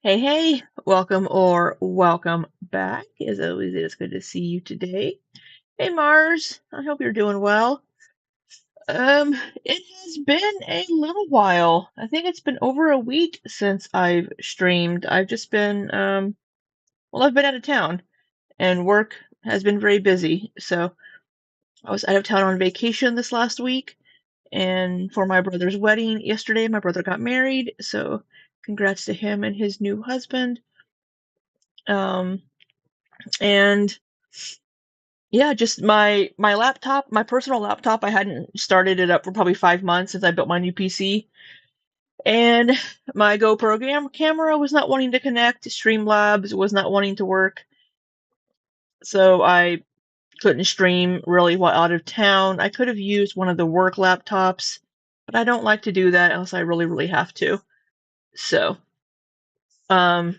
Hey, hey, welcome or welcome back. As always, it is good to see you today. Hey, Mars, I hope you're doing well. Um, it has been a little while. I think it's been over a week since I've streamed. I've just been, I've been out of town and work has been very busy. So I was out of town on vacation this last week and for my brother's wedding yesterday. My brother got married, so congrats to him and his new husband. Um, and Yeah, just my laptop, my personal laptop. I hadn't started it up for probably 5 months since I built my new PC, and my GoPro camera was not wanting to connect. Streamlabs was not wanting to work, so I couldn't stream really while out of town. I could have used one of the work laptops, but I don't like to do that unless I really, really have to. So, um,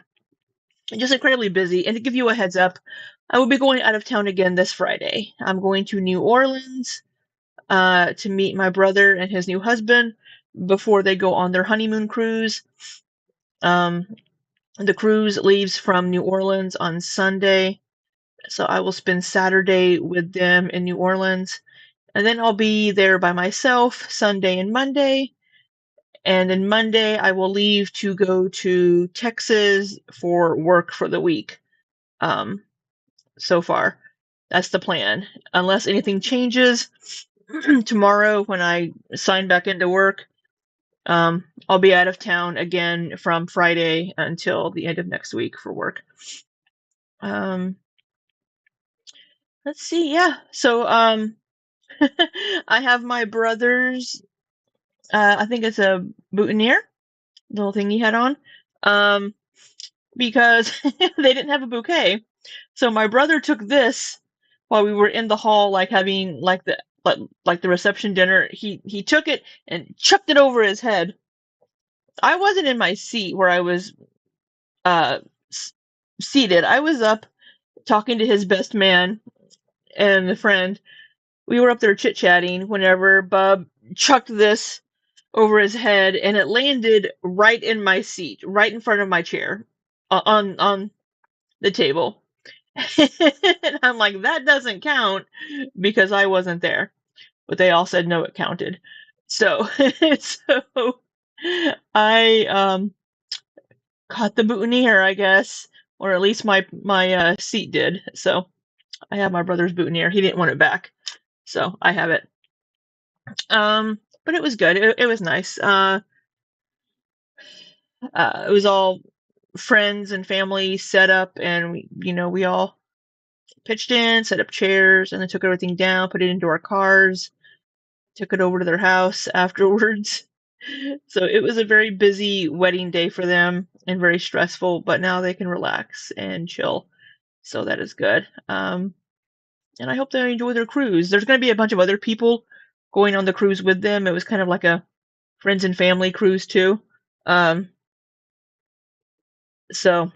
just incredibly busy. And to give you a heads up, I will be going out of town again this Friday. I'm going to New Orleans to meet my brother and his new husband before they go on their honeymoon cruise. Um, the cruise leaves from New Orleans on Sunday, so I will spend Saturday with them in New Orleans, and then I'll be there by myself Sunday and Monday. And then Monday, I will leave to go to Texas for work for the week. Um, so far, that's the plan. Unless anything changes tomorrow when I sign back into work, I'll be out of town again from Friday until the end of next week for work. Um, let's see. Yeah. So, I have my brother's, I think it's a boutonniere, little thing he had on, um, because they didn't have a bouquet. So my brother took this while we were in the hall, like having like the reception dinner. He took it and chucked it over his head. I wasn't in my seat where I was uh seated. I was up talking to his best man and the friend. We were up there chit chatting whenever Bub chucked this over his head and it landed right in my seat, right in front of my chair, on the table. And I'm like, that doesn't count because I wasn't there. But they all said no, it counted. So so I caught the boutonniere, I guess, or at least my seat did. So I have my brother's boutonniere. He didn't want it back, so I have it. But it was good. It was nice. It was all friends and family set up, and we all pitched in, set up chairs, and then took everything down, put it into our cars, took it over to their house afterwards. So it was a very busy wedding day for them and very stressful, but now they can relax and chill. So that is good. And I hope they enjoy their cruise. There's going to be a bunch of other people going on the cruise with them. It was kind of like a friends and family cruise too. Um, so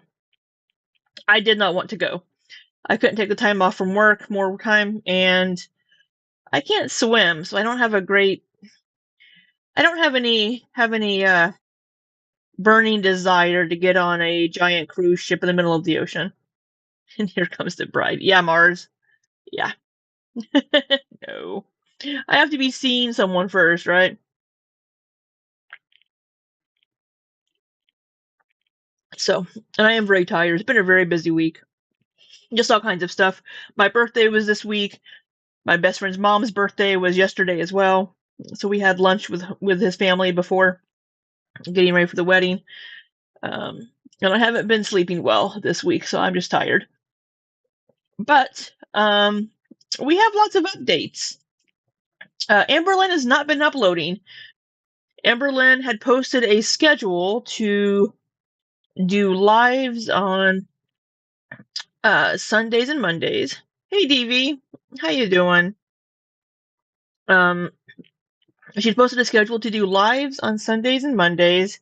I did not want to go. I couldn't take the time off from work, more time, and I can't swim, so I don't have any burning desire to get on a giant cruise ship in the middle of the ocean. And here comes the bride. Yeah, Mars. Yeah. No. I have to be seeing someone first, right? So, and I am very tired. It's been a very busy week. Just all kinds of stuff. My birthday was this week. My best friend's mom's birthday was yesterday as well. So we had lunch with his family before getting ready for the wedding. And I haven't been sleeping well this week, so I'm just tired. But we have lots of updates. Amberlynn has not been uploading. Amberlynn had posted a schedule to do lives on Sundays and Mondays. Hey, DV, how you doing? Um, she'd posted a schedule to do lives on Sundays and Mondays,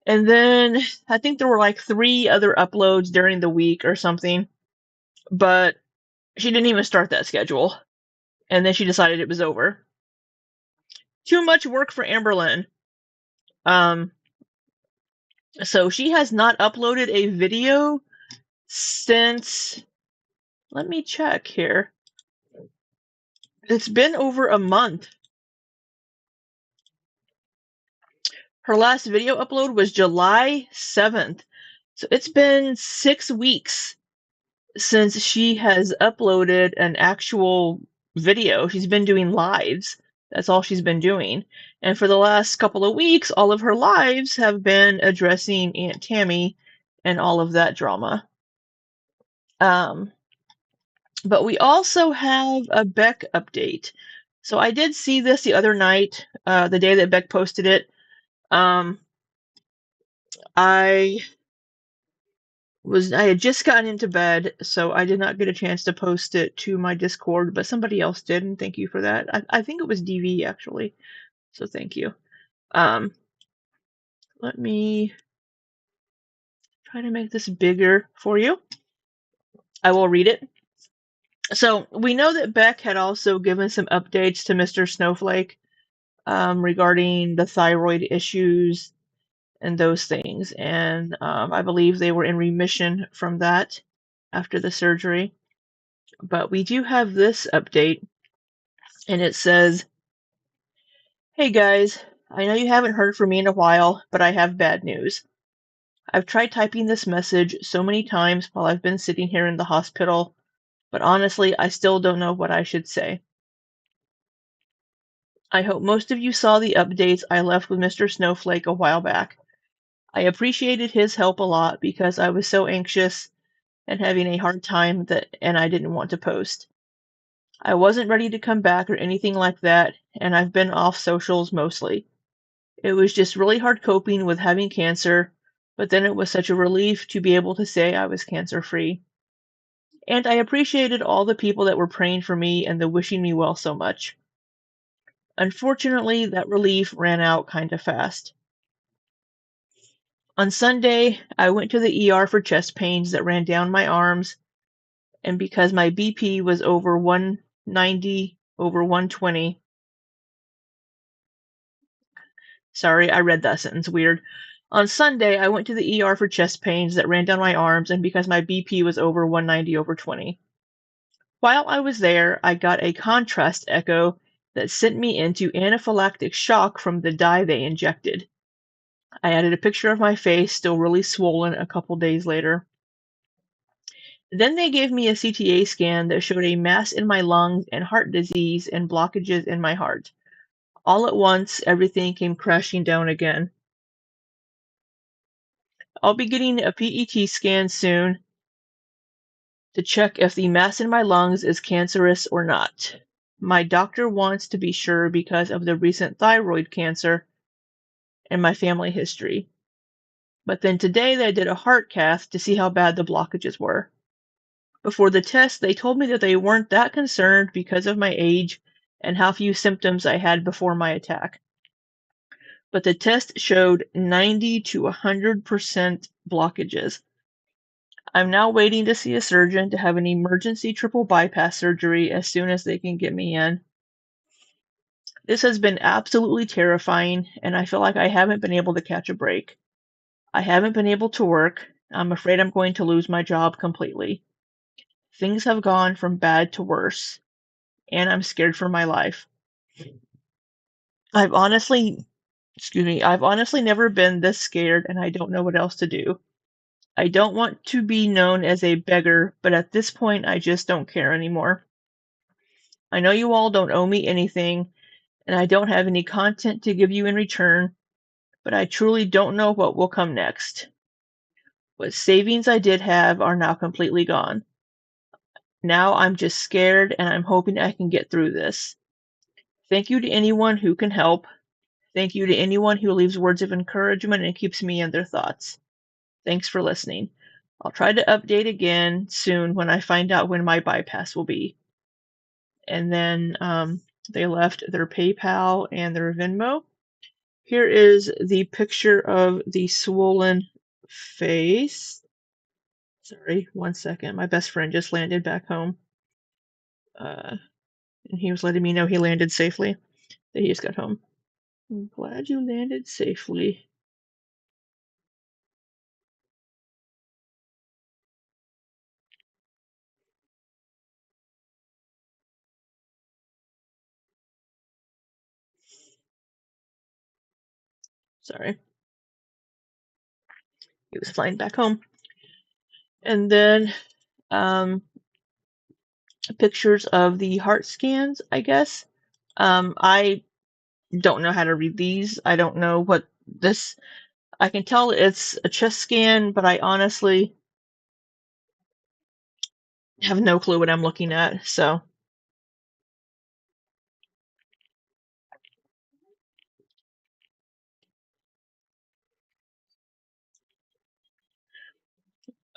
and then I think there were like 3 other uploads during the week or something. But she didn't even start that schedule, and then she decided it was over. Too much work for Amberlynn. Um, So she has not uploaded a video since, let me check here. It's been over a month. Her last video upload was July 7th. So it's been 6 weeks since she has uploaded an actual video. She's been doing lives. That's all she's been doing. And for the last couple of weeks, all of her lives have been addressing Aunt Tammy and all of that drama. But we also have a Beck update. So I did see this the other night, the day that Beck posted it. Um, I I had just gotten into bed, so I did not get a chance to post it to my Discord, but somebody else did, and thank you for that. I think it was DV actually, so thank you. Um, Let me try to make this bigger for you. I will read it. So we know that Beck had also given some updates to Mr. Snowflake regarding the thyroid issues and those things, and I believe they were in remission from that after the surgery. But we do have this update, and it says, "Hey guys, I know you haven't heard from me in a while, but I have bad news. I've tried typing this message so many times while I've been sitting here in the hospital, but honestly, I still don't know what I should say. I hope most of you saw the updates I left with Mr. Snowflake a while back. I appreciated his help a lot because I was so anxious and having a hard time and I didn't want to post. I wasn't ready to come back or anything like that, and I've been off socials mostly. It was just really hard coping with having cancer, but then it was such a relief to be able to say I was cancer-free. And I appreciated all the people that were praying for me and the wishing me well so much. Unfortunately, that relief ran out kind of fast. On Sunday, I went to the ER for chest pains that ran down my arms, and because my BP was over 190 over 120. Sorry, I read that sentence weird. On Sunday, I went to the ER for chest pains that ran down my arms, and because my BP was over 190 over 20. While I was there, I got a contrast echo that sent me into anaphylactic shock from the dye they injected. I added a picture of my face, still really swollen, a couple days later. Then they gave me a CTA scan that showed a mass in my lungs and heart disease and blockages in my heart. All at once, everything came crashing down again. I'll be getting a PET scan soon to check if the mass in my lungs is cancerous or not. My doctor wants to be sure because of the recent thyroid cancer and my family history. But then today they did a heart cath to see how bad the blockages were. Before the test, they told me that they weren't that concerned because of my age and how few symptoms I had before my attack. But the test showed 90 to 100% blockages. I'm now waiting to see a surgeon to have an emergency triple bypass surgery as soon as they can get me in. This has been absolutely terrifying, and I feel like I haven't been able to catch a break. I haven't been able to work. I'm afraid I'm going to lose my job completely. Things have gone from bad to worse, and I'm scared for my life. I've honestly, I've honestly never been this scared, and I don't know what else to do. I don't want to be known as a beggar, but at this point, I just don't care anymore. I know you all don't owe me anything, and I don't have any content to give you in return, but I truly don't know what will come next. What savings I did have are now completely gone. Now I'm just scared, and I'm hoping I can get through this. Thank you to anyone who can help. Thank you to anyone who leaves words of encouragement and keeps me in their thoughts. Thanks for listening. I'll try to update again soon when I find out when my bypass will be. And then they left their PayPal and their Venmo. Here is the picture of the swollen face. Sorry, 1 second. My best friend just landed back home. And he was letting me know he landed safely, that he just got home. I'm glad you landed safely. Sorry, he was flying back home. And then um, pictures of the heart scans, I guess. I don't know how to read these. I don't know what this. I can tell it's a chest scan, but I honestly have no clue what I'm looking at. So,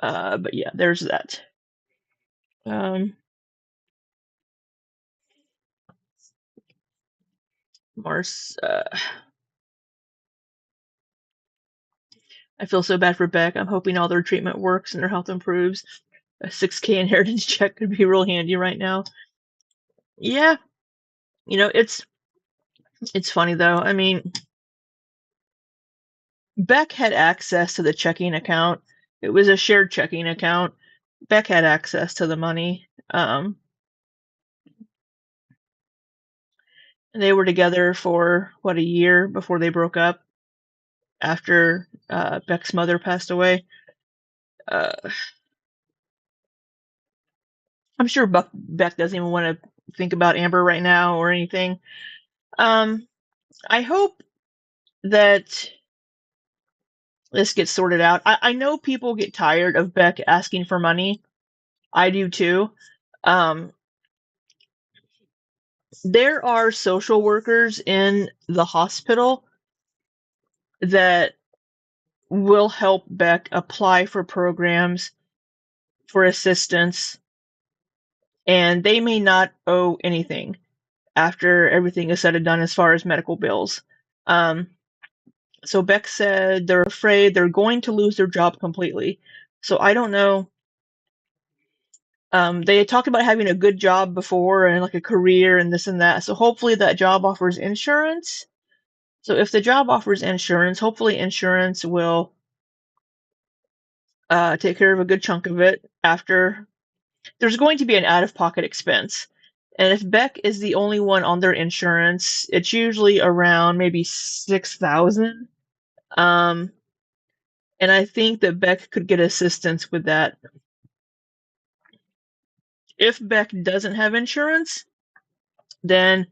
but yeah, there's that. Um, Mars. I feel so bad for Beck. I'm hoping all their treatment works and their health improves. A 6K inheritance check could be real handy right now. Yeah, it's funny though. I mean, Beck had access to the checking account. It was a shared checking account. Beck had access to the money. They were together for what, a year before they broke up after Beck's mother passed away. Uh, I'm sure Beck doesn't even want to think about Amber right now or anything. Um, I hope that this gets sorted out. I know people get tired of Beck asking for money. I do too. Um, there are social workers in the hospital that will help Beck apply for programs for assistance, and they may not owe anything after everything is said and done as far as medical bills. Um, so Beck said they're afraid they're going to lose their job completely. So I don't know. They had talked about having a good job before and like a career and this and that. So hopefully that job offers insurance. So if the job offers insurance, hopefully insurance will take care of a good chunk of it after. There's going to be an out-of-pocket expense. And if Beck is the only one on their insurance, it's usually around maybe 6,000. Um, and I think that Beck could get assistance with that. If Beck doesn't have insurance, then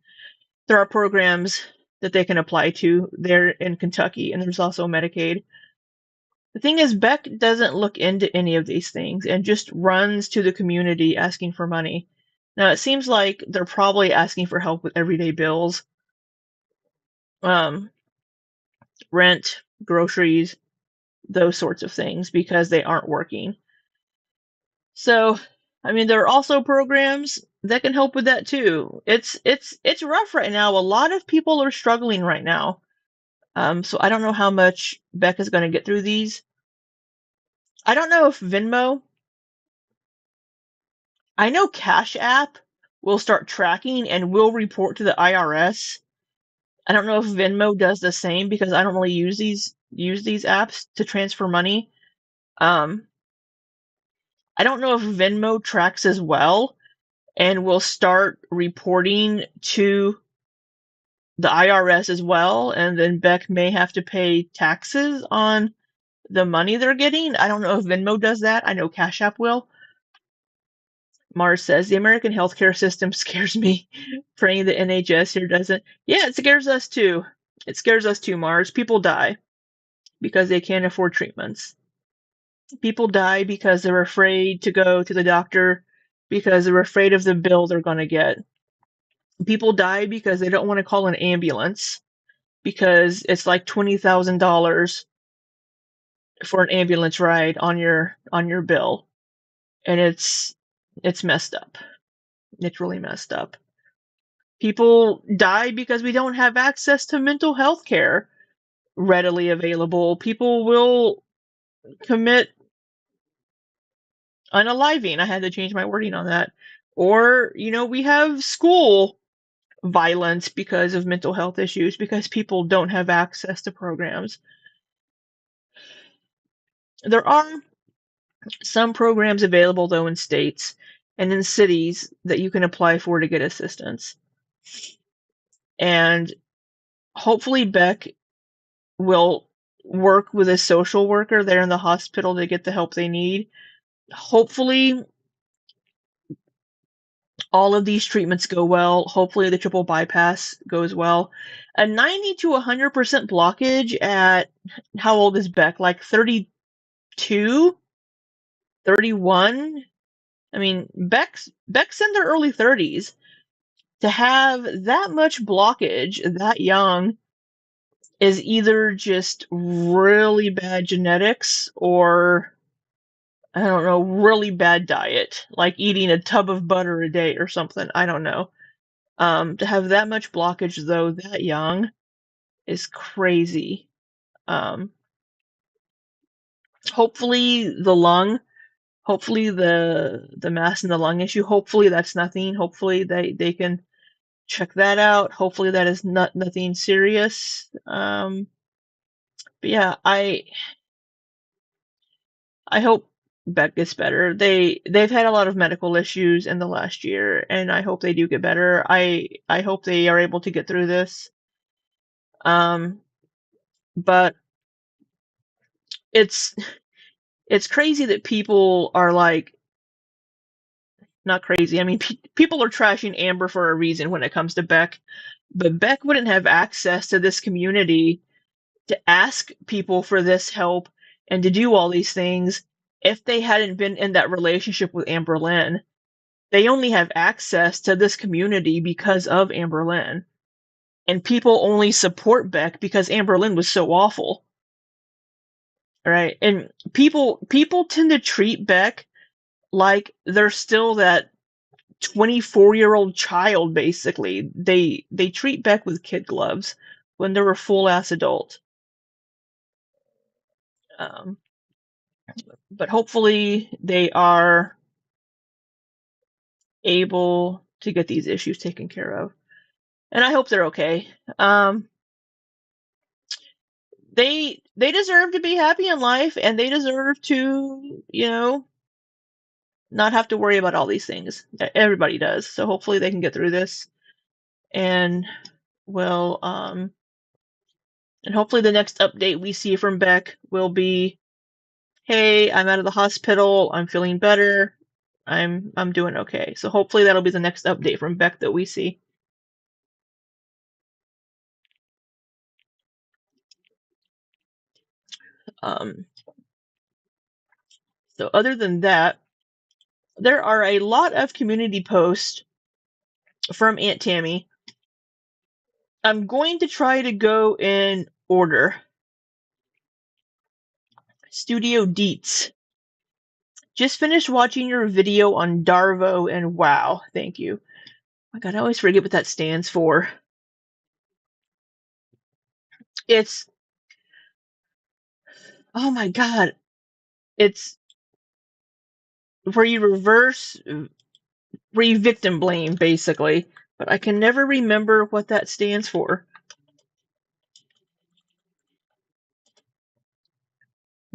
there are programs that they can apply to there in Kentucky, and there's also Medicaid. The thing is, Beck doesn't look into any of these things and just runs to the community asking for money. Now, it seems like they're probably asking for help with everyday bills, um, rent, groceries, those sorts of things, because they aren't working. So, I mean, there are also programs that can help with that too. It's rough right now. A lot of people are struggling right now. So I don't know how much Beck is going to get through these. I don't know if Venmo. I know Cash App will start tracking and will report to the IRS. I don't know if Venmo does the same because I don't really use these apps to transfer money. Um, I don't know if Venmo tracks as well and will start reporting to the IRS as well, and then Beck may have to pay taxes on the money they're getting. I don't know if Venmo does that. I know Cash App will. Mars says the American healthcare system scares me. Praying the NHS here doesn't. Yeah, it scares us too. It scares us too, Mars. People die because they can't afford treatments. People die because they're afraid to go to the doctor because they're afraid of the bill they're going to get. People die because they don't want to call an ambulance because it's like $20,000 for an ambulance ride on your bill, and it's messed up. It's really messed up. People die because we don't have access to mental health care readily available. People will commit unaliving. I had to change my wording on that. Or, we have school violence because of mental health issues because people don't have access to programs. There are some programs available, though, in states and in cities that you can apply for to get assistance. And hopefully Beck will work with a social worker there in the hospital to get the help they need. Hopefully, all of these treatments go well. Hopefully, the triple bypass goes well. A 90 to 100% blockage at how old is Beck? Like 32, 31? I mean, Beck's in their early 30s. To have that much blockage that young is either just really bad genetics or I don't know, really bad diet, like eating a tub of butter a day or something. I don't know. To have that much blockage though that young is crazy. Um, hopefully hopefully the mass in the lung issue, hopefully that's nothing. Hopefully they can check that out. Hopefully that is nothing serious. But yeah, I hope Beck gets better. They've had a lot of medical issues in the last year, and I hope they do get better. I hope they are able to get through this. But it's it's crazy that people are like not crazy. I mean, people are trashing Amber for a reason when it comes to Beck, but Beck wouldn't have access to this community to ask people for this help and to do all these things if they hadn't been in that relationship with Amberlynn. They only have access to this community because of Amberlynn. And people only support Beck because Amberlynn was so awful. Right? And people tend to treat Beck like they're still that 24-year-old child basically. They treat Beck with kid gloves when they're a full ass adult. Um, but hopefully they are able to get these issues taken care of. And I hope they're okay. They deserve to be happy in life and they deserve to, not have to worry about all these things. Everybody does. So hopefully they can get through this and will and hopefully the next update we see from Beck will be, hey, I'm out of the hospital, I'm feeling better, I'm doing okay. So hopefully that'll be the next update from Beck that we see. Um, so other than that, there are a lot of community posts from Aunt Tammy. I'm going to try to go in order. Studio Deets. Just finished watching your video on Darvo and wow, thank you. Oh my god, I always forget what that stands for. It's, oh my god, it's where you where you victim blame, basically. But I can never remember what that stands for.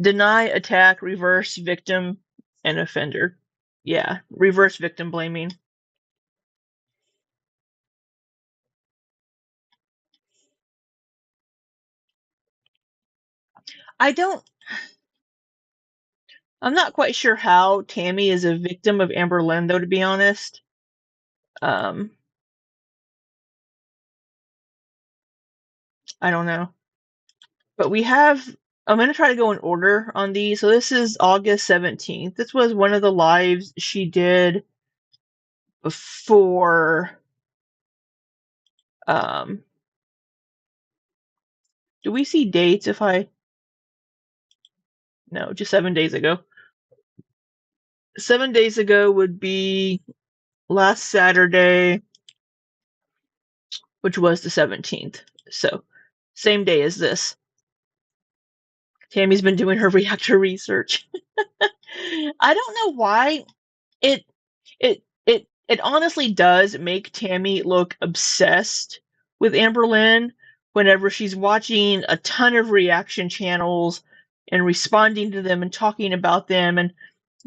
Deny, attack, reverse, victim, and offender. Yeah, reverse victim blaming. I don't, I'm not quite sure how Tammy is a victim of Amberlynn, though, to be honest. Um, I don't know. But I'm going to try to go in order on these. So this is August 17th. This was one of the lives she did before. Um, do we see dates if I. No, just 7 days ago. 7 days ago would be last Saturday, which was the 17th. So, same day as this. Tammy's been doing her reactor research. I don't know why it it honestly does make Tammy look obsessed with Amberlynn whenever she's watching a ton of reaction channels and responding to them and talking about them and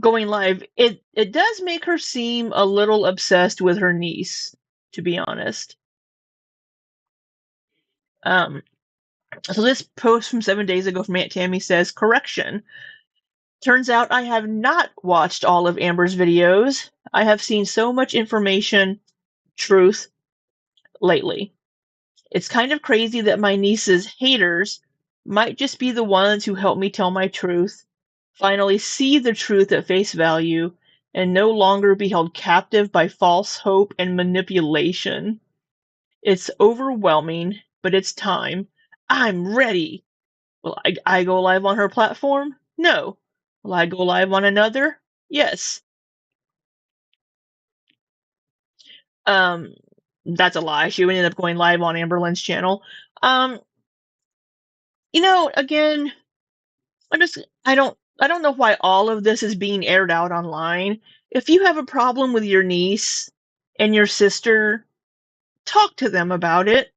going live. It does make her seem a little obsessed with her niece, to be honest. Um So this post from 7 days ago from Aunt Tammy says, correction. Turns out I have not watched all of Amber's videos. I have seen so much information, truth, lately. It's kind of crazy that my niece's haters might just be the ones who help me tell my truth, finally see the truth at face value, and no longer be held captive by false hope and manipulation. It's overwhelming, but it's time. I'm ready. Will I go live on her platform? No. Will I go live on another? Yes. Um, that's a lie. She ended up going live on Amberlynn's channel. Um, again, I just I don't know why all of this is being aired out online. If you have a problem with your niece and your sister, talk to them about it.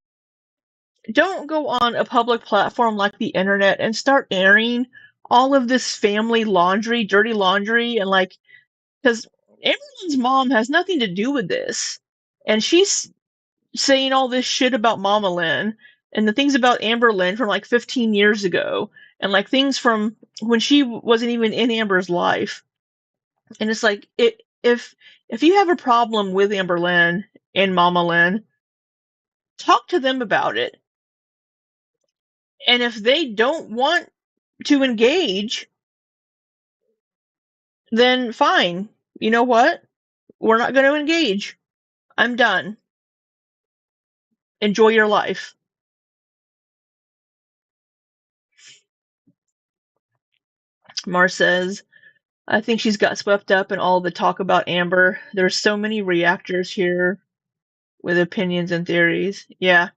Don't go on a public platform like the internet and start airing all of this family laundry, dirty laundry, and because everyone's mom has nothing to do with this. And she's saying all this shit about Mama Lynn and the things about Amberlynn from like 15 years ago and like things from when she wasn't even in Amber's life. And it's like if you have a problem with Amberlynn and Mama Lynn, talk to them about it. And if they don't want to engage, then fine. You know what? We're not going to engage. I'm done. Enjoy your life. Mar says, I think she's got swept up in all the talk about Amber. There's so many reactors here with opinions and theories. Yeah,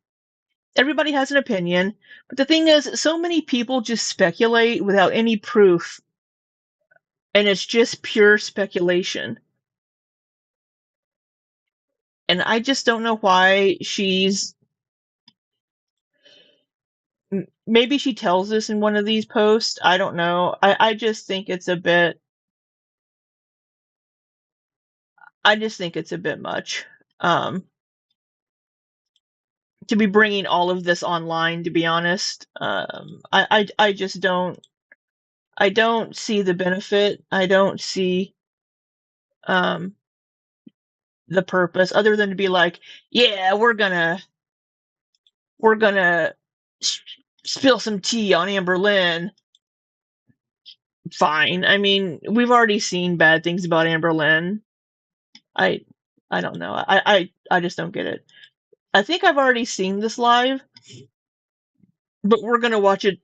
everybody has an opinion. But the thing is, so many people just speculate without any proof. And it's just pure speculation. And I just don't know why maybe she tells us in one of these posts. I don't know. I just think it's a bit much. To be bringing all of this online, to be honest. I just don't see the benefit. I don't see the purpose other than to be like, yeah, we're gonna spill some tea on Amberlynn. Fine. I mean, we've already seen bad things about Amberlynn. I don't know. I just don't get it. I think I've already seen this live, but we're gonna watch it.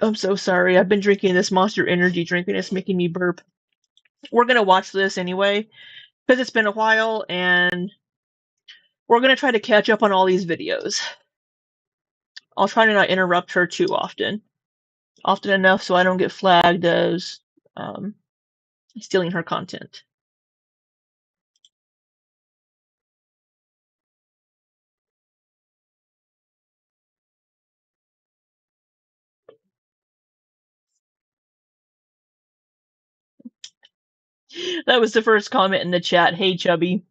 I'm so sorry. I've been drinking this Monster Energy drink and it's making me burp. We're gonna watch this anyway because it's been a while, and we're gonna try to catch up on all these videos. I'll try to not interrupt her too often enough so I don't get flagged as stealing her content. That was the first comment in the chat. Hey, Chubby.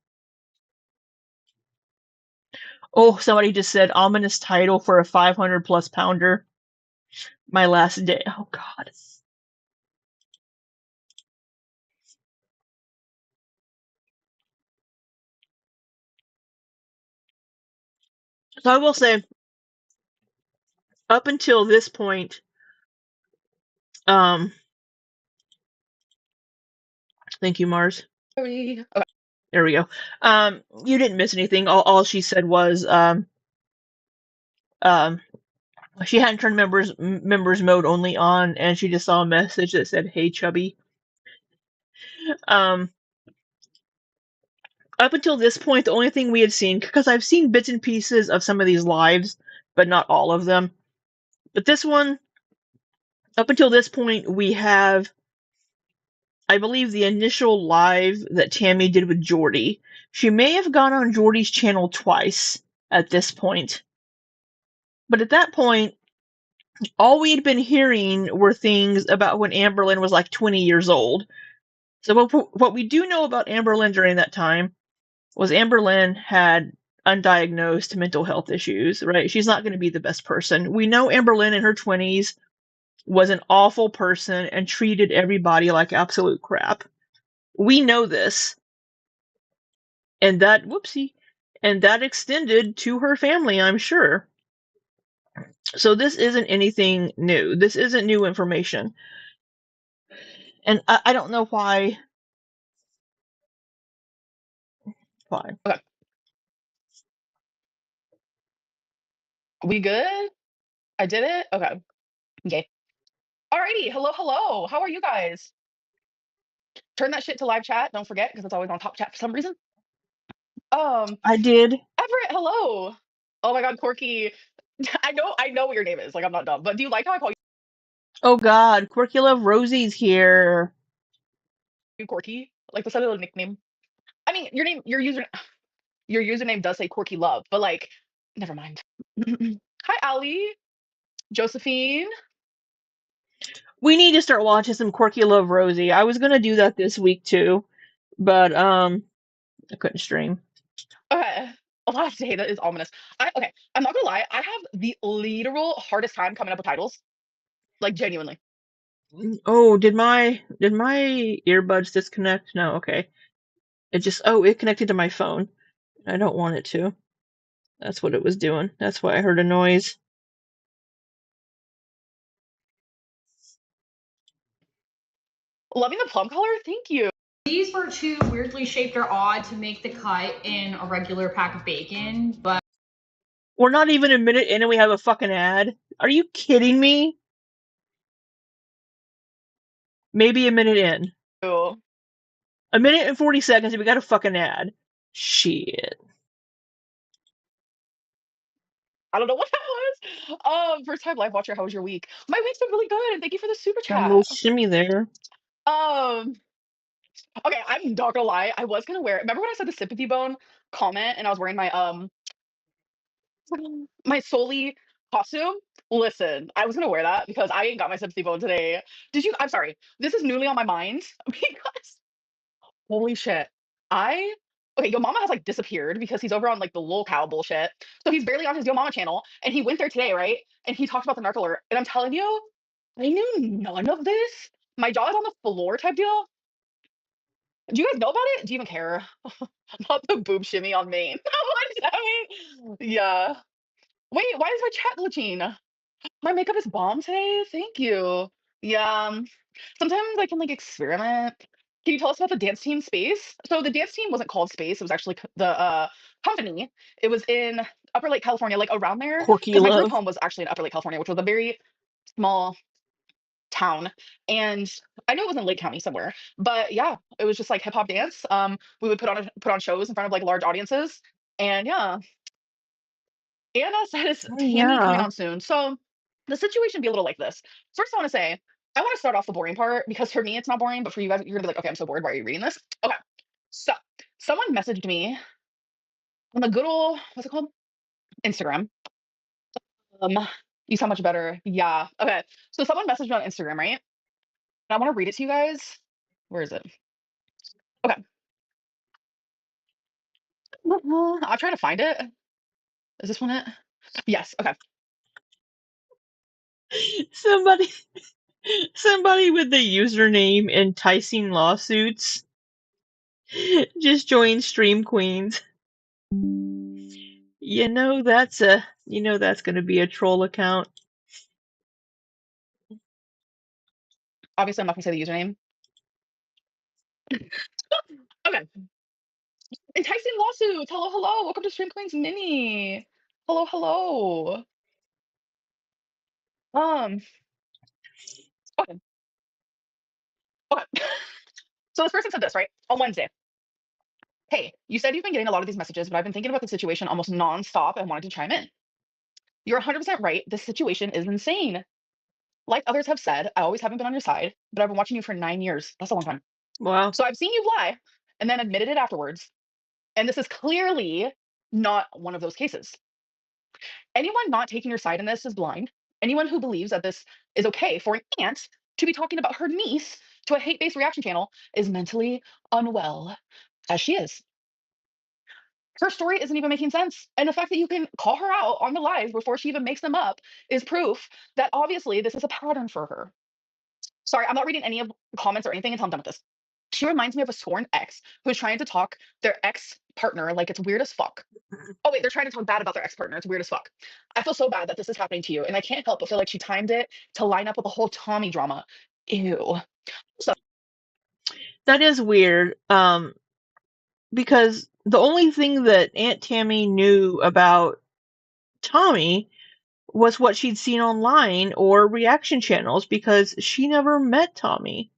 Oh, somebody just said ominous title for a 500 plus pounder. My last day. Oh, God. So I will say, up until this point, thank you, Mars. Okay. There we go. You didn't miss anything. All she said was, she hadn't turned members mode only on, and she just saw a message that said, "Hey, Chubby." Up until this point, the only thing we had seen, because I've seen bits and pieces of some of these lives, but not all of them. But this one, up until this point, we have, I believe, the initial live that Tammy did with Jordy. She may have gone on Jordy's channel twice at this point. But at that point, all we had been hearing were things about when Amberlynn was like 20 years old. So what we do know about Amberlynn during that time was Amberlynn had undiagnosed mental health issues, right? She's not going to be the best person. We know Amberlynn in her 20s was an awful person and treated everybody like absolute crap. We know this. And that, whoopsie, and that extended to her family, I'm sure. So this isn't anything new. This isn't new information. And I don't know why. Why? Okay. We good? I did it? Okay. Okay. Alrighty. Hello, hello. How are you guys? Turn that shit to live chat. Don't forget, because it's always on top chat for some reason. I did. Everett, hello. Oh my god, Corky. I know what your name is. Like, I'm not dumb. But do you like how I call Oh God, Quirky Love Rosie's here. you Corky? Like, that's a little nickname. I mean, your username does say Corky Love, but like, never mind. Hi, Ali. Josephine. We need to start watching some Quirky Love Rosie. I was gonna do that this week too, but I couldn't stream. Okay. Last day, that is ominous. Okay, I'm not gonna lie, I have the literal hardest time coming up with titles. Like, genuinely. Oh, did my earbuds disconnect? No, okay. It connected to my phone. I don't want it to. That's what it was doing. That's why I heard a noise. Loving the plum color? Thank you. These were too weirdly shaped or odd to make the cut in a regular pack of bacon, but We're not even a minute in and we have a fucking ad. Are you kidding me? Maybe a minute in. A minute and 40 seconds and we got a fucking ad. Shit. I don't know what that was. First time live watcher, how was your week? My week's been really good, and thank you for the super Got a little chat. shimmy there. Um, okay, I'm not gonna lie, I was gonna wear. Remember when I said the sympathy bone comment, and I was wearing my Soli costume? Listen, I was gonna wear that because I ain't got my sympathy bone today. Did you? I'm sorry. This is newly on my mind because holy shit. I okay, Yo Mama has like disappeared because he's over on like the lol cow bullshit. So he's barely on his Yo Mama channel and he went there today, right? And he talked about the narc alert. And I'm telling you, I knew none of this. My jaw is on the floor type deal. Do you guys know about it? Do you even care? Not the boob shimmy on me. Yeah. Wait, why is my chat glitching? My makeup is bomb today. Thank you. Yeah. Sometimes I can like experiment. Can you tell us about the dance team Space? So the dance team wasn't called Space. It was actually the company. It was in Upper Lake, California, like around there. Quirky Because my group Love. home was actually in Upper Lake, California, which was a very small town. And I know it was in Lake County somewhere, but yeah, it was just like hip hop dance. We would put on shows in front of like large audiences, and yeah, Anna said it's Oh Tammy coming yeah. on soon. So the situation be a little like this. First, I want to say I want to start off the boring part because for me it's not boring, but for you guys, you're gonna be like, okay, I'm so bored. Why are you reading this? Okay, so someone messaged me on the good old what's it called Instagram. Um, you sound much better. Yeah. Okay. So someone messaged me on Instagram, right? And I want to read it to you guys. Where is it? Okay. I'm trying to find it. Is this one it? Yes. Okay. Somebody somebody with the username enticing lawsuits just joined Stream Queens. That's gonna be a troll account. Obviously, I'm not gonna say the username. Okay. Enticing lawsuits. Hello, hello. Welcome to Stream Queens Mini. Hello, hello. Um. Okay. Okay. So this person said this right on Wednesday. Hey, you said you've been getting a lot of these messages, but I've been thinking about the situation almost nonstop and wanted to chime in. You're 100% right. This situation is insane. Like others have said, I always haven't been on your side, but I've been watching you for 9 years. That's a long time. Wow. So I've seen you lie and then admitted it afterwards. And this is clearly not one of those cases. Anyone not taking your side in this is blind. Anyone who believes that this is okay for an aunt to be talking about her niece to a hate based reaction channel is mentally unwell, as she is. Her story isn't even making sense. And the fact that you can call her out on the lies before she even makes them up is proof that obviously this is a pattern for her. Sorry, I'm not reading any of the comments or anything until I'm done with this. She reminds me of a scorned ex who's trying to talk their ex partner like it's weird as fuck. Oh, wait, they're trying to talk bad about their ex partner. It's weird as fuck. I feel so bad that this is happening to you. And I can't help but feel like she timed it to line up with the whole Tommy drama. Ew. So, That is weird. Because the only thing that Aunt Tammy knew about Tommy was what she'd seen online or reaction channels because she never met Tommy.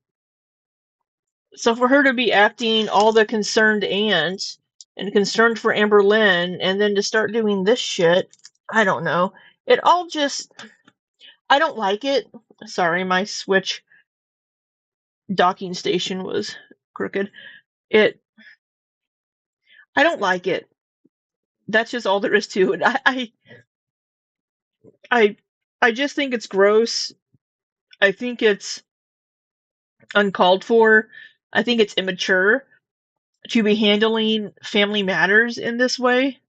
So for her to be acting all the concerned aunt and concerned for Amberlynn and then to start doing this shit, I don't know. It all just, I don't like it. Sorry, my Switch docking station was crooked. It, I don't like it. That's just all there is to it. I, I just think it's gross. I think it's uncalled for. I think it's immature to be handling family matters in this way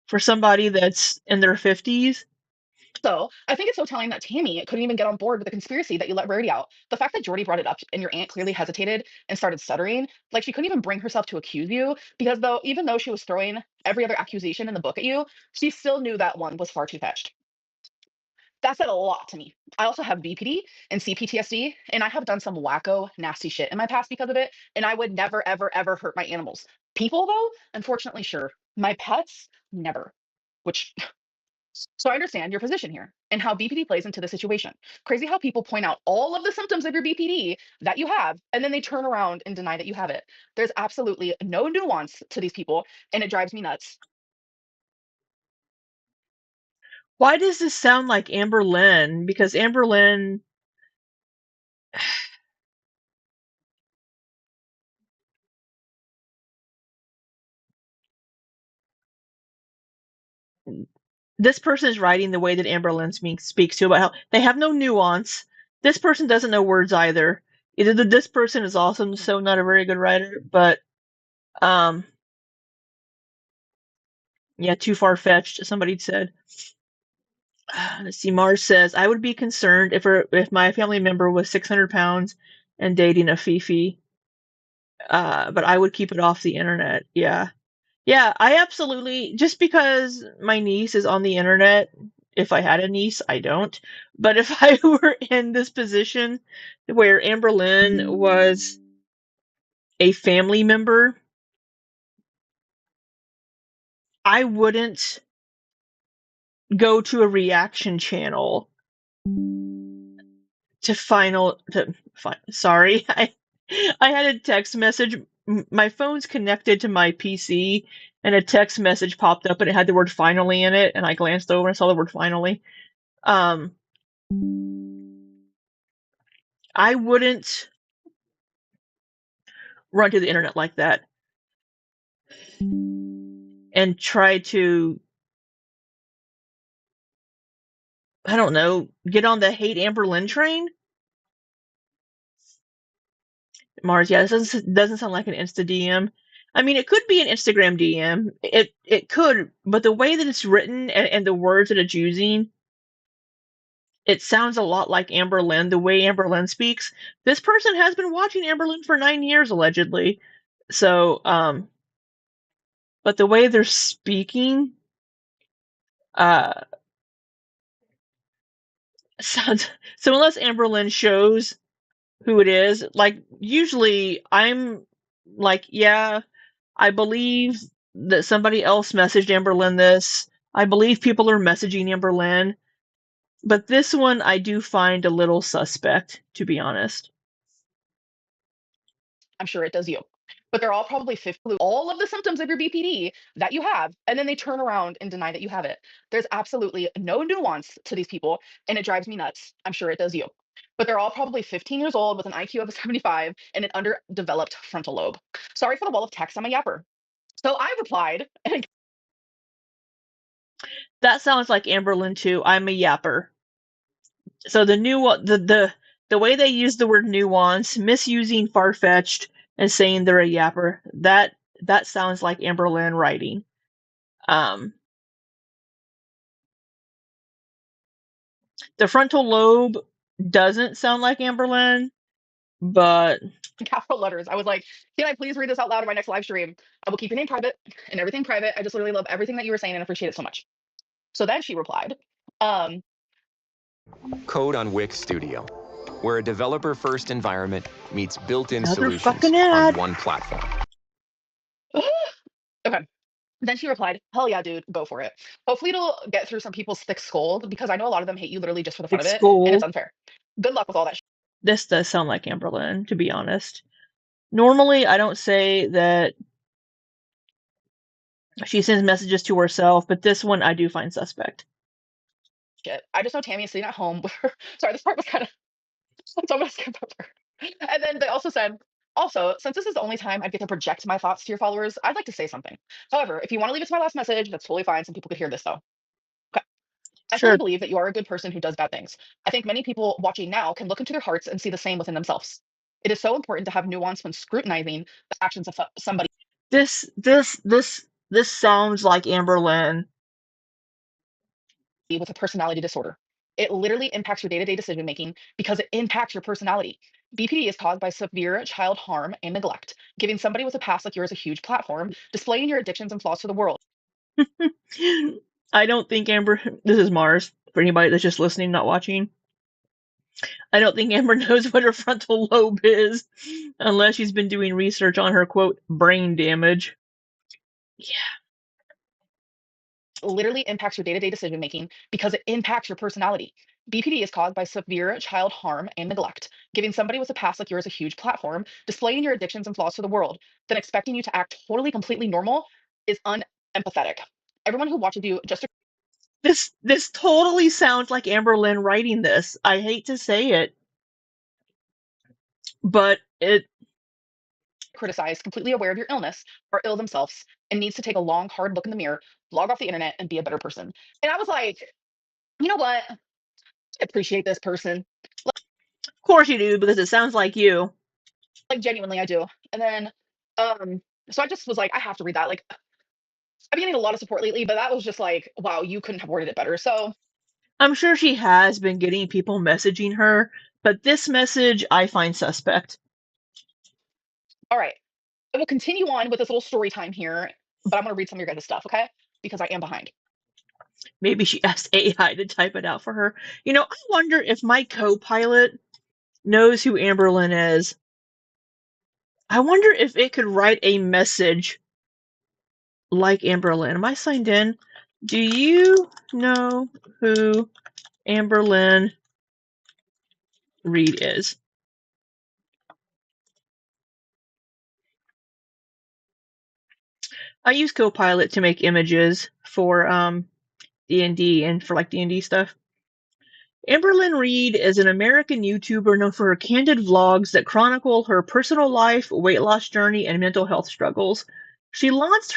for somebody that's in their 50s. so I think it's so telling that Tammy couldn't even get on board with the conspiracy that you let Rarity out. The fact that Jordy brought it up and your aunt clearly hesitated and started stuttering, like she couldn't even bring herself to accuse you because though even though she was throwing every other accusation in the book at you, she still knew that one was far too fetched. That said a lot to me. I also have BPD and CPTSD, and I have done some wacko, nasty shit in my past because of it. And I would never, ever, ever hurt my animals. People, though, unfortunately, sure. My pets, never. Which, so I understand your position here and how BPD plays into the situation. Crazy how people point out all of the symptoms of your BPD that you have, and then they turn around and deny that you have it. There's absolutely no nuance to these people, and it drives me nuts. Why does this sound like Amberlynn? Because Amberlynn, this person is writing the way that Amberlynn speaks to about how they have no nuance. This person doesn't know words either. Either this person is also so not a very good writer, but um, yeah, too far fetched. Somebody said. Let's see. Mars says I would be concerned if my family member was 600 pounds and dating a Fifi, but I would keep it off the internet. Yeah. Yeah, I absolutely, just because my niece is on the internet, if I had a niece, I don't, but if I were in this position where Amberlynn was a family member, I wouldn't go to a reaction channel sorry, I had a text message. My phone's connected to my PC, and a text message popped up, and it had the word "finally" in it. And I glanced over and saw the word "finally." Um, I wouldn't run to the internet like that and try to, I don't know, get on the hate Amberlynn train. Mars, yeah, this doesn't sound like an Insta DM. I mean, it could be an Instagram DM. It could, but the way that it's written and the words that it's using, it sounds a lot like Amberlynn, the way Amberlynn speaks. This person has been watching Amberlynn for 9 years, allegedly. So, but the way they're speaking, uh, sounds, so unless Amberlynn shows who it is, like, usually I'm like, yeah, I believe that somebody else messaged Amberlynn this. I believe people are messaging Amberlynn. But this one I do find a little suspect, to be honest. I'm sure it does you. But they're all probably 50, all of the symptoms of your BPD that you have, and then they turn around and deny that you have it. There's absolutely no nuance to these people, and it drives me nuts. I'm sure it does you. But they're all probably 15 years old with an IQ of a 75 and an underdeveloped frontal lobe. Sorry for the wall of text. I'm a yapper. So I replied, and That sounds like Amberlynn too. I'm a yapper. So the way they use the word nuance, misusing far fetched, and saying they're a yapper, that sounds like Amberlynn writing. The frontal lobe doesn't sound like Amberlynn, but capital letters. I was like, can I please read this out loud in my next live stream? I will keep your name private and everything private. I just literally love everything that you were saying and appreciate it so much. So then she replied, Code on Wix Studio, where a developer-first environment meets built-in another solutions fucking on ad. one platform. okay. Then she replied, hell yeah, dude, go for it. Hopefully it'll get through some people's thick skull because I know a lot of them hate you literally just for the fun Thick of it, and it's skull. unfair. Good luck with all that shit. This does sound like Amberlynn, to be honest. Normally, I don't say that she sends messages to herself, but this one I do find suspect. I just know Tammy is sitting at home with her. Sorry, this part was kind of. So I'm gonna skip over. And then they also said, also, since this is the only time I get to project my thoughts to your followers, I'd like to say something. However, if you want to leave it to my last message, that's totally fine. Some people could hear this though. Okay. I Sure. fully believe that you are a good person who does bad things. I think many people watching now can look into their hearts and see the same within themselves. It is so important to have nuance when scrutinizing the actions of somebody. This sounds like Amberlynn. With a personality disorder. It literally impacts your day-to-day decision making because it impacts your personality. BPD is caused by severe child harm and neglect. Giving somebody with a past like yours a huge platform, displaying your addictions and flaws to the world. I don't think this is Mars, for anybody that's just listening, not watching. I don't think Amber knows what her frontal lobe is, unless she's been doing research on her, quote, brain damage. Yeah. Literally impacts your day-to-day decision making because it impacts your personality. BPD is caused by severe child harm and neglect. Giving somebody with a past like yours a huge platform, displaying your addictions and flaws to the world, then expecting you to act totally, completely normal is unempathetic. Everyone who watches you just This totally sounds like Amberlynn writing this. I hate to say it, but it criticized, completely aware of your illness, are ill themselves, and needs to take a long, hard look in the mirror, log off the internet, and be a better person. And I was like, you know what? I appreciate this person. Of course you do, because it sounds like you. Like genuinely, I do. And then, so I just was like, I have to read that. Like, I've been getting a lot of support lately, but that was just like, wow, you couldn't have worded it better. So I'm sure she has been getting people messaging her, but this message I find suspect. all right, I will continue on with this little story time here, but I'm going to read some of your guys' stuff, okay? Because I am behind. Maybe she asked AI to type it out for her. You know, I wonder if my co-pilot knows who Amberlynn is. I wonder if it could write a message like Amberlynn. Am I signed in? Do you know who Amberlynn Reed is? I use Copilot to make images for D&D and for like D&D stuff. Amberlynn Reed is an American YouTuber known for her candid vlogs that chronicle her personal life, weight loss journey, and mental health struggles. She launched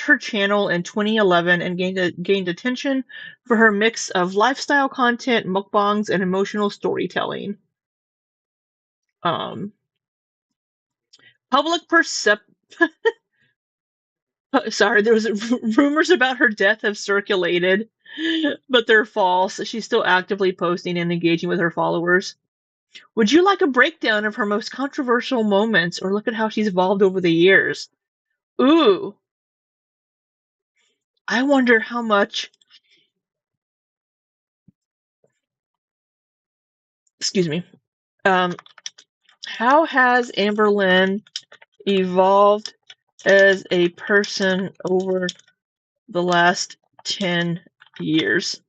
her channel in 2011 and gained attention for her mix of lifestyle content, mukbangs, and emotional storytelling. Public Sorry, there was rumors about her death have circulated, but they're false. She's still actively posting and engaging with her followers. Would you like a breakdown of her most controversial moments, or look at how she's evolved over the years? Ooh. I wonder how much. Excuse me. How has Amberlynn evolved as a person over the last 10 years?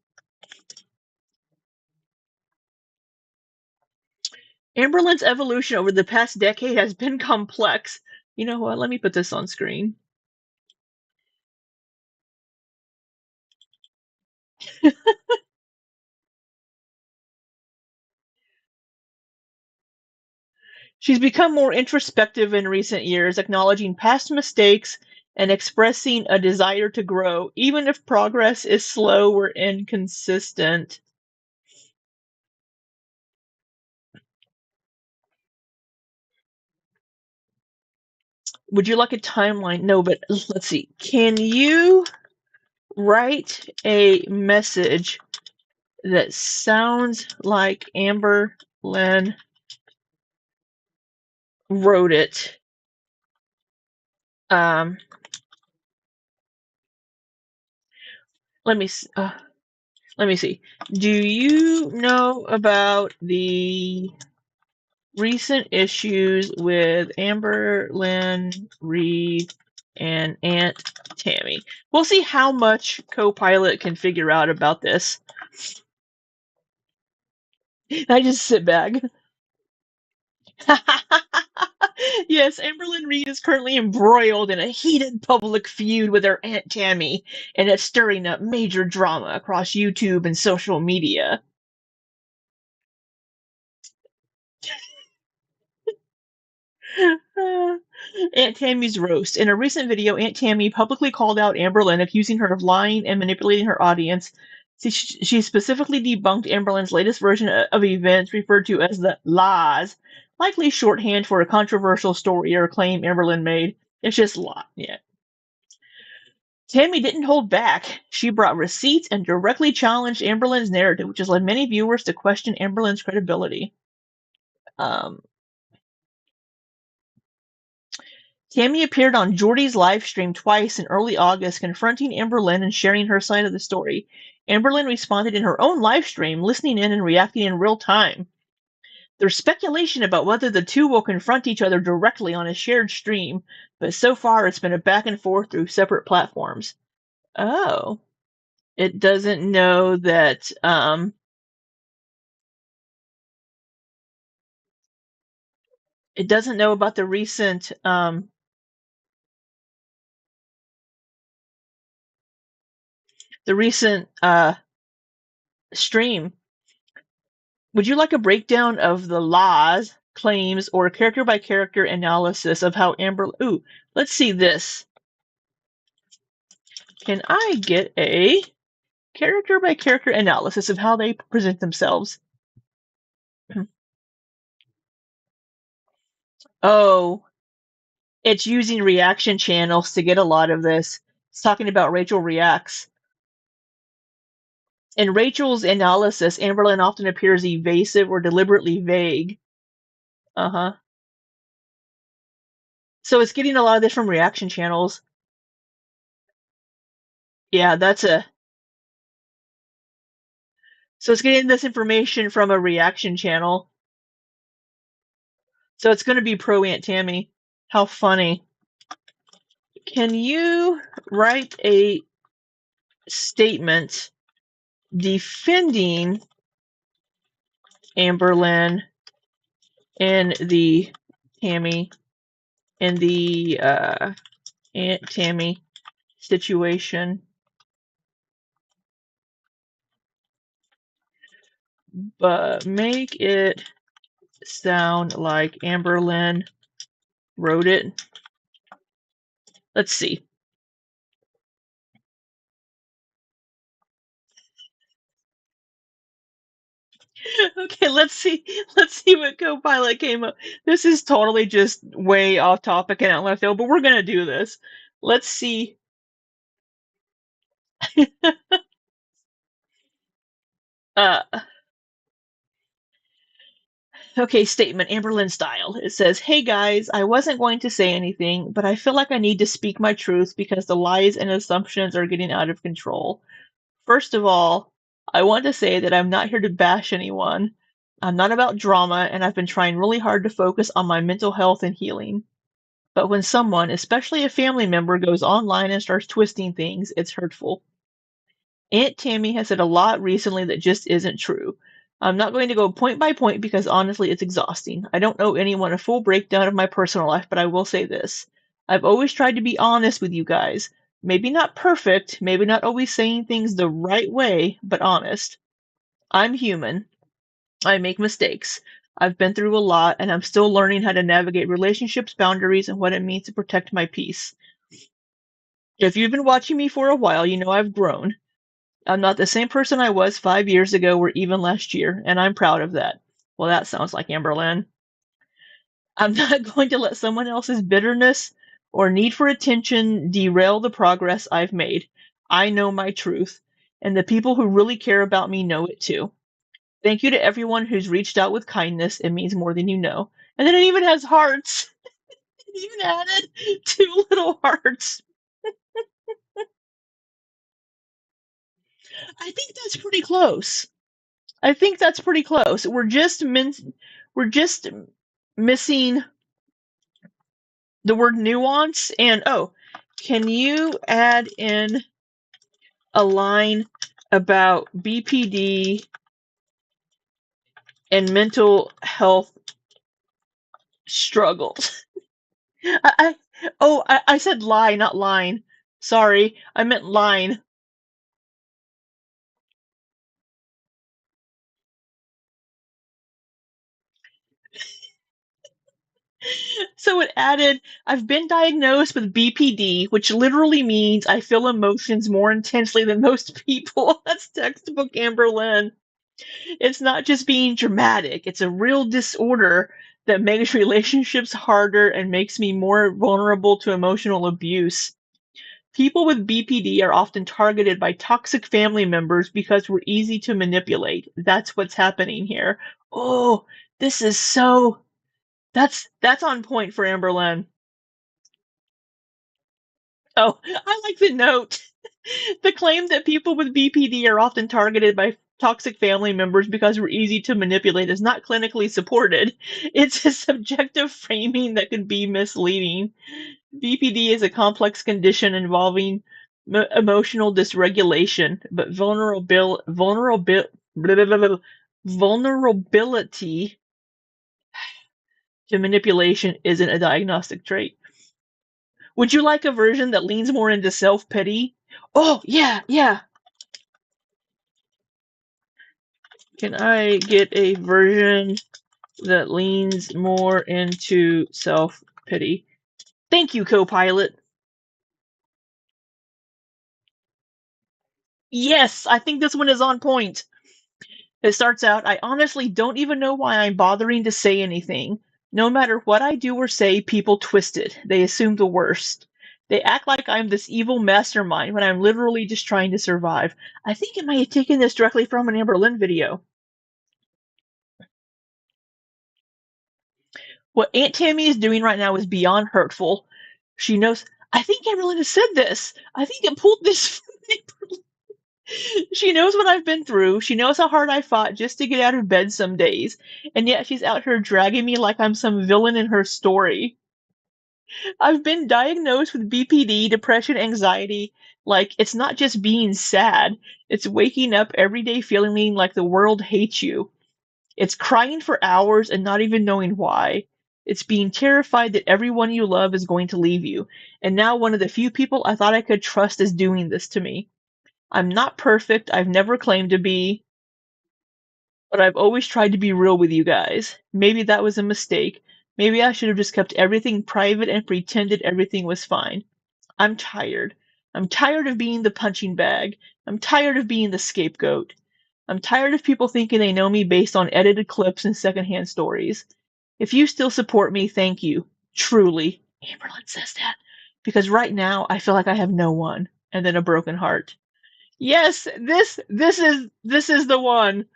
Amberlynn's evolution over the past decade has been complex. You know what? Let me put this on screen. She's become more introspective in recent years, acknowledging past mistakes and expressing a desire to grow, even if progress is slow or inconsistent. Would you like a timeline? No, but let's see. Can you write a message that sounds like Amberlynn wrote it. Let me see. Do you know about the recent issues with Amberlynn Reed and Aunt Tammy? We'll see how much Copilot can figure out about this. I just sit back. Yes, Amberlynn Reed is currently embroiled in a heated public feud with her Aunt Tammy, and it's stirring up major drama across YouTube and social media. Aunt Tammy's roast. In a recent video, Aunt Tammy publicly called out Amberlynn, accusing her of lying and manipulating her audience. She specifically debunked Amberlynn's latest version of events, referred to as the lies, likely shorthand for a controversial story or claim Amberlynn made. It's just lie. Yeah. Tammy didn't hold back. She brought receipts and directly challenged Amberlynn's narrative, which has led many viewers to question Amberlynn's credibility. Tammy appeared on Jordy's live stream twice in early August, confronting Amberlynn and sharing her side of the story. Amberlynn responded in her own live stream, listening in and reacting in real time. There's speculation about whether the two will confront each other directly on a shared stream, but so far it's been a back and forth through separate platforms. Oh. It doesn't know that, it doesn't know about the recent, stream. Would you like a breakdown of the laws, claims, or character-by-character analysis of how Amber... Ooh, let's see this. Can I get a character-by-character analysis of how they present themselves? Oh, it's using reaction channels to get a lot of this. It's talking about Rachel Reacts. In Rachel's analysis, Amberlynn often appears evasive or deliberately vague. Uh-huh. So it's getting a lot of this from reaction channels. Yeah, so it's getting this information from a reaction channel. So it's going to be pro Aunt Tammy. How funny. Can you write a statement defending Amberlynn in the Aunt Tammy situation, but make it sound like Amberlynn wrote it? Let's see. Okay, let's see what Copilot came up. This is totally just way off topic and out left field, but we're gonna do this. Let's see. uh, okay, statement, Amberlynn style. It says, "Hey guys, I wasn't going to say anything, but I feel like I need to speak my truth because the lies and assumptions are getting out of control. First of all, I want to say that I'm not here to bash anyone. I'm not about drama, and I've been trying really hard to focus on my mental health and healing. But when someone, especially a family member, goes online and starts twisting things, it's hurtful. Aunt Tammy has said a lot recently that just isn't true. I'm not going to go point by point because honestly it's exhausting. I don't owe anyone a full breakdown of my personal life, but I will say this. I've always tried to be honest with you guys. Maybe not perfect, maybe not always saying things the right way, but honest. I'm human. I make mistakes. I've been through a lot, and I'm still learning how to navigate relationships, boundaries, and what it means to protect my peace. If you've been watching me for a while, you know I've grown. I'm not the same person I was 5 years ago or even last year, and I'm proud of that. Well, that sounds like Amberlynn. I'm not going to let someone else's bitterness or need for attention derail the progress I've made. I know my truth, and the people who really care about me know it too. Thank you to everyone who's reached out with kindness. It means more than you know. And then it even has hearts. It even added 2 little hearts. I think that's pretty close. I think that's pretty close. We're just missing the word nuance. And oh, can you add in a line about BPD and mental health struggles? I said lie, not line. Sorry, I meant line. So it added, I've been diagnosed with BPD, which literally means I feel emotions more intensely than most people. That's textbook Amberlynn. It's not just being dramatic, it's a real disorder that makes relationships harder and makes me more vulnerable to emotional abuse. People with BPD are often targeted by toxic family members because we're easy to manipulate. That's what's happening here. Oh, this is so that's on point for Amberlynn. Oh, I like the note. The claim that people with BPD are often targeted by toxic family members because we're easy to manipulate is not clinically supported. It's a subjective framing that can be misleading. BPD is a complex condition involving emotional dysregulation, but vulnerability to manipulation isn't a diagnostic trait. Would you like a version that leans more into self-pity? Oh, yeah, yeah. Can I get a version that leans more into self-pity? Thank you, co-pilot. Yes, I think this one is on point. It starts out, I honestly don't even know why I'm bothering to say anything. No matter what I do or say, people twist it. They assume the worst. They act like I'm this evil mastermind when I'm literally just trying to survive. I think it might have taken this directly from an Amberlynn video. What Aunt Tammy is doing right now is beyond hurtful. She knows. I think Amberlynn has said this. I think it pulled this from She knows what I've been through. She knows how hard I fought just to get out of bed some days. And yet she's out here dragging me like I'm some villain in her story. I've been diagnosed with BPD, depression, anxiety. Like, it's not just being sad, it's waking up every day feeling like the world hates you. It's crying for hours and not even knowing why. It's being terrified that everyone you love is going to leave you. And now one of the few people I thought I could trust is doing this to me. I'm not perfect. I've never claimed to be, but I've always tried to be real with you guys. Maybe that was a mistake. Maybe I should have just kept everything private and pretended everything was fine. I'm tired. I'm tired of being the punching bag. I'm tired of being the scapegoat. I'm tired of people thinking they know me based on edited clips and secondhand stories. If you still support me, thank you. Truly. Amberlynn says that. Because right now I feel like I have no one. And then a broken heart. Yes, this is the one.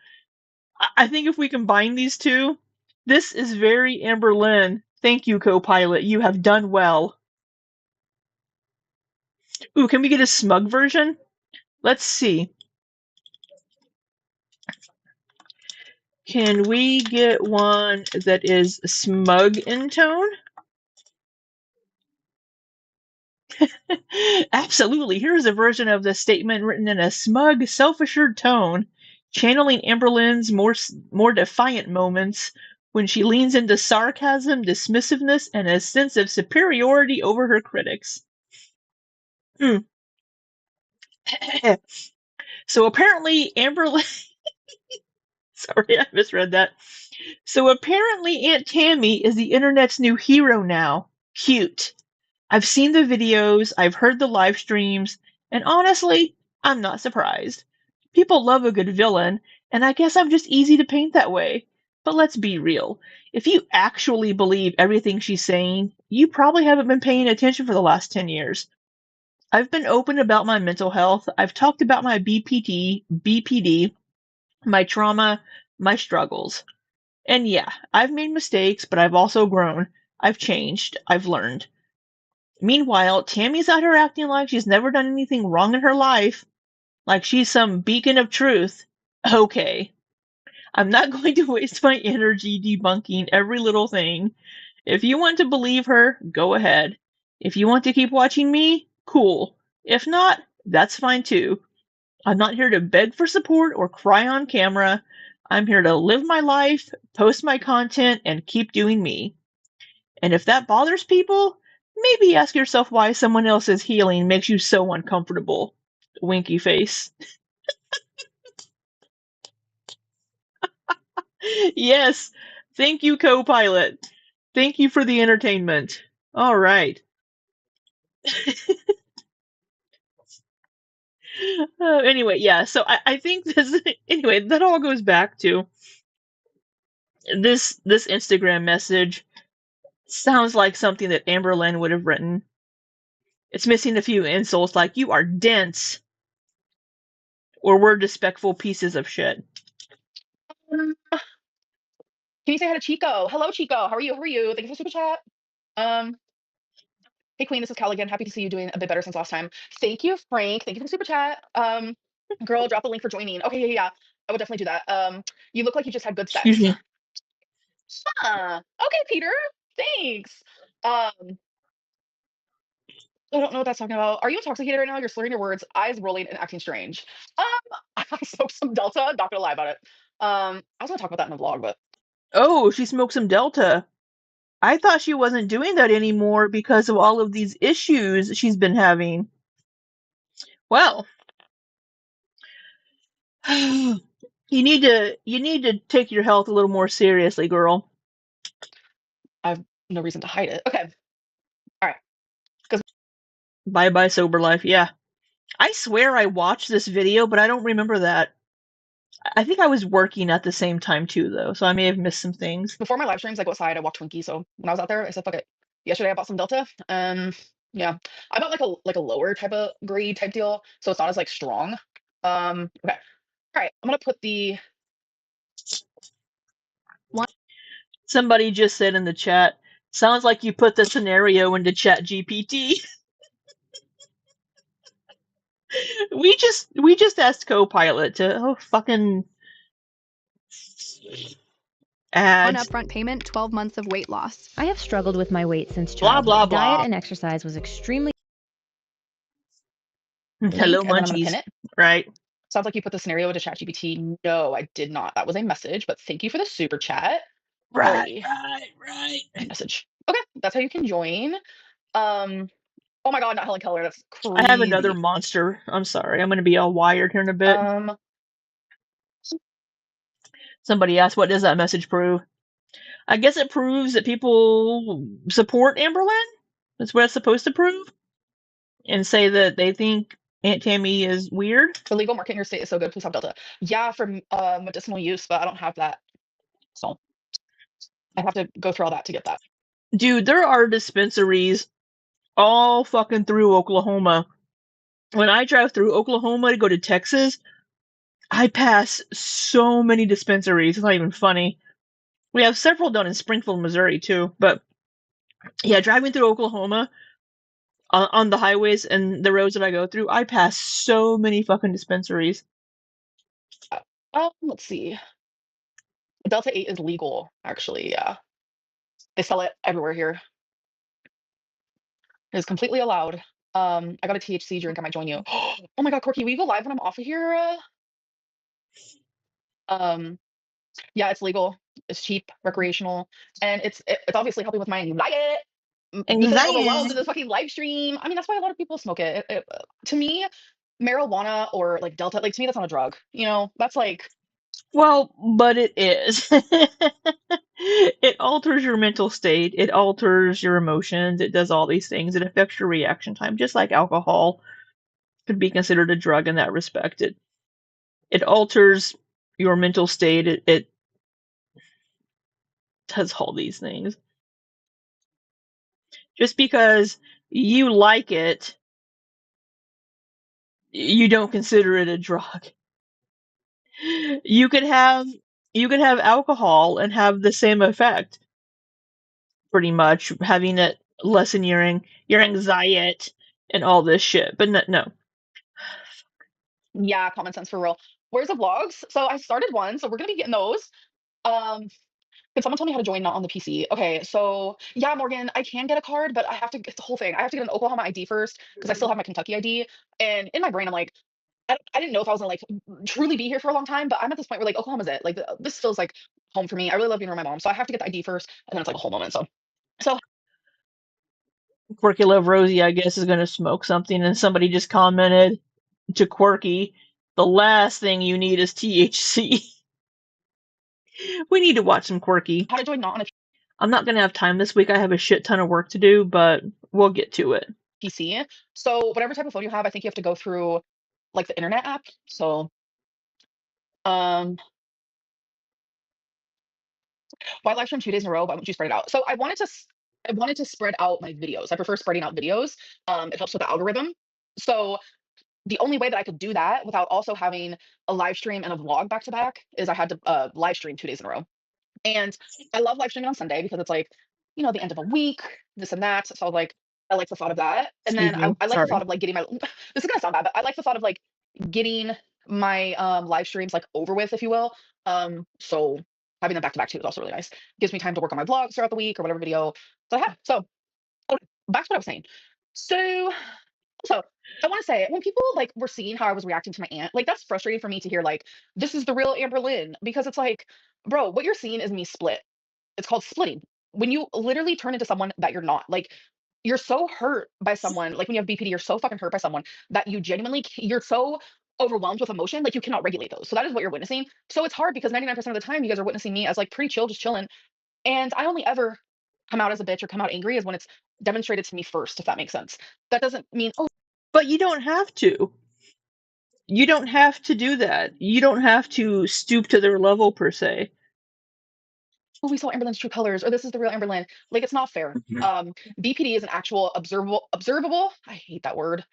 I think if we combine these two, this is very Amberlynn. Thank you, co-pilot. You have done well. Ooh, can we get a smug version? Let's see. Can we get one that is smug in tone? Absolutely. Here's a version of the statement written in a smug, self-assured tone, channeling Amberlynn's more defiant moments when she leans into sarcasm, dismissiveness, and a sense of superiority over her critics. So apparently Amberlynn sorry, I misread that. So apparently Aunt Tammy is the internet's new hero now. Cute. I've seen the videos, I've heard the live streams, and honestly, I'm not surprised. People love a good villain, and I guess I'm just easy to paint that way. But let's be real. If you actually believe everything she's saying, you probably haven't been paying attention for the last 10 years. I've been open about my mental health. I've talked about my BPD, my trauma, my struggles. And yeah, I've made mistakes, but I've also grown. I've changed. I've learned. Meanwhile, Tammy's out here acting like she's never done anything wrong in her life, like she's some beacon of truth. Okay, I'm not going to waste my energy debunking every little thing. If you want to believe her, go ahead. If you want to keep watching me, cool. If not, that's fine too. I'm not here to beg for support or cry on camera. I'm here to live my life, post my content, and keep doing me. And if that bothers people, maybe ask yourself why someone else's healing makes you so uncomfortable. Winky face. Yes. Thank you, co-pilot. Thank you for the entertainment. All right. Anyway, yeah, so I think this, anyway, that all goes back to this Instagram message sounds like something that Amberlynn would have written. It's missing a few insults like you are dense or we're disrespectful pieces of shit. Can you say hi to Chico? Hello, Chico. How are you? How are you? Thank you for the super chat. Hey, Queen. This is Cal again. Happy to see you doing a bit better since last time. Thank you, Frank. Thank you for the super chat. Girl, drop the link for joining. Okay, yeah. I would definitely do that. You look like you just had good Excuse sex. me. Okay, Peter. Thanks. I don't know what that's talking about. Are you intoxicated right now? You're slurring your words, eyes rolling, and acting strange. I smoked some Delta. Not gonna lie about it. I was gonna talk about that in the vlog, but Oh, she smoked some Delta. I thought she wasn't doing that anymore because of all of these issues she's been having. Well, you need to take your health a little more seriously, girl. I have no reason to hide it. Okay. All right. Bye bye sober life. Yeah. I swear I watched this video, but I don't remember that. I think I was working at the same time too, though, so I may have missed some things. Before my live streams, I go outside, I walk Twinkie. So when I was out there, I said, fuck it. Yesterday I bought some Delta. Yeah. I bought like a lower type of grade type deal. So it's not as like strong. Okay. All right. I'm gonna put the Somebody just said in the chat, sounds like you put the scenario into Chat GPT. we just asked Copilot to fucking One add upfront payment, 12 months of weight loss. I have struggled with my weight since blah childhood. blah Diet blah. and exercise was extremely Hello, link, and then I'm gonna pin munchies. it. Right. Sounds like you put the scenario into ChatGPT. No, I did not. That was a message, but thank you for the super chat. Right. Alrighty. Right. Message. Okay, that's how you can join. Oh my god, not Helen Keller. That's I have another crazy. monster. I'm sorry. I'm gonna be all wired here in a bit. Somebody asked, what does that message prove? I guess it proves that people support Amberlynn. That's what it's supposed to prove. And say that they think Aunt Tammy is weird. The legal market in your state is so good. Please have Delta. Yeah, for medicinal use, but I don't have that. So I have to go through all that to get that. Dude, there are dispensaries all fucking through Oklahoma. When I drive through Oklahoma to go to Texas, I pass so many dispensaries. It's not even funny. We have several down in Springfield, Missouri, too. But yeah, driving through Oklahoma on the highways and the roads that I go through, I pass so many fucking dispensaries. Let's see. Delta 8 is legal, actually. Yeah, they sell it everywhere here. It is completely allowed. I got a THC drink. I might join you. Oh my god, Corky, will you go live when I'm off of here? Yeah, it's legal. It's cheap, recreational, and it's obviously helping with my anxiety because I'm overwhelmed in this fucking live stream. I mean, that's why a lot of people smoke it. To me, marijuana or like Delta, like to me, that's not a drug. You know, that's like. Well, but it is. It alters your mental state. It alters your emotions. It does all these things. It affects your reaction time, just like alcohol could be considered a drug in that respect. It alters your mental state. It does all these things. Just because you like it you don't consider it a drug. You could have alcohol and have the same effect, pretty much, having it lessen your anxiety and all this shit. But no. Yeah, common sense for real. Where's the vlogs? So I started one, so we're gonna be getting those. Can someone tell me how to join not on the PC? Okay, so yeah, Morgan, I can get a card, but I have to. It's the whole thing. I have to get an Oklahoma ID first because I still have my Kentucky ID. And in my brain, I'm like, I didn't know if I was gonna like truly be here for a long time, but I'm at this point where like Oklahoma's it. Like this feels like home for me. I really love being around my mom, so I have to get the ID first, and then it's like a whole moment. So Quirky Love Rosie, I guess, is going to smoke something, and somebody just commented to Quirky, the last thing you need is THC. We need to watch some Quirky. how to join not on a I'm not going to have time this week. I have a shit ton of work to do, but we'll get to it. PC. So whatever type of phone you have, I think you have to go through like the internet app. So why live stream 2 days in a row? Why won't you spread it out? So I wanted to spread out my videos. I prefer spreading out videos. It helps with the algorithm. So the only way that I could do that without also having a live stream and a vlog back to back is I had to live stream 2 days in a row. And I love live streaming on Sunday because it's like, the end of a week, this and that. So I was like, I like the thought of that. And Excuse then me. I like the Sorry. thought of like getting my this is gonna sound bad, but I like the thought of like getting my live streams like over with, if you will. So having them back to back too is also really nice. Gives me time to work on my vlogs throughout the week or whatever video. So I have. So okay, back to what I was saying. So I want to say when people like were seeing how I was reacting to my aunt, like that's frustrating for me to hear like this is the real Amberlynn because it's like, bro, what you're seeing is me split. It's called splitting. When you literally turn into someone that you're not. Like you're so hurt by someone, like when you have BPD, you're so fucking hurt by someone that you genuinely you're so overwhelmed with emotion, like you cannot regulate those. So that is what you're witnessing. So it's hard because 99% of the time you guys are witnessing me as like pretty chill, just chilling. And I only ever come out as a bitch or come out angry is when it's demonstrated to me first, if that makes sense. That doesn't mean, oh, But you don't have to. You don't have to do that. You don't have to stoop to their level, per se. we saw Amberlynn's true colors, or this is the real Amberlynn. Like it's not fair. BPD is an actual observable. I hate that word.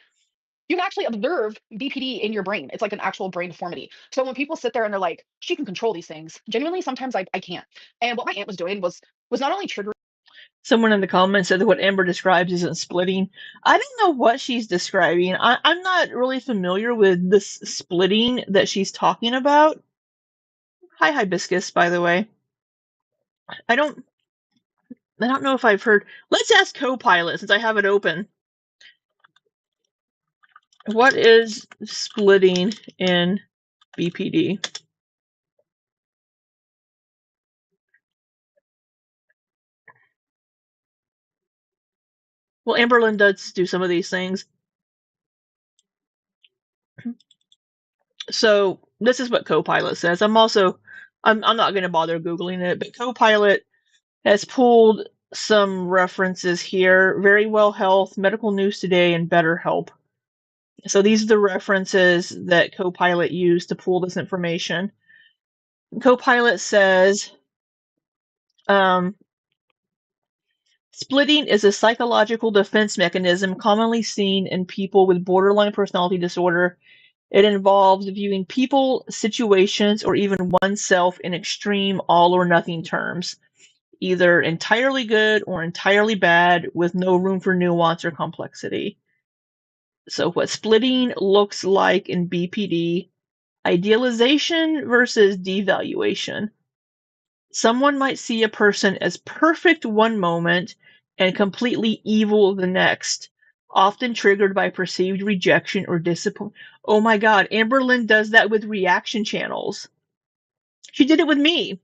You can actually observe BPD in your brain. It's like an actual brain deformity. So when people sit there and they're like, she can control these things, genuinely, sometimes I can't. And what my aunt was doing was not only triggering. Someone in the comments said that what Amber describes isn't splitting. I don't know what she's describing. I'm not really familiar with this splitting that she's talking about. Hi, Hibiscus, by the way. I don't know if I've heard. Let's ask Copilot since I have it open. What is splitting in BPD? Well, Amberlynn does do some of these things. So this is what Copilot says. I'm not going to bother Googling it, but Copilot has pulled some references here. Very Well Health, Medical News Today, and BetterHelp. So these are the references that Copilot used to pull this information. Copilot says, splitting is a psychological defense mechanism commonly seen in people with borderline personality disorder. It involves viewing people, situations, or even oneself in extreme all-or-nothing terms, either entirely good or entirely bad, with no room for nuance or complexity. So what splitting looks like in BPD: idealization versus devaluation. Someone might see a person as perfect one moment and completely evil the next, often triggered by perceived rejection or disappointment. Oh my god, Amberlynn does that with reaction channels. She did it with me.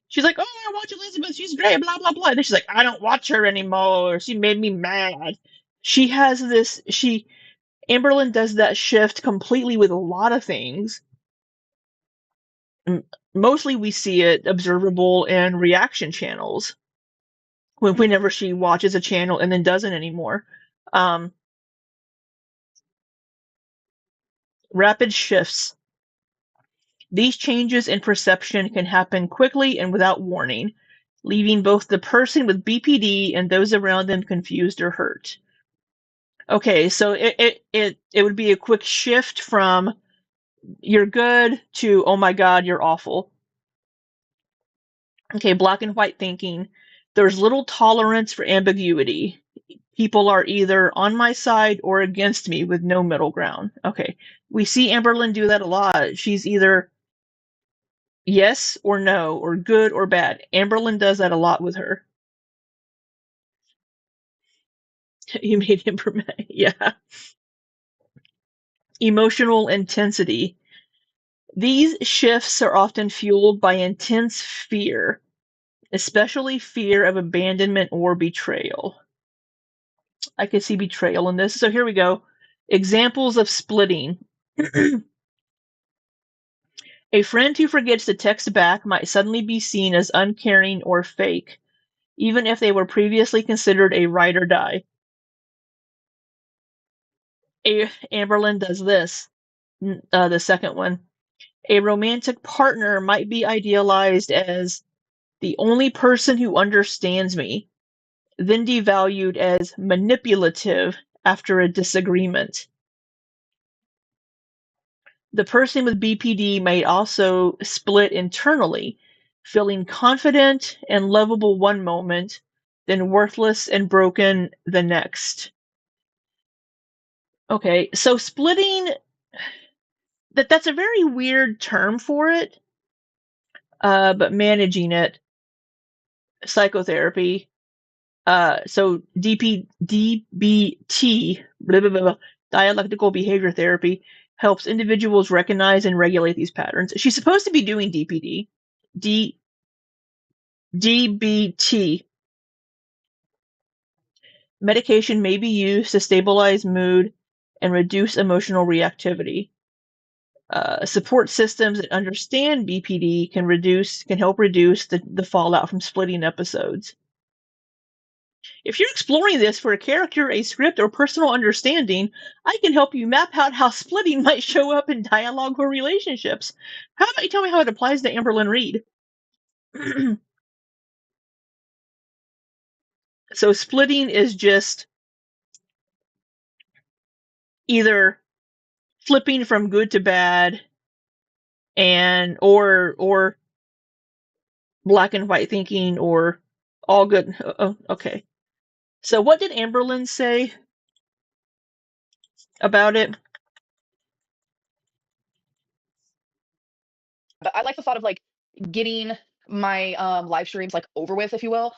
She's like, oh, I watch Elizabeth, she's great, blah, blah, blah. And then she's like, I don't watch her anymore. She made me mad. She has this, Amberlynn does that shift completely with a lot of things. Mostly we see it observable in reaction channels. Whenever she watches a channel and then doesn't anymore. Rapid shifts. These changes in perception can happen quickly and without warning, leaving both the person with BPD and those around them confused or hurt. Okay, so it would be a quick shift from you're good to oh my god, you're awful. Okay, black and white thinking. There's little tolerance for ambiguity. People are either on my side or against me with no middle ground. Okay, we see Amberlynn do that a lot. She's either yes or no, or good or bad. Amberlynn does that a lot with her. You made him, yeah. Emotional intensity. These shifts are often fueled by intense fear, especially fear of abandonment or betrayal. I could see betrayal in this. So here we go. Examples of splitting. A friend who forgets to text back might suddenly be seen as uncaring or fake, even if they were previously considered a ride or die. Amberlynn does this. The second one. A romantic partner might be idealized as the only person who understands me, then devalued as manipulative after a disagreement. The person with BPD may also split internally, feeling confident and lovable one moment, then worthless and broken the next. Okay, so splitting, that's a very weird term for it, but managing it, psychotherapy. So DBT, blah, blah, blah, dialectical behavior therapy, helps individuals recognize and regulate these patterns. She's supposed to be doing DPD. DBT. Medication may be used to stabilize mood and reduce emotional reactivity. Support systems that understand BPD can help reduce the fallout from splitting episodes. If you're exploring this for a character, a script, or personal understanding, I can help you map out how splitting might show up in dialogue or relationships. How about you tell me how it applies to Amberlynn Reed? So splitting is just either flipping from good to bad and or black and white thinking or all good. Oh, okay. So what did Amberlynn say about it? But I like the thought of like getting my live streams like over with, if you will.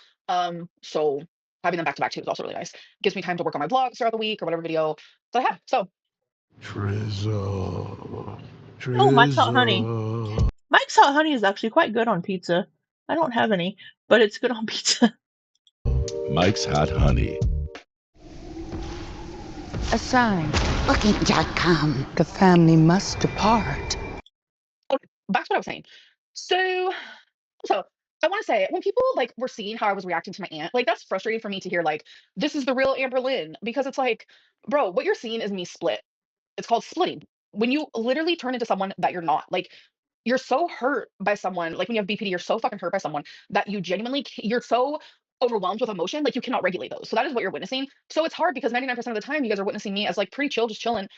So having them back to back too is also really nice. Gives me time to work on my vlogs throughout the week or whatever video that I have. So Drizzle. Oh, Mike's Hot Honey. Drizzle. Mike's Hot Honey is actually quite good on pizza. I don't have any, but it's good on pizza. Mike's Hot Honey. A sign. Booking.com. The family must depart. okay, back to what I was saying. So also, I want to say when people like were seeing how I was reacting to my aunt, like that's frustrating for me to hear like this is the real Amberlynn because it's like, bro, what you're seeing is me split. It's called splitting. When you literally turn into someone that you're not, like you're so hurt by someone, like when you have BPD, you're so fucking hurt by someone that you genuinely, you're so overwhelmed with emotion, like you cannot regulate those. So that is what you're witnessing. So it's hard because 99% of the time you guys are witnessing me as like pretty chill, just chilling.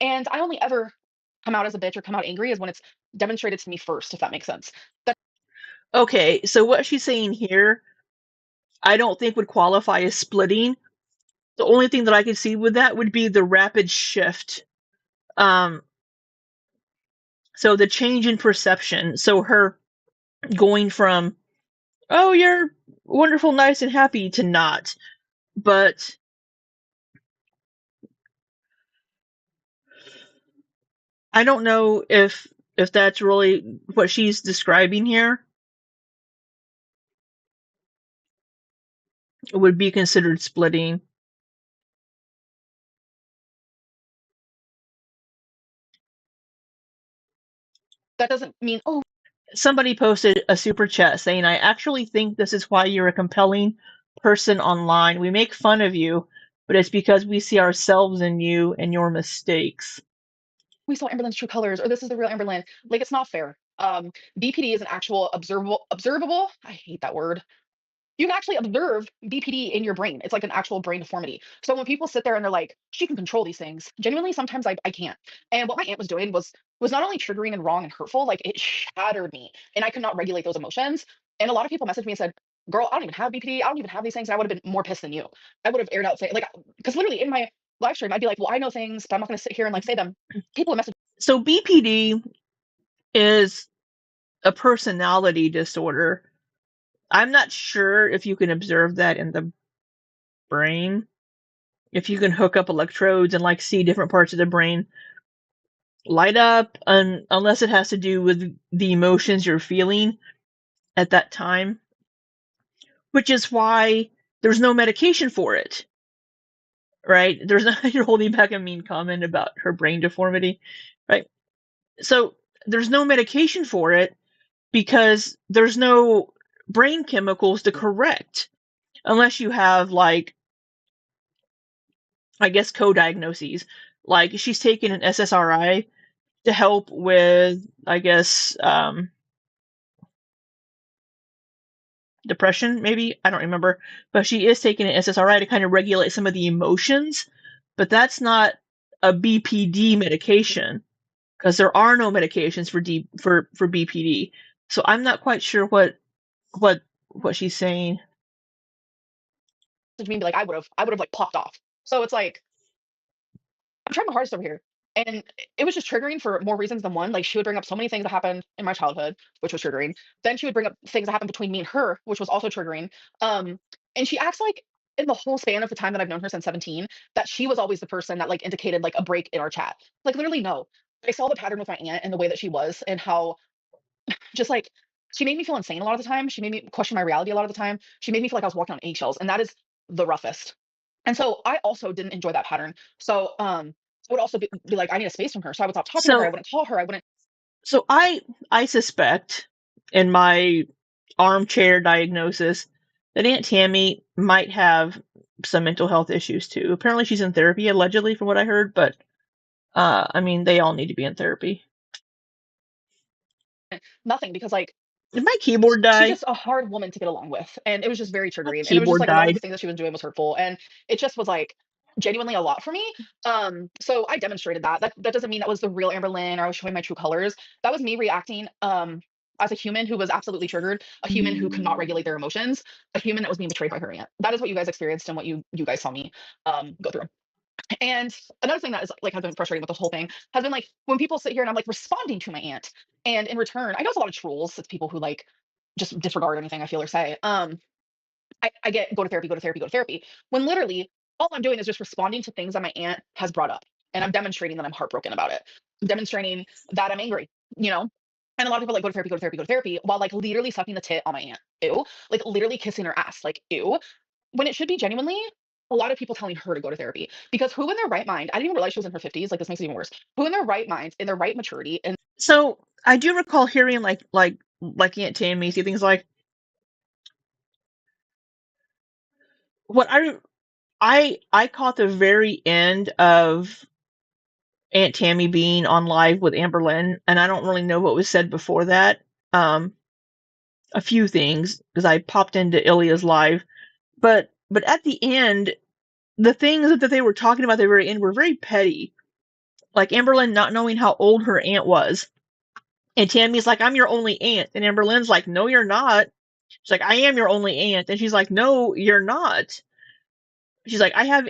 And I only ever come out as a bitch or come out angry is when it's demonstrated to me first, if that makes sense. Okay, so what she's saying here, I don't think would qualify as splitting. The only thing that I could see with that would be the rapid shift. So the change in perception. So her going from, oh, you're wonderful, nice, and happy to not. But I don't know if that's really what she's describing here. It would be considered splitting. That doesn't mean, oh, Somebody posted a super chat saying, I actually think this is why you're a compelling person online. We make fun of you, but it's because we see ourselves in you and your mistakes. we saw Amberlynn's true colors, or this is the real Amberlynn. Like it's not fair. BPD is an actual observable, I hate that word. you can actually observe BPD in your brain. It's like an actual brain deformity. So when people sit there and they're like, she can control these things, genuinely, sometimes I can't. And what my aunt was doing was not only triggering and wrong and hurtful, like it shattered me and I could not regulate those emotions. And a lot of people messaged me and said, girl, I don't even have BPD. I don't even have these things. And I would have been more pissed than you. I would have aired out, say, like, because literally in my live stream, I'd be like, well, I know things, but I'm not going to sit here and like say them. People would message. So BPD is a personality disorder. I'm not sure if you can observe that in the brain. If you can hook up electrodes and like see different parts of the brain light up, unless it has to do with the emotions you're feeling at that time, which is why there's no medication for it, right? There's not, you're holding back a mean comment about her brain deformity, right? So there's no medication for it because there's no brain chemicals to correct unless you have like, I guess, co-diagnoses. Like she's taking an SSRI to help with, I guess, depression, maybe. I don't remember. But she is taking an SSRI to kind of regulate some of the emotions. But that's not a BPD medication because there are no medications for BPD. So I'm not quite sure what she's saying. Me be like, I would have like popped off. So it's like, I'm trying my hardest over here. And it was just triggering for more reasons than one. Like she would bring up so many things that happened in my childhood, which was triggering. Then she would bring up things that happened between me and her, which was also triggering. And she acts like in the whole span of the time that I've known her since 17, that she was always the person that like indicated like a break in our chat. Like literally no. I saw the pattern with my aunt and the way that she was and how just like she made me feel insane a lot of the time. She made me question my reality a lot of the time. She made me feel like I was walking on eggshells, and that is the roughest. And so I also didn't enjoy that pattern. So I would also be like, I need a space from her. So I would stop talking to her. I wouldn't call her. I wouldn't. So I suspect in my armchair diagnosis that Aunt Tammy might have some mental health issues too. Apparently she's in therapy, allegedly, from what I heard, but I mean, they all need to be in therapy. Nothing, because like did my keyboard die? She's just a hard woman to get along with, and it was just very triggering. And it was Keyboard just like a lot of died. the things that she was doing was hurtful, and it just was like genuinely a lot for me. So I demonstrated that. That doesn't mean that was the real Amberlynn or I was showing my true colors. That was me reacting as a human who was absolutely triggered, a human who could not regulate their emotions, a human that was being betrayed by her aunt. That is what you guys experienced and what you guys saw me go through. And another thing that is like has been frustrating with this whole thing has been like when people sit here and I'm like responding to my aunt, and in return, I know it's a lot of trolls. It's people who like just disregard anything I feel or say. I get go to therapy, go to therapy, go to therapy. When literally all I'm doing is just responding to things that my aunt has brought up, and I'm demonstrating that I'm heartbroken about it. I'm demonstrating that I'm angry, you know. And a lot of people like go to therapy, go to therapy, go to therapy, while like literally sucking the tit on my aunt. Ew. Like literally kissing her ass. Like ew. When it should be genuinely a lot of people telling her to go to therapy, because who in their right mind, I didn't even realize she was in her 50s, like this makes it even worse, who in their right minds, in their right maturity. And so I do recall hearing like Aunt Tammy say things like, what I caught the very end of Aunt Tammy being on live with Amberlynn, and I don't really know what was said before that. A few things, because I popped into Ilya's live, but at the end, the things that they were talking about at the very end were very petty. Like Amberlynn not knowing how old her aunt was. And Tammy's like, I'm your only aunt. And Amberlynn's like, no, you're not. She's like, I am your only aunt. And she's like, no, you're not. She's like, I have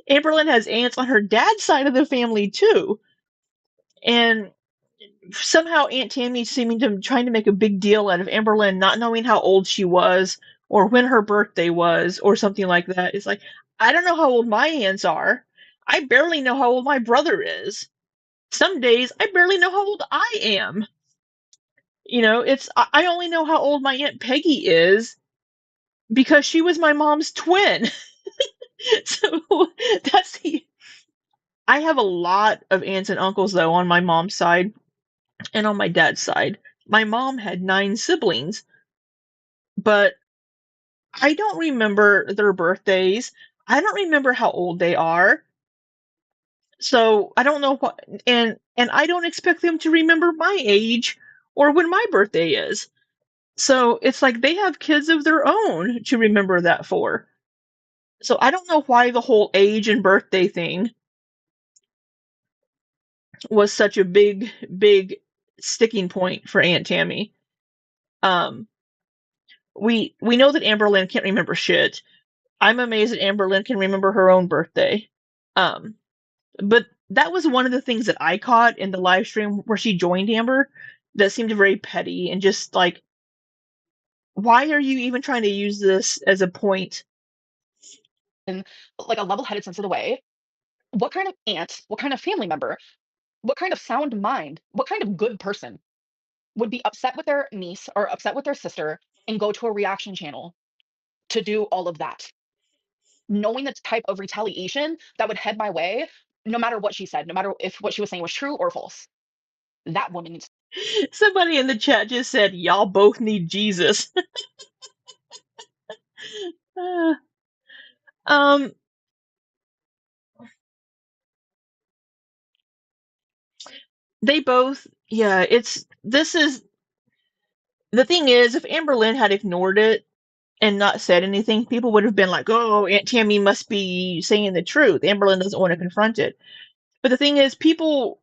Amberlynn has aunts on her dad's side of the family too. And somehow Aunt Tammy seeming to trying to make a big deal out of Amberlynn not knowing how old she was or when her birthday was or something like that. It's like, I don't know how old my aunts are. I barely know how old my brother is. Some days I barely know how old I am. You know, it's I only know how old my Aunt Peggy is because she was my mom's twin. So that's the I have a lot of aunts and uncles though on my mom's side and on my dad's side. My mom had 9 siblings, but I don't remember their birthdays. I don't remember how old they are. So I don't know what and I don't expect them to remember my age or when my birthday is. So it's like they have kids of their own to remember that for. So I don't know why the whole age and birthday thing was such a big sticking point for Aunt Tammy. We know that Amberlynn can't remember shit. I'm amazed that Amberlynn can remember her own birthday. But that was one of the things that I caught in the live stream where she joined Amber that seemed very petty and just like, why are you even trying to use this as a point? In like a level-headed sense of the way, what kind of aunt, what kind of family member, what kind of sound mind, what kind of good person would be upset with their niece or upset with their sister and go to a reaction channel to do all of that, knowing the type of retaliation that would head my way, no matter what she said, no matter if what she was saying was true or false. That woman needs. Somebody in the chat just said, y'all both need Jesus. Uh, um, they both, yeah, this is, the thing is, if Amberlynn had ignored it and not said anything, people would have been like, oh, Aunt Tammy must be saying the truth. Amberlynn doesn't want to confront it. But the thing is, people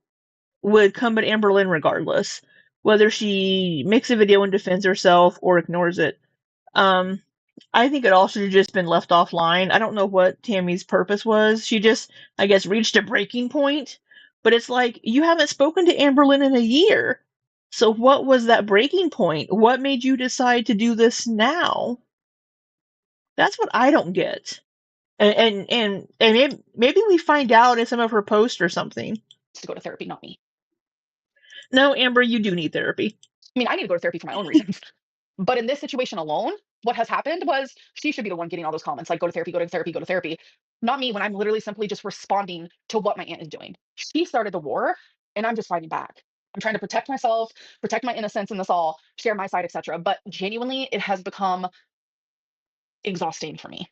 would come at Amberlynn regardless, whether she makes a video and defends herself or ignores it. I think it all should have just been left offline. I don't know what Tammy's purpose was. She just, I guess, reached a breaking point. But it's like, you haven't spoken to Amberlynn in a year. So what was that breaking point? What made you decide to do this now? That's what I don't get. And maybe we find out in some of her posts or something. To go to therapy, not me. No, Amber, you do need therapy. I mean, I need to go to therapy for my own reasons. But in this situation alone, what has happened was she should be the one getting all those comments like, go to therapy, go to therapy, go to therapy. Not me, when I'm literally simply just responding to what my aunt is doing. She started the war and I'm just fighting back. I'm trying to protect myself, protect my innocence in this all, share my side, etc. But genuinely, it has become exhausting for me.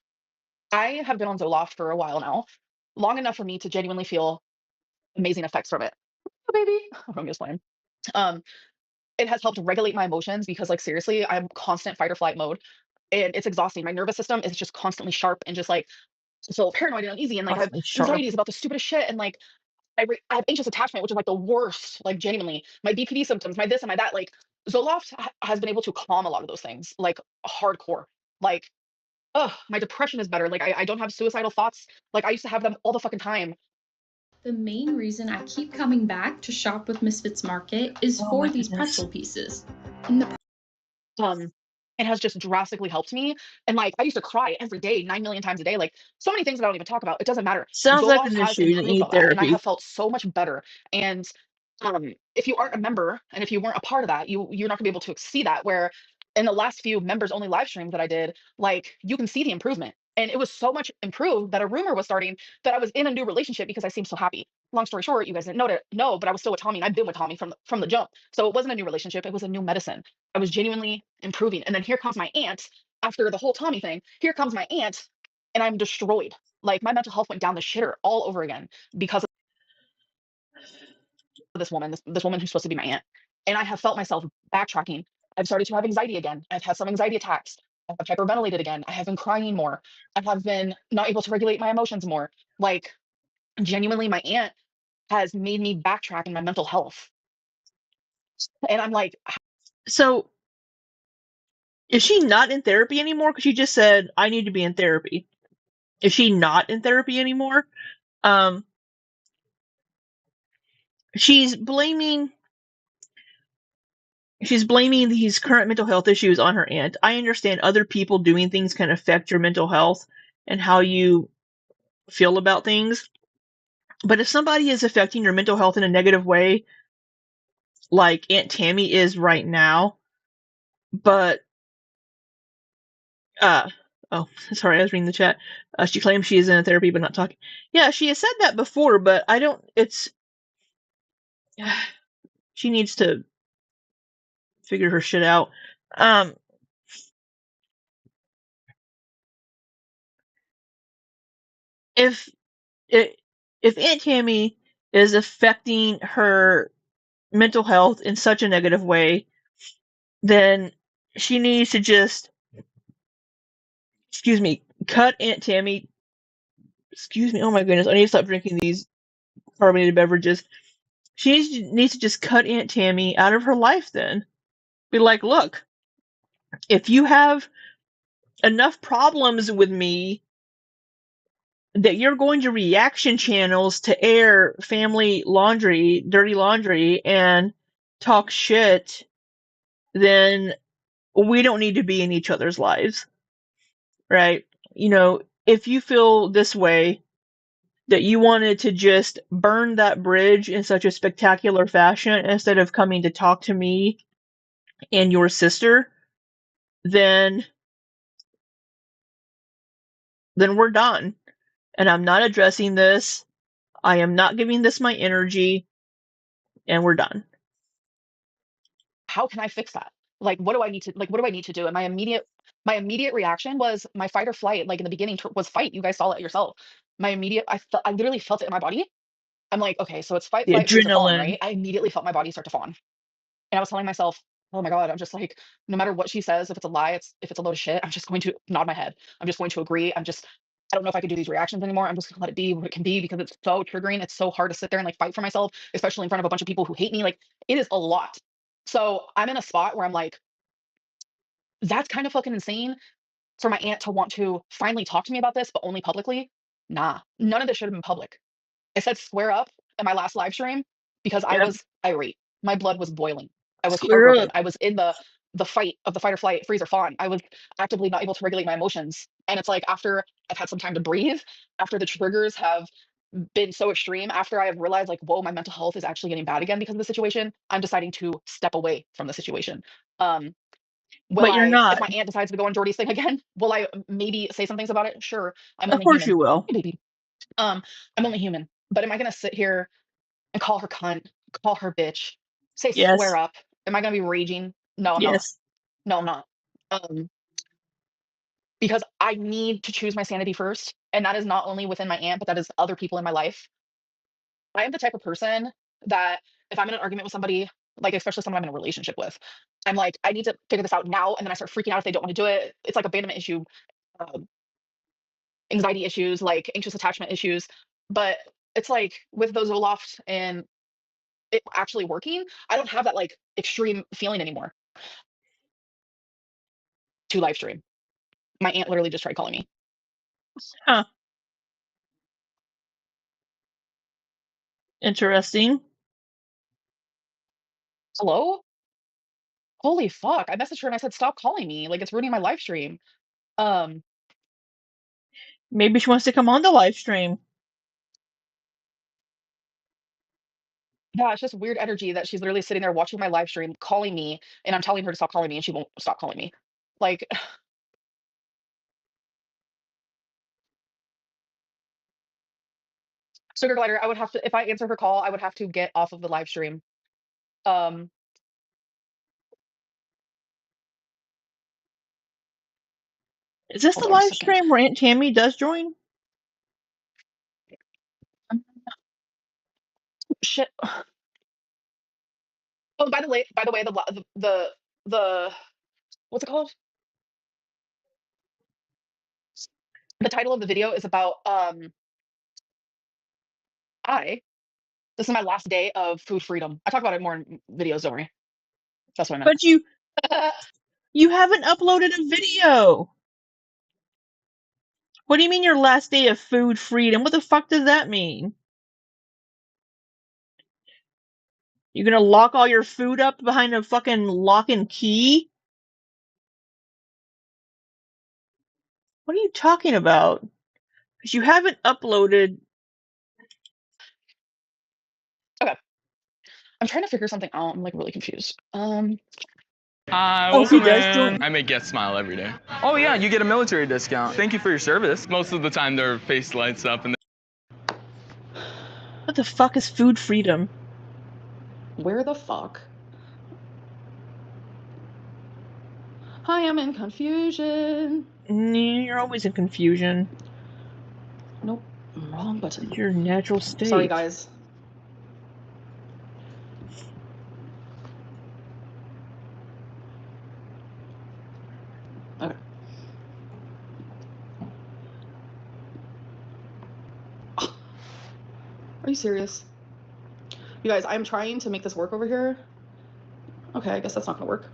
I have been on Zoloft for a while now, long enough for me to genuinely feel amazing effects from it. Oh, baby. I'm just playing. Um, it has helped regulate my emotions because, like, seriously, I'm constant fight or flight mode, and it's exhausting. My nervous system is just constantly sharp and just like so paranoid and uneasy, and like I have Constantly sharp. anxieties about the stupidest shit, and like I have anxious attachment, which is like the worst. Like genuinely, my BPD symptoms, my this and my that. Like Zoloft has been able to calm a lot of those things, like hardcore. Like, oh, my depression is better. Like I don't have suicidal thoughts. Like I used to have them all the fucking time. The main reason I keep coming back to shop with Misfits Market is for these pretzel pieces. And it has just drastically helped me. And like I used to cry every day, 9 million times a day. Like so many things that I don't even talk about. It doesn't matter. Sounds like Zoloft an has issue. You improved need all that, and I therapy. have felt so much better. And if you aren't a member and if you weren't a part of that, you're not gonna be able to see that. Where in the last few members only live streams that I did, like you can see the improvement. And it was so much improved that a rumor was starting that I was in a new relationship because I seemed so happy. Long story short, you guys didn't know it. No, but I was still with Tommy and I've been with Tommy from the jump. So it wasn't a new relationship, it was a new medicine. I was genuinely improving. And then here comes my aunt after the whole Tommy thing. Here comes my aunt and I'm destroyed. Like my mental health went down the shitter all over again because of this woman, this woman who's supposed to be my aunt. And I have felt myself backtracking. I've started to have anxiety again. I've had some anxiety attacks. I've hyperventilated again. I have been crying more. I have been not able to regulate my emotions more. Like genuinely, my aunt has made me backtrack in my mental health. And I'm like, so is she not in therapy anymore? Because she just said, I need to be in therapy. Is she not in therapy anymore? She's blaming these current mental health issues on her aunt. I understand other people doing things can affect your mental health and how you feel about things. But if somebody is affecting your mental health in a negative way, like Aunt Tammy is right now, but oh, sorry, I was reading the chat. She claims she is in therapy but not talking. Yeah, she has said that before, but I don't. It's she needs to figure her shit out. If Aunt Tammy is affecting her mental health in such a negative way, then she needs to just, excuse me, cut Aunt Tammy. Excuse me, oh my goodness, I need to stop drinking these carbonated beverages. She needs to just cut Aunt Tammy out of her life then. Be like, look, if you have enough problems with me that you're going to reaction channels to air family laundry, dirty laundry, and talk shit, then we don't need to be in each other's lives, right? You know, if you feel this way, that you wanted to just burn that bridge in such a spectacular fashion instead of coming to talk to me and your sister, then we're done. And I'm not addressing this. I am not giving this my energy, and we're done. How can I fix that? Like, what do I need to do? And my immediate reaction was my fight or flight. Like in the beginning was fight. You guys saw it yourself. I literally felt it in my body. I'm like, okay, so it's fight, The flight, freeze, or fawn, adrenaline. right? I immediately felt my body start to fawn. And I was telling myself, oh my God, I'm just like, no matter what she says, if it's a lie, if it's a load of shit, I'm just going to nod my head. I'm just going to agree. I don't know if I could do these reactions anymore. I'm just gonna let it be what it can be because it's so triggering. It's so hard to sit there and like fight for myself, especially in front of a bunch of people who hate me. Like it is a lot. So I'm in a spot where I'm like, that's kind of fucking insane for my aunt to want to finally talk to me about this, but only publicly. Nah, none of this should have been public. I said square up in my last live stream because I Yep. was irate. My blood was boiling. I was Square heartbroken. up. I was in the fight of the fight or flight, freeze or fawn. I was actively not able to regulate my emotions. And it's like after I've had some time to breathe, after the triggers have been so extreme, after I have realized like, whoa, my mental health is actually getting bad again because of the situation, I'm deciding to step away from the situation. But you're If not. my aunt decides to go on Jordy's thing again, will I maybe say some things about it? Sure. I'm Of only course you human. will. Hey, baby. I'm only human. But am I gonna sit here and call her cunt, call her bitch, say square Yes. up? Am I gonna be raging? No, I'm not. Yes. No, I'm not. Um, because I need to choose my sanity first, and that is not only within my aunt, but that is other people in my life. I am the type of person that if I'm in an argument with somebody, like especially someone I'm in a relationship with, I'm like, I need to figure this out now, and then I start freaking out if they don't want to do it. It's like abandonment issue, um, anxiety issues, like anxious attachment issues. But it's like with those Zoloft and it actually working, I don't have that like extreme feeling anymore. To live stream. My aunt literally just tried calling me. Huh. Interesting. Hello? Holy fuck. I messaged her and I said, stop calling me. Like it's ruining my live stream. Um, Maybe she wants to come on the live stream. yeah, it's just weird energy that she's literally sitting there watching my live stream, calling me, and I'm telling her to stop calling me and she won't stop calling me. Like Sugar Glider, I would have to if I answer her call, I would have to get off of the live stream. Um, Is this the hold on a live second. stream where Aunt Tammy does join? Shit. Oh, by the way, the what's it called? The title of the video is about I this is my last day of food freedom. I talk about it more in videos, don't worry. That's what I meant. But you haven't uploaded a video. What do you mean your last day of food freedom? What the fuck does that mean? You gonna lock all your food up behind a fucking lock and key? What are you talking about? Because you haven't uploaded. Okay. I'm trying to figure something out. I'm like really confused. Hi, Oh, he welcome does in. join. I make guests smile every day. Oh yeah, you get a military discount. Thank you for your service. Most of the time their face lights up and What the fuck is food freedom? Where the fuck? I am in confusion. You're always in confusion. Nope. Wrong button. It's your natural state. Sorry, guys. Are you serious? You guys, I'm trying to make this work over here. Okay, I guess that's not gonna work.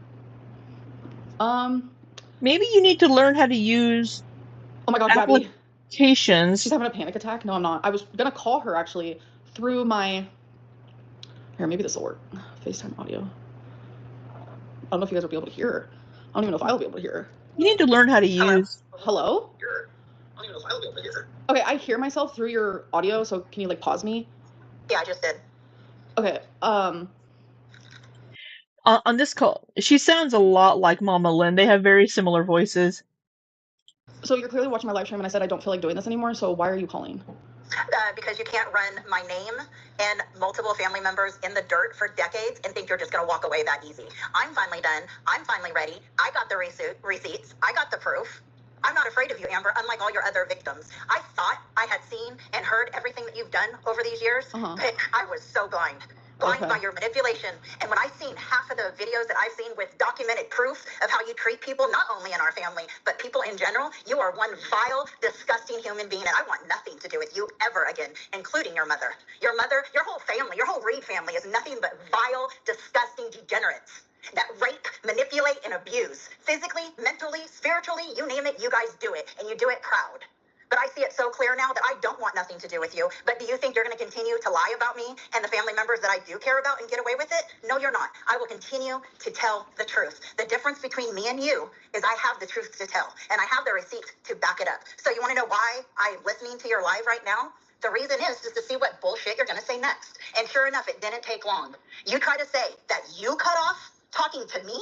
Maybe you need to learn how to use Oh my god, Gabby. applications. She's having a panic attack? No, I'm not. I was gonna call her actually through my... Here, maybe this will work. FaceTime audio. I don't know if you guys will be able to hear her. I don't even know if I'll be able to hear her. You need to learn how to use... Hello? I don't even know if I'll be able to hear her. Okay, I hear myself through your audio, so can you, like, pause me? Yeah, I just did. Okay, on this call, she sounds a lot like Mama Lynn. They have very similar voices. So you're clearly watching my live stream, and I said I don't feel like doing this anymore, so why are you calling? Because you can't run my name and multiple family members in the dirt for decades and think you're just going to walk away that easy. I'm finally done. I'm finally ready. I got the receipts. I got the proof. I'm not afraid of you, Amber, unlike all your other victims. I thought I had seen and heard everything that you've done over these years, but I was so blind. Blind by your manipulation. And when I seen half of the videos that I've seen with documented proof of how you treat people, not only in our family, but people in general, you are one vile, disgusting human being, and I want nothing to do with you ever again, including your mother. Your mother, your whole family, your whole Reed family is nothing but vile, disgusting degenerates that rape, manipulate, and abuse. Physically, mentally, spiritually, you name it, you guys do it, and you do it proud. But I see it so clear now that I don't want nothing to do with you. But do you think you're going to continue to lie about me and the family members that I do care about and get away with it? No, you're not. I will continue to tell the truth. The difference between me and you is I have the truth to tell, and I have the receipts to back it up. So you want to know why I'm listening to your live right now? The reason is just to see what bullshit you're going to say next. And sure enough, it didn't take long. You try to say that you cut off talking to me.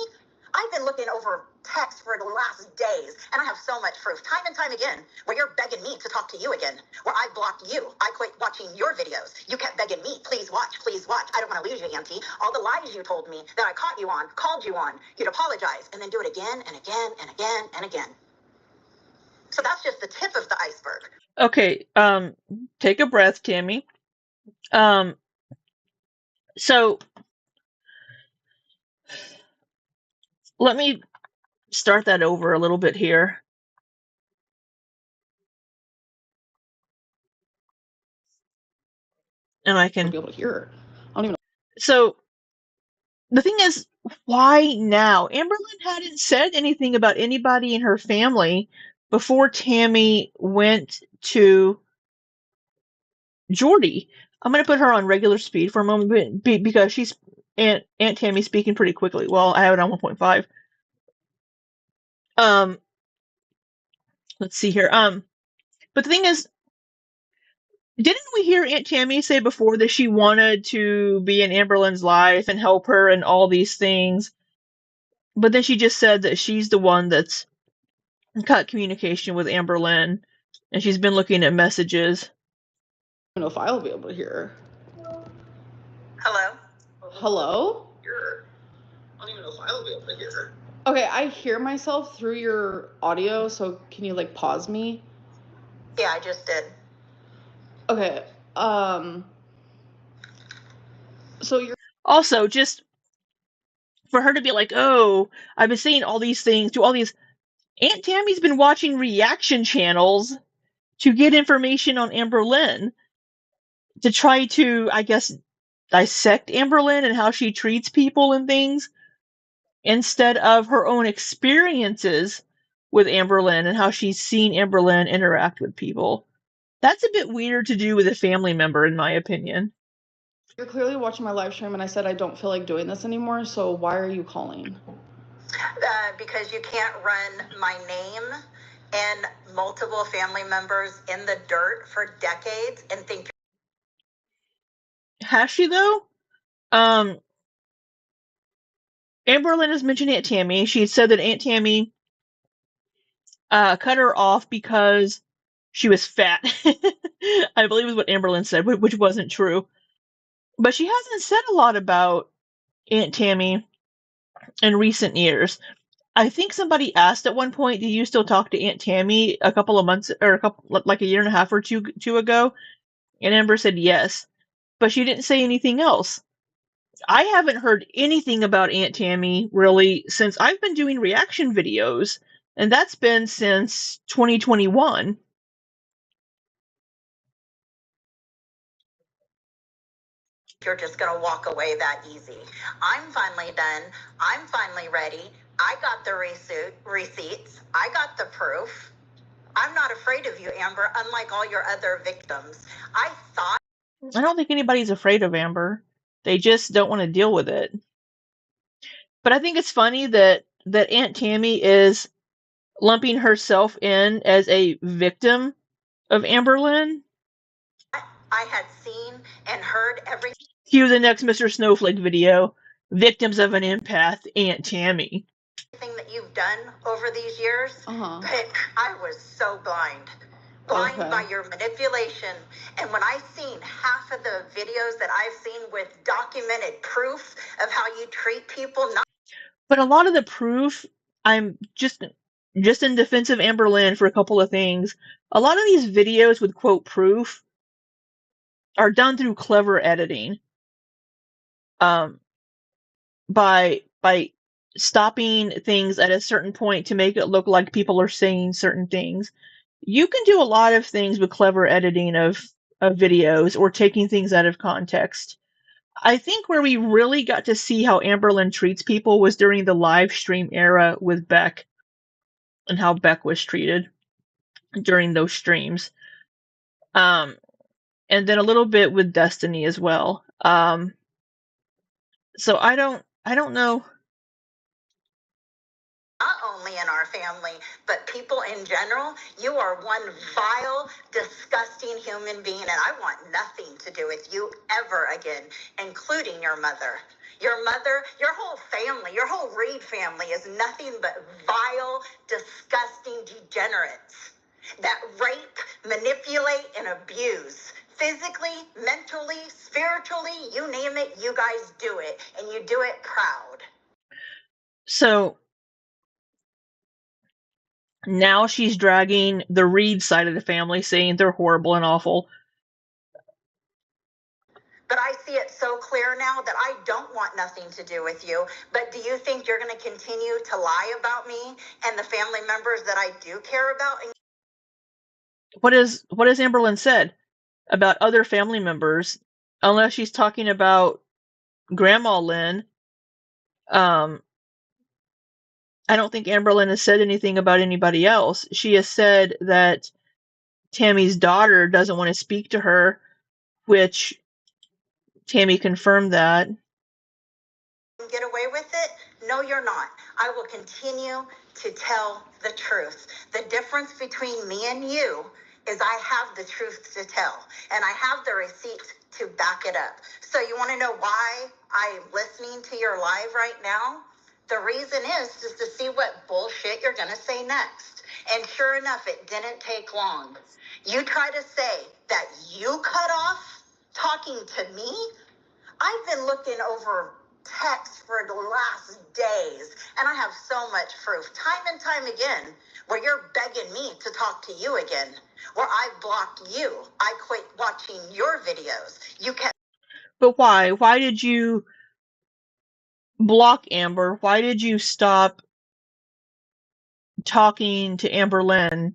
I've been looking over texts for the last days, and I have so much proof, time and time again, where you're begging me to talk to you again, where I blocked you. I quit watching your videos. You kept begging me, please watch, please watch. I don't want to lose you, Auntie. All the lies you told me that I caught you on, called you on, you'd apologize, and then do it again and again and again and again. So that's just the tip of the iceberg. Okay, take a breath, Tammy. So let me start that over a little bit here. And I can be able to hear her. I don't even know. So the thing is, why now? Amberlynn hadn't said anything about anybody in her family before Tammy went to Jordy. I'm going to put her on regular speed for a moment because she's Aunt Tammy's speaking pretty quickly. Well, I have it on 1.5. Let's see here. But the thing is, didn't we hear Aunt Tammy say before that she wanted to be in Amberlynn's life and help her and all these things? But then she just said that she's the one that's cut communication with Amberlynn, and she's been looking at messages. I don't know if I'll be able to hear her. Hello? Hello? I don't even know if I'll be able to hear her. Okay, I hear myself through your audio, so can you, like, pause me? Yeah, I just did. Okay, so you're... Also, just for her to be like, oh, I've been saying all these things, do all these... Aunt Tammy's been watching reaction channels to get information on Amberlynn to try to, I guess, dissect Amberlynn and how she treats people and things instead of her own experiences with Amberlynn and how she's seen Amberlynn interact with people. That's a bit weird to do with a family member, in my opinion. You're clearly watching my live stream, and I said I don't feel like doing this anymore, so why are you calling? Because you can't run my name and multiple family members in the dirt for decades and think... Has she, though? Amberlynn has mentioned Aunt Tammy. She said that Aunt Tammy cut her off because she was fat. I believe is what Amberlynn said, which wasn't true. But she hasn't said a lot about Aunt Tammy in recent years. I think somebody asked at one point, do you still talk to Aunt Tammy a couple of months, or like a year and a half or two ago? And Amber said yes. But she didn't say anything else. I haven't heard anything about Aunt Tammy, really, since I've been doing reaction videos. And that's been since 2021. you're just going to walk away that easy. I'm finally done. I'm finally ready. I got the receipts. I got the proof. I'm not afraid of you, Amber, unlike all your other victims. I don't think anybody's afraid of Amber. They just don't want to deal with it. But I think it's funny that Aunt Tammy is lumping herself in as a victim of Amberlynn. I had seen and heard everything. Cue the next Mr. Snowflake video. Victims of an empath, Aunt Tammy. That you've done over these years, but I was so blind by your manipulation. And when I seen half of the videos that I've seen with documented proof of how you treat people, but a lot of the proof, I'm just in defense of Amberlynn for a couple of things. A lot of these videos with quote proof are done through clever editing. By stopping things at a certain point to make it look like people are saying certain things. You can do a lot of things with clever editing of videos or taking things out of context. I think where we really got to see how Amberlynn treats people was during the live stream era with Beck and how Beck was treated during those streams. And then a little bit with Destiny as well. So I don't know. Not only in our family, but people in general, you are one vile, disgusting human being, and I want nothing to do with you ever again, including your mother. Your mother, your whole family, your whole Reed family is nothing but vile, disgusting degenerates that rape, manipulate, and abuse. Physically, mentally, spiritually, you name it, you guys do it, and you do it proud. So now she's dragging the Reed side of the family, saying they're horrible and awful. But I see it so clear now that I don't want nothing to do with you. But do you think you're going to continue to lie about me and the family members that I do care about? What has Amberlynn said about other family members? Unless she's talking about Grandma Lynn, I don't think Amberlynn has said anything about anybody else. She has said that Tammy's daughter doesn't want to speak to her, which Tammy confirmed that. Get away with it? No, you're not. I will continue to tell the truth. The difference between me and you is I have the truth to tell, and I have the receipts to back it up. So you want to know why I'm listening to your live right now? The reason is just to see what bullshit you're going to say next. And sure enough, it didn't take long. You try to say that you cut off talking to me? I've been looking over texts for the last days, and I have so much proof, time and time again, where you're begging me to talk to you again, where I've blocked you. I quit watching your videos. You kept. But why? Why did you block Amber? Why did you stop talking to Amberlynn?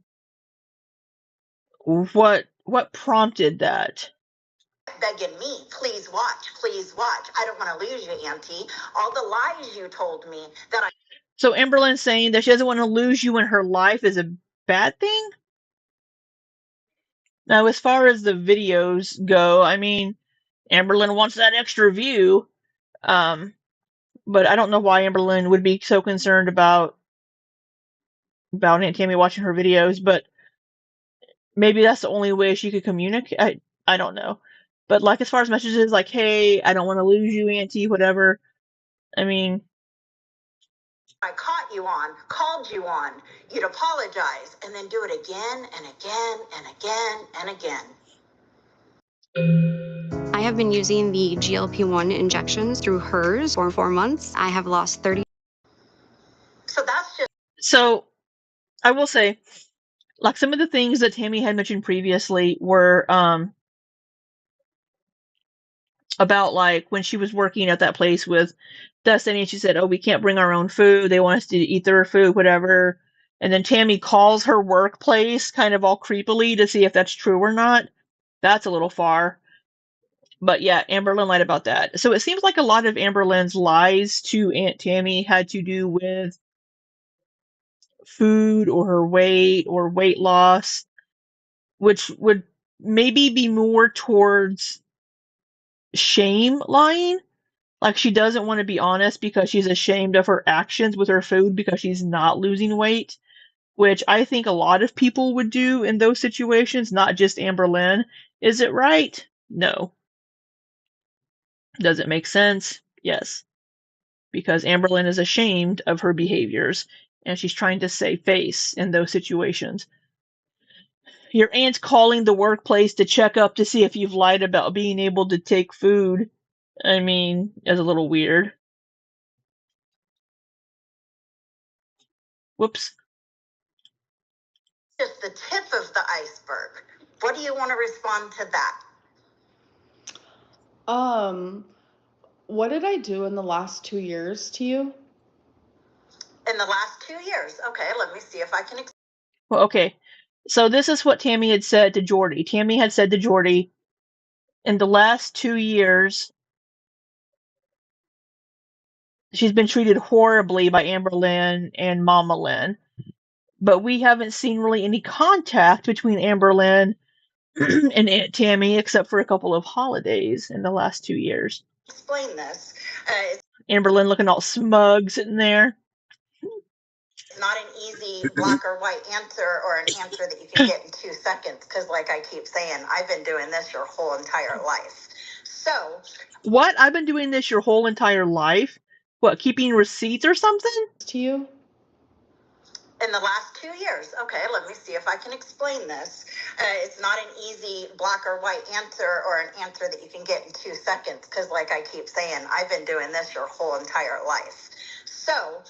What prompted that? Begging me, please watch, please watch. I don't want to lose you, Auntie. All the lies you told me that I. So Amberlynn saying that she doesn't want to lose you in her life is a bad thing? Now, as far as the videos go, I mean, Amberlynn wants that extra view. But I don't know why Amberlynn would be so concerned about Aunt Tammy watching her videos, but maybe that's the only way she could communicate. I don't know. But like as far as messages like, hey, I don't want to lose you, Auntie, whatever. I mean, I caught you on, called you on, you'd apologize, and then do it again and again and again and again. I have been using the GLP-1 injections through hers for 4 months. I have lost 30. So that's just. So I will say, like some of the things that Tammy had mentioned previously were about like when she was working at that place with Destiny, and she said, "Oh, we can't bring our own food. They want us to eat their food, whatever." And then Tammy calls her workplace kind of all creepily to see if that's true or not. That's a little far. But yeah, Amberlynn lied about that. So it seems like a lot of Amberlynn's lies to Aunt Tammy had to do with food or her weight or weight loss, which would maybe be more towards shame lying. Like she doesn't want to be honest because she's ashamed of her actions with her food because she's not losing weight, which I think a lot of people would do in those situations, not just Amberlynn. Is it right? No. Does it make sense? Yes. Because Amberlynn is ashamed of her behaviors and she's trying to save face in those situations. Your aunt's calling the workplace to check up to see if you've lied about being able to take food. I mean, is a little weird. Whoops. Just the tip of the iceberg. What do you want to respond to that? What did I do in the last 2 years to you? In the last 2 years. Okay, let me see if I can. Well, okay. So this is what Tammy had said to Jordy. Tammy had said to Jordy, in the last 2 years, she's been treated horribly by Amberlynn and Mama Lynn. But we haven't seen really any contact between Amberlynn and Aunt Tammy except for a couple of holidays in the last 2 years. Explain this. Amberlynn looking all smug sitting there. It's not an easy black or white answer or an answer that you can get in 2 seconds because, like I keep saying, I've been doing this your whole entire life. So. What? I've been doing this your whole entire life? What, keeping receipts or something? To you? In the last 2 years. Okay, let me see if I can explain this. It's not an easy black or white answer or an answer that you can get in 2 seconds because, like I keep saying, I've been doing this your whole entire life. So.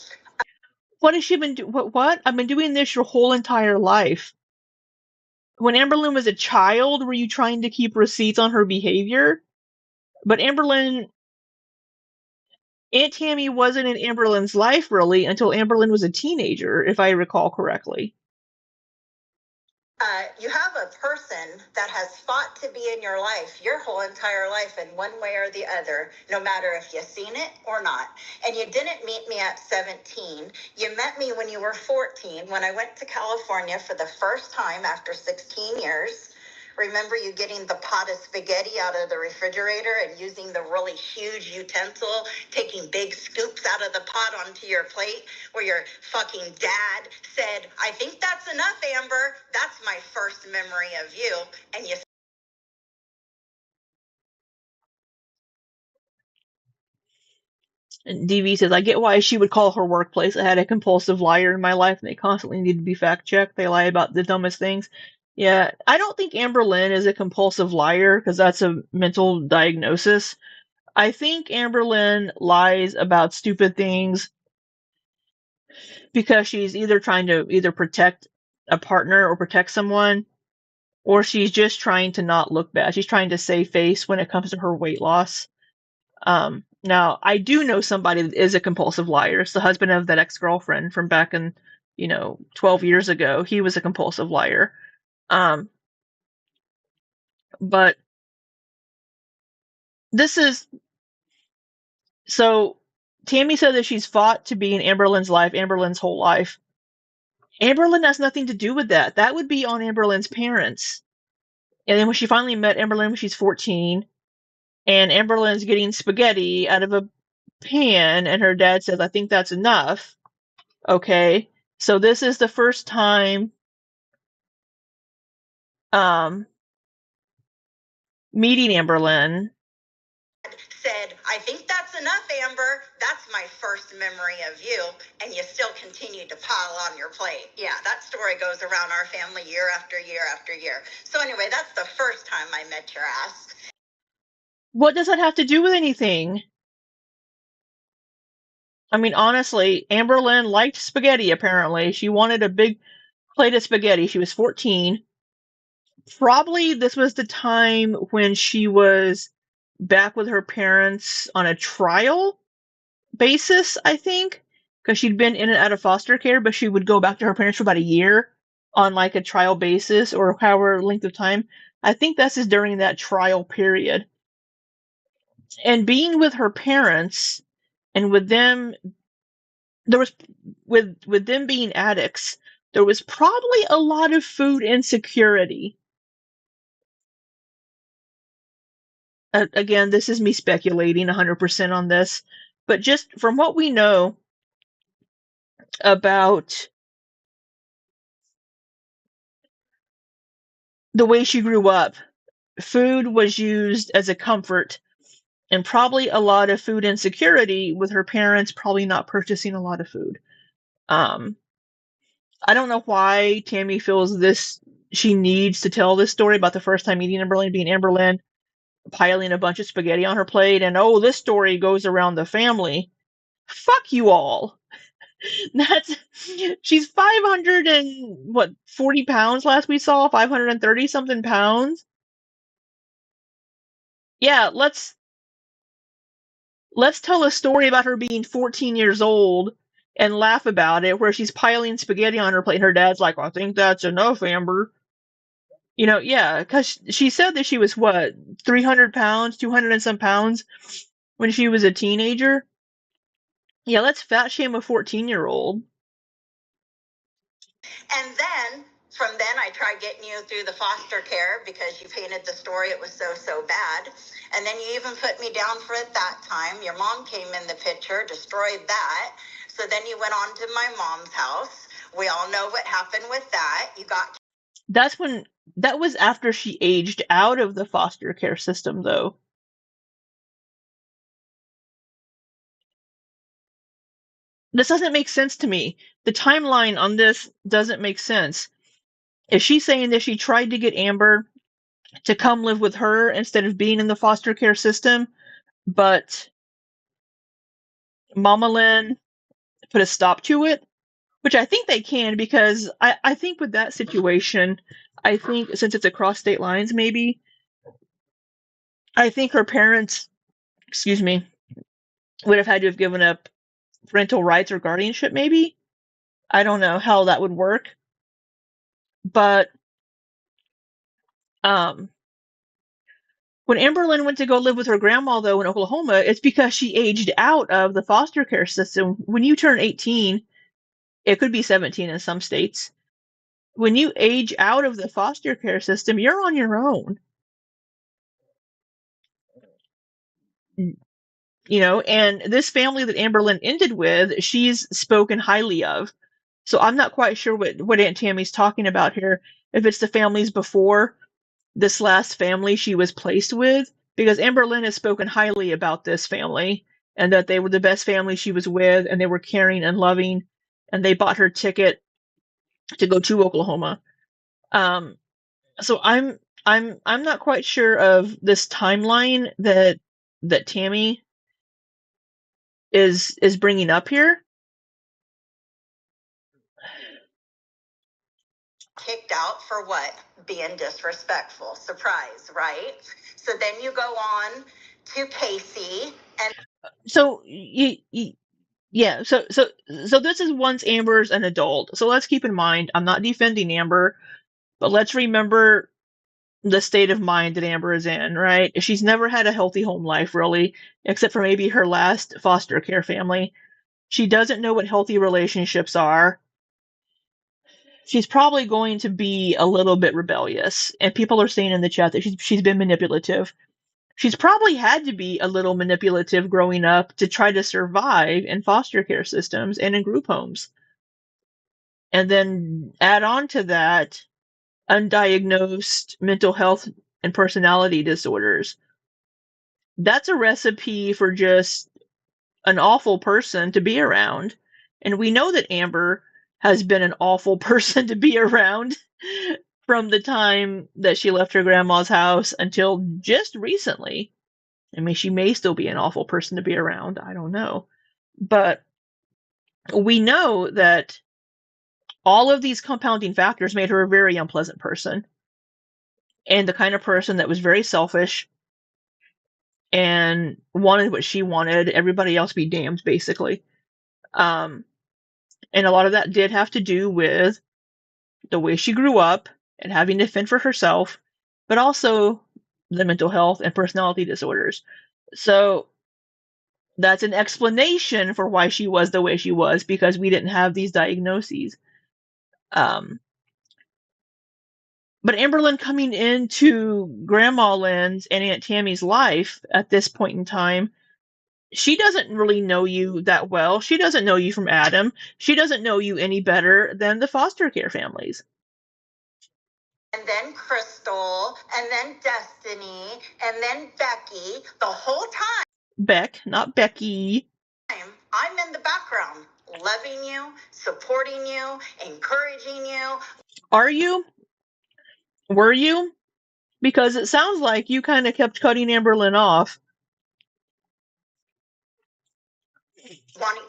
What has she been doing? What? I've been doing this your whole entire life. When Amberlynn was a child, were you trying to keep receipts on her behavior? But Amberlynn, Aunt Tammy wasn't in Amberlynn's life really until Amberlynn was a teenager, if I recall correctly. You have a person that has fought to be in your life your whole entire life in one way or the other, no matter if you've seen it or not. And you didn't meet me at 17. You met me when you were 14, when I went to California for the first time after 16 years. Remember you getting the pot of spaghetti out of the refrigerator and using the really huge utensil, taking big scoops out of the pot onto your plate, where your fucking dad said, I think that's enough, Amber. That's my first memory of you. And you. And DV says, I get why she would call her workplace. I had a compulsive liar in my life, and they constantly need to be fact-checked. They lie about the dumbest things. Yeah, I don't think Amberlynn is a compulsive liar, because that's a mental diagnosis. I think Amberlynn lies about stupid things because she's either trying to either protect a partner or protect someone, or she's just trying to not look bad. She's trying to save face when it comes to her weight loss. Now, I do know somebody that is a compulsive liar. It's the husband of that ex-girlfriend from back in, 12 years ago. He was a compulsive liar. But this is... So, Tammy said that she's fought to be in Amberlynn's life, Amberlynn's whole life. Amberlynn has nothing to do with that. That would be on Amberlynn's parents. And then when she finally met Amberlynn when she's 14, and Amberlynn's getting spaghetti out of a pan, and her dad says, I think that's enough. Okay, so this is the first time meeting Amberlynn. Said, I think that's enough, Amber. That's my first memory of you. And you still continue to pile on your plate. Yeah, that story goes around our family year after year after year. So anyway, that's the first time I met your ass. What does that have to do with anything? I mean, honestly, Amberlynn liked spaghetti, apparently. She wanted a big plate of spaghetti. She was 14. Probably this was the time when she was back with her parents on a trial basis, I think. Because she'd been in and out of foster care, but she would go back to her parents for about a year on like a trial basis or however length of time. I think this is during that trial period. And being with her parents, and with them, there was with them being addicts, there was probably a lot of food insecurity. Again, this is me speculating 100% on this, but just from what we know about the way she grew up, food was used as a comfort, and probably a lot of food insecurity with her parents probably not purchasing a lot of food. I don't know why Tammy feels this, she needs to tell this story about the first time meeting Amberlynn, being Amberlynn, piling a bunch of spaghetti on her plate, and oh, this story goes around the family. Fuck you all. That's, she's 500 and what, 40 pounds last we saw, 530 something pounds. Yeah, let's tell a story about her being 14 years old and laugh about it, where she's piling spaghetti on her plate and her dad's like, I think that's enough, Amber. You know, yeah, because she said that she was what, 300 pounds, 200 and some pounds when she was a teenager. Yeah, let's fat shame a 14-year-old. And then, from then, I tried getting you through the foster care because you painted the story. It was so bad. And then you even put me down for it that time. Your mom came in the picture, destroyed that. So then you went on to my mom's house. We all know what happened with that. You got... That was after she aged out of the foster care system, though. This doesn't make sense to me. The timeline on this doesn't make sense. Is she saying that she tried to get Amber to come live with her instead of being in the foster care system, but Mama Lynn put a stop to it? Which I think they can, because I think with that situation, I think since it's across state lines, maybe, I think her parents, excuse me, would have had to have given up parental rights or guardianship, maybe? I don't know how that would work. But when Amberlynn went to go live with her grandma, though, in Oklahoma, it's because she aged out of the foster care system. When you turn 18, it could be 17 in some states. When you age out of the foster care system, you're on your own. You know, and this family that Amberlynn ended with, she's spoken highly of. So I'm not quite sure what Aunt Tammy's talking about here. If it's the families before this last family she was placed with, because Amberlynn has spoken highly about this family and that they were the best family she was with, and they were caring and loving, and they bought her ticket to go to Oklahoma. So I'm not quite sure of this timeline that Tammy is bringing up here. Kicked out for what? Being disrespectful. Surprise, right? So then you go on to Casey, and so yeah, so this is once Amber's an adult. So let's keep in mind, I'm not defending Amber, but let's remember the state of mind that Amber is in, right? She's never had a healthy home life, really, except for maybe her last foster care family. She doesn't know what healthy relationships are. She's probably going to be a little bit rebellious, and people are saying in the chat that she's been manipulative. She's probably had to be a little manipulative growing up to try to survive in foster care systems and in group homes. And then add on to that undiagnosed mental health and personality disorders. That's a recipe for just an awful person to be around. And we know that Amber has been an awful person to be around from the time that she left her grandma's house until just recently. I mean, she may still be an awful person to be around. I don't know. But we know that all of these compounding factors made her a very unpleasant person. And the kind of person that was very selfish and wanted what she wanted, everybody else be damned, basically. And a lot of that did have to do with the way she grew up and having to fend for herself, but also the mental health and personality disorders. So that's an explanation for why she was the way she was, because we didn't have these diagnoses. But Amberlynn coming into Grandma Lynn's and Aunt Tammy's life at this point in time, she doesn't really know you that well. She doesn't know you from Adam. She doesn't know you any better than the foster care families. And then Crystal, and then Destiny, and then Becky. The whole time, Beck, not Becky. I'm in the background, loving you, supporting you, encouraging you. Are you? Were you? Because it sounds like you kind of kept cutting Amberlynn off.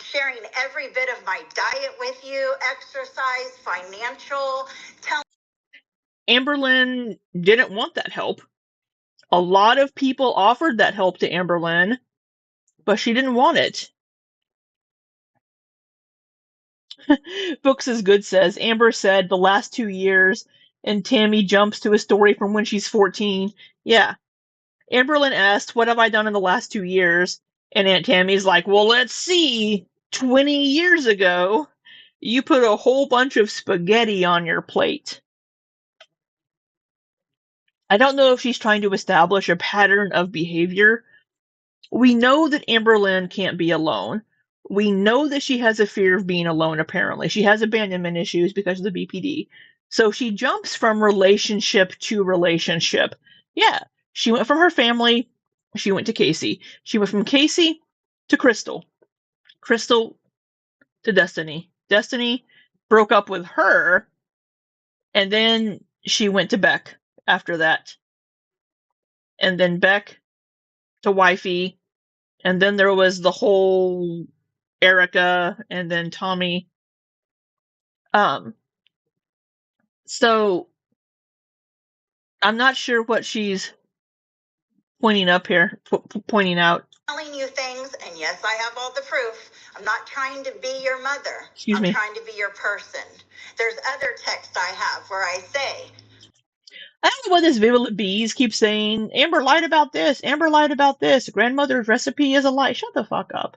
Sharing every bit of my diet with you, exercise, financial. Amberlynn didn't want that help. A lot of people offered that help to Amberlynn, but she didn't want it. Books is Good says, Amber said the last 2 years, and Tammy jumps to a story from when she's 14. Yeah. Amberlynn asked, what have I done in the last 2 years? And Aunt Tammy's like, well, let's see. 20 years ago, you put a whole bunch of spaghetti on your plate. I don't know if she's trying to establish a pattern of behavior. We know that Amberlynn can't be alone. We know that she has a fear of being alone, apparently. She has abandonment issues because of the BPD. So she jumps from relationship to relationship. Yeah, she went from her family, she went to Casey. She went from Casey to Crystal. Crystal to Destiny. Destiny broke up with her, and then she went to Beck after that. And then Beck to Wifey, and then there was the whole Erica and then Tommy. So I'm not sure what she's pointing up here, pointing out. Telling you things, and yes, I have all the proof. I'm not trying to be your mother. Excuse me. I'm trying to be your person. There's other texts I have where I say, I don't know what this Vigilant Bees keeps saying. Amber lied about this. Amber lied about this. Grandmother's recipe is a lie. Shut the fuck up.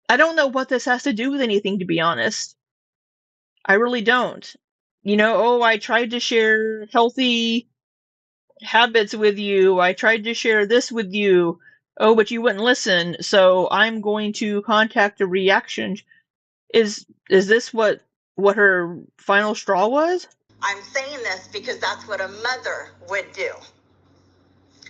I don't know what this has to do with anything, to be honest. I really don't. I tried to share healthy habits with you. I tried to share this with you. Oh, but you wouldn't listen. So I'm going to contact a reaction. Is this what her final straw was? I'm saying this because that's what a mother would do.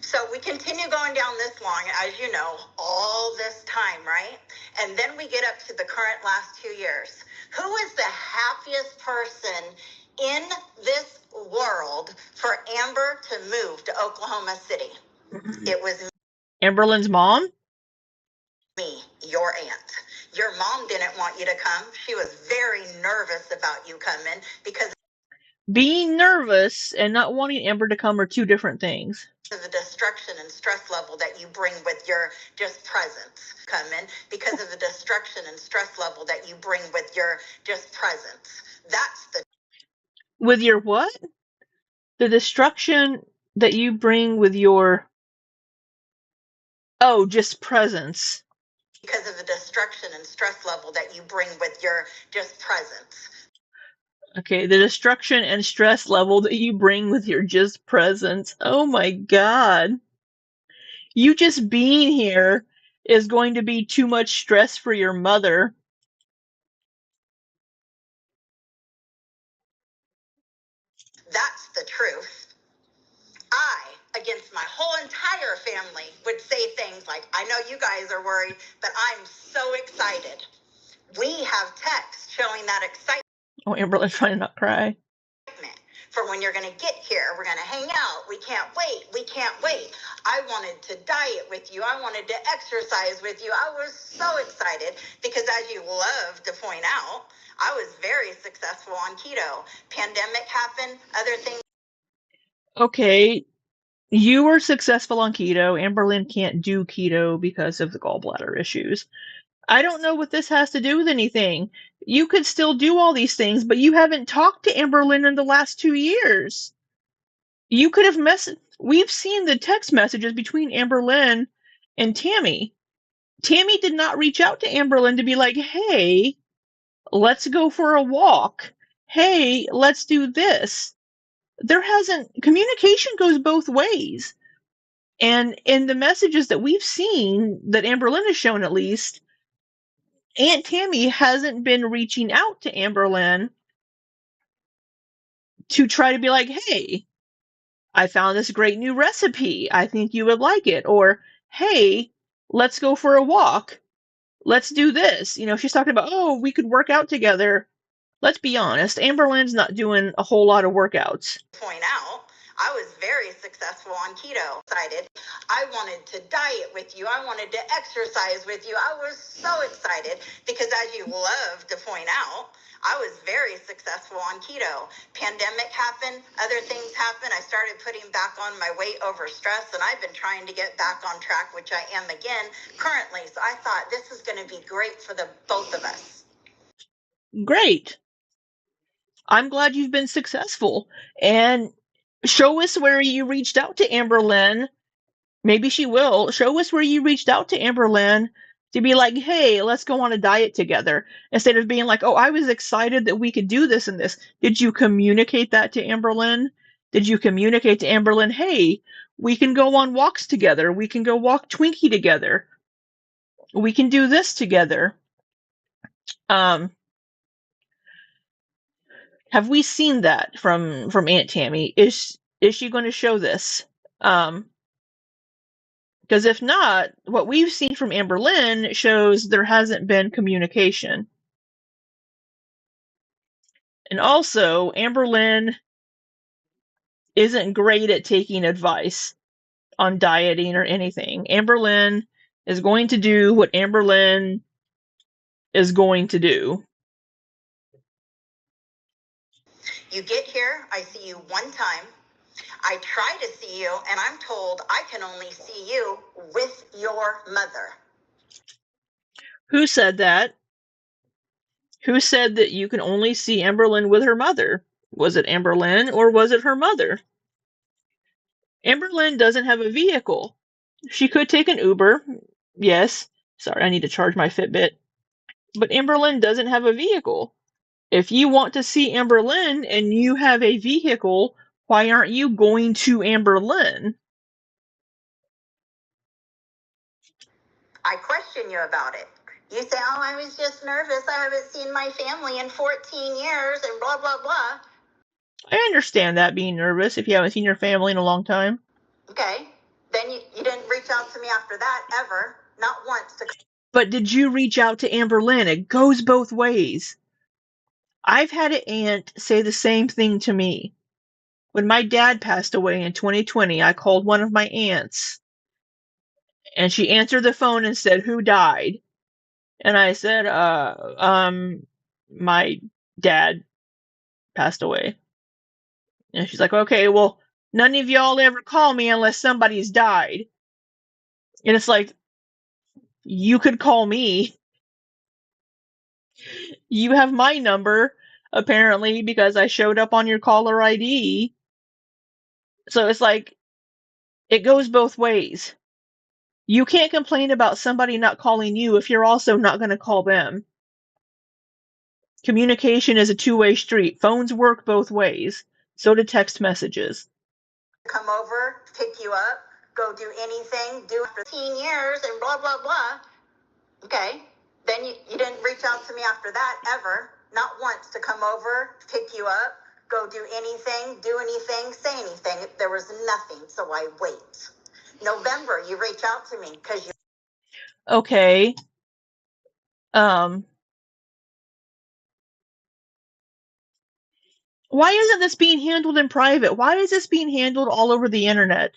So we continue going down this long, as you know, all this time, right? And then we get up to the current last 2 years. Who is the happiest person in this world for Amber to move to Oklahoma City? It was Amberlynn's mom? Me, your aunt. Your mom didn't want you to come. She was very nervous about you coming because being nervous and not wanting Amber to come are two different things. The destruction and stress level that you bring with your just presence coming because of the destruction and stress level that you bring with your just presence. That's the with your what? The destruction that you bring with your just presence. Because of the destruction and stress level that you bring with your just presence. Okay, the destruction and stress level that you bring with your just presence. Oh my god. You just being here is going to be too much stress for your mother. That's the truth. I, against my whole entire family, would say things like, I know you guys are worried, but I'm so excited. We have texts showing that excitement. Oh, Amberlynn's trying to not cry. For when you're going to get here, we're going to hang out. We can't wait. We can't wait. I wanted to diet with you. I wanted to exercise with you. I was so excited because, as you love to point out, I was very successful on keto. Pandemic happened, other things. Okay, you were successful on keto. Amberlynn can't do keto because of the gallbladder issues. I don't know what this has to do with anything. You could still do all these things, but you haven't talked to Amberlynn in the last 2 years. You could have we've seen the text messages between Amberlynn and Tammy. Tammy did not reach out to Amberlynn to be like, hey, let's go for a walk. Hey, let's do this. Communication goes both ways. And in the messages that we've seen, that Amberlynn has shown at least, Aunt Tammy hasn't been reaching out to Amberlynn to try to be like, hey, I found this great new recipe. I think you would like it. Or, hey, let's go for a walk. Let's do this. She's talking about, oh, we could work out together. Let's be honest, Amberlynn's not doing a whole lot of workouts. Point out, I was very successful on keto. Excited. I wanted to diet with you. I wanted to exercise with you. I was so excited because, as you love to point out, I was very successful on keto. Pandemic happened, other things happened. I started putting back on my weight over stress, and I've been trying to get back on track, which I am again currently. So I thought this is going to be great for the both of us. Great. I'm glad you've been successful. And show us where you reached out to Amberlynn. Maybe she will. Show us where you reached out to Amberlynn to be like, hey, let's go on a diet together. Instead of being like, oh, I was excited that we could do this and this. Did you communicate that to Amberlynn? Did you communicate to Amberlynn, hey, we can go on walks together. We can go walk Twinkie together. We can do this together. Have we seen that from Aunt Tammy? Is she going to show this? Because if not, what we've seen from Amberlynn shows there hasn't been communication. And also, Amberlynn isn't great at taking advice on dieting or anything. Amberlynn is going to do what Amberlynn is going to do. You get here, I see you one time. I try to see you, and I'm told I can only see you with your mother. Who said that? Who said that you can only see Amberlynn with her mother? Was it Amberlynn or was it her mother? Amberlynn doesn't have a vehicle. She could take an Uber. Yes. Sorry, I need to charge my Fitbit. But Amberlynn doesn't have a vehicle. If you want to see Amberlynn and you have a vehicle, why aren't you going to Amberlynn? I question you about it. You say, oh, I was just nervous. I haven't seen my family in 14 years and blah, blah, blah. I understand that, being nervous if you haven't seen your family in a long time. Okay. Then you didn't reach out to me after that, ever. Not once. But did you reach out to Amberlynn? It goes both ways. I've had an aunt say the same thing to me. When my dad passed away in 2020, I called one of my aunts. And she answered the phone and said, who died? And I said, my dad passed away. And she's like, okay, well, none of y'all ever call me unless somebody's died. And it's like, you could call me. You have my number, apparently, because I showed up on your caller ID. So it's like, it goes both ways. You can't complain about somebody not calling you if you're also not going to call them. Communication is a two-way street. Phones work both ways. So do text messages. Come over, pick you up, go do anything, do it for 15 years and blah, blah, blah. Okay. Then you didn't reach out to me after that, ever. Not once to come over, pick you up, go do anything, say anything. There was nothing, so I wait. November, you reach out to me because you... Okay. Why isn't this being handled in private? Why is this being handled all over the internet?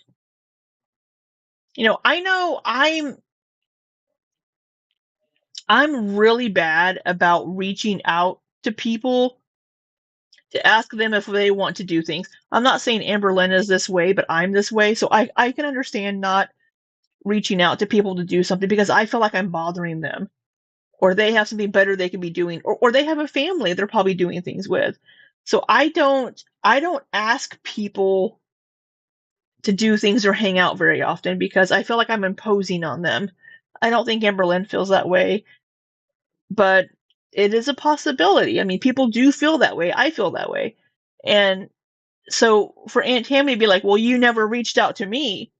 I know I'm really bad about reaching out to people to ask them if they want to do things. I'm not saying Amberlynn is this way, but I'm this way. So I can understand not reaching out to people to do something because I feel like I'm bothering them. or they have something better they can be doing, or they have a family they're probably doing things with. So I don't ask people to do things or hang out very often because I feel like I'm imposing on them. I don't think Amberlynn feels that way, but it is a possibility. I mean, people do feel that way. I feel that way. And so for Aunt Tammy to be like, well, you never reached out to me.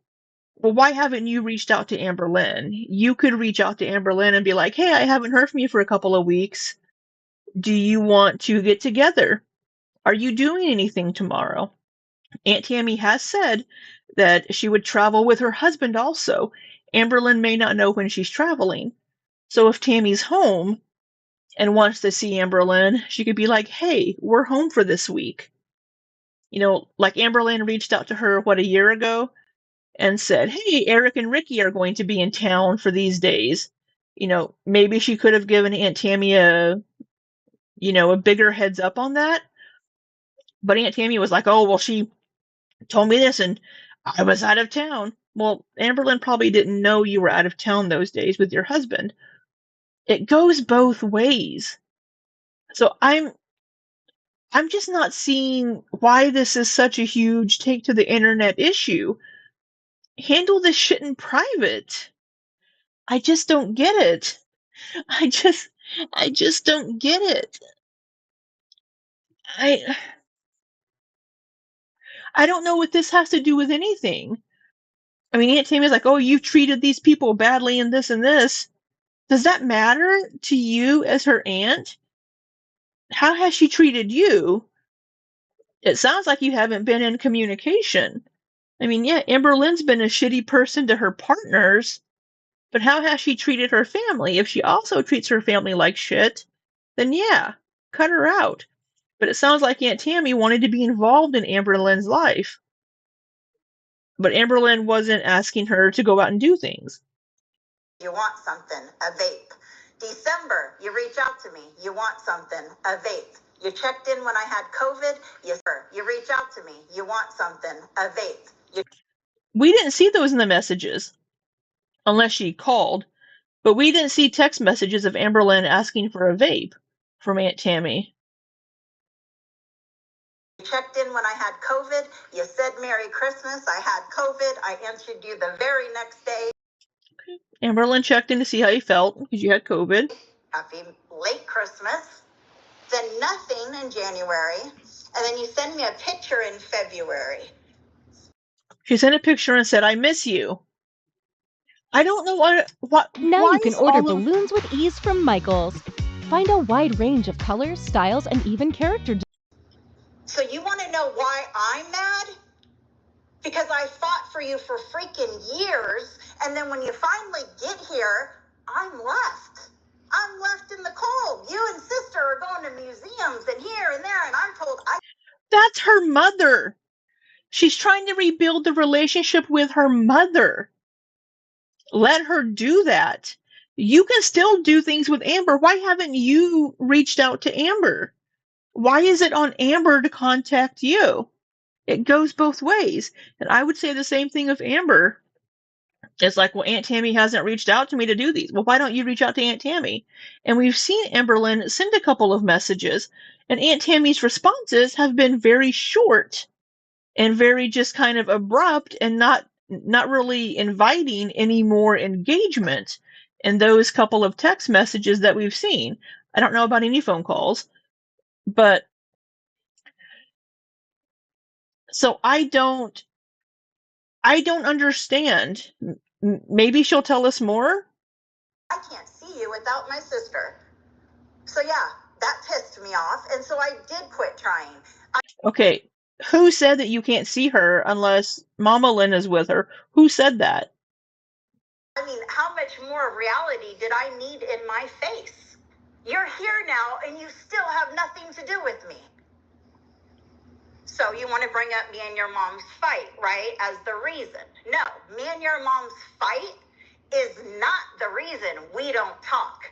Well, why haven't you reached out to Amberlynn? You could reach out to Amberlynn and be like, hey, I haven't heard from you for a couple of weeks. Do you want to get together? Are you doing anything tomorrow? Aunt Tammy has said that she would travel with her husband also. Amberlynn may not know when she's traveling. So if Tammy's home and wants to see Amberlynn, she could be like, hey, we're home for this week. You know, like Amberlynn reached out to her, a year ago and said, hey, Eric and Ricky are going to be in town for these days. You know, maybe she could have given Aunt Tammy a bigger heads up on that. But Aunt Tammy was like, oh, well, she told me this and I was out of town. Well, Amberlynn probably didn't know you were out of town those days with your husband. It goes both ways. So I'm just not seeing why this is such a huge take to the internet issue. Handle this shit in private. I just don't get it. I just don't get it. I don't know what this has to do with anything. I mean, Aunt Tammy's like, oh, you've treated these people badly and this and this. Does that matter to you as her aunt? How has she treated you? It sounds like you haven't been in communication. I mean, yeah, Amberlynn's been a shitty person to her partners, but how has she treated her family? If she also treats her family like shit, then yeah, cut her out. But it sounds like Aunt Tammy wanted to be involved in Amberlynn's life. But Amberlynn wasn't asking her to go out and do things. You want something, a vape. December, you reach out to me. You want something, a vape. You checked in when I had COVID. You reach out to me. You want something, a vape. We didn't see those in the messages, unless she called. But we didn't see text messages of Amberlynn asking for a vape from Aunt Tammy. You checked in when I had COVID. You said Merry Christmas. I had COVID. I answered you the very next day. Okay. Amberlynn checked in to see how you felt because you had COVID. Happy late Christmas. Then nothing in January. And then you send me a picture in February. She sent a picture and said, I miss you. I don't know what Now why you can order balloons with ease from Michaels. Find a wide range of colors, styles, and even character. So you want to know why I'm mad? Because I fought for you for freaking years, and then when you finally get here, I'm left. I'm left in the cold. You and sister are going to museums and here and there, and I'm told That's her mother. She's trying to rebuild the relationship with her mother. Let her do that. You can still do things with Amber. Why haven't you reached out to Amber? Why is it on Amber to contact you? It goes both ways. And I would say the same thing of Amber. It's like, well, Aunt Tammy hasn't reached out to me to do these. Well, why don't you reach out to Aunt Tammy? And we've seen Amberlynn send a couple of messages, and Aunt Tammy's responses have been very short and very just kind of abrupt and not really inviting any more engagement in those couple of text messages that we've seen. I don't know about any phone calls, but so I don't understand. Maybe she'll tell us more. I can't see you without my sister. So yeah, that pissed me off, and so I did quit trying. Okay, who said that you can't see her unless Mama Lynn is with her? Who said that? I mean, how much more reality did I need in my face? You're here now, and you still have nothing to do with me. So you want to bring up me and your mom's fight, right, as the reason. No, me and your mom's fight is not the reason we don't talk.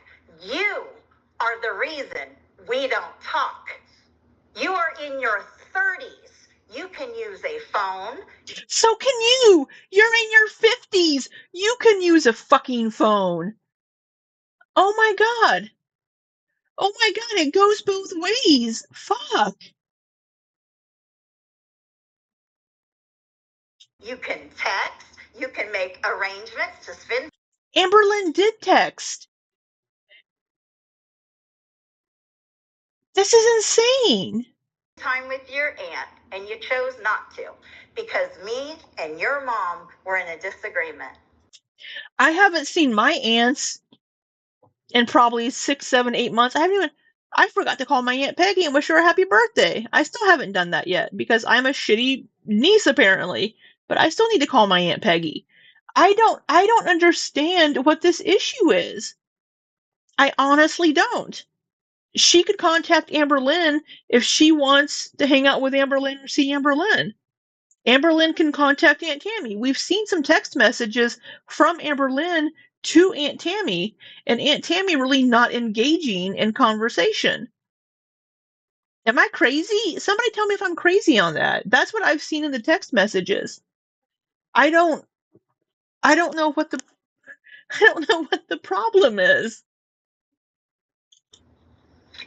You are the reason we don't talk. You are in your 30s. You can use a phone. So can you. You're in your 50s. You can use a fucking phone. Oh my God. Oh my God, it goes both ways. Fuck. You can text, you can make arrangements to spend. Amberlynn did text. This is insane. Time with your aunt, and you chose not to because me and your mom were in a disagreement. I haven't seen my aunts in probably 6, 7, 8 months. I forgot to call my Aunt Peggy and wish her a happy birthday. I still haven't done that yet because I'm a shitty niece apparently, but I still need to call my Aunt Peggy. I don't understand what this issue is. I honestly don't. She could contact Amberlynn if she wants to hang out with Amberlynn or see Amberlynn. Amberlynn can contact Aunt Tammy. We've seen some text messages from Amberlynn to Aunt Tammy, and Aunt Tammy really not engaging in conversation. Am I crazy? Somebody tell me if I'm crazy on that. That's what I've seen in the text messages. I don't know what the I don't know what the problem is.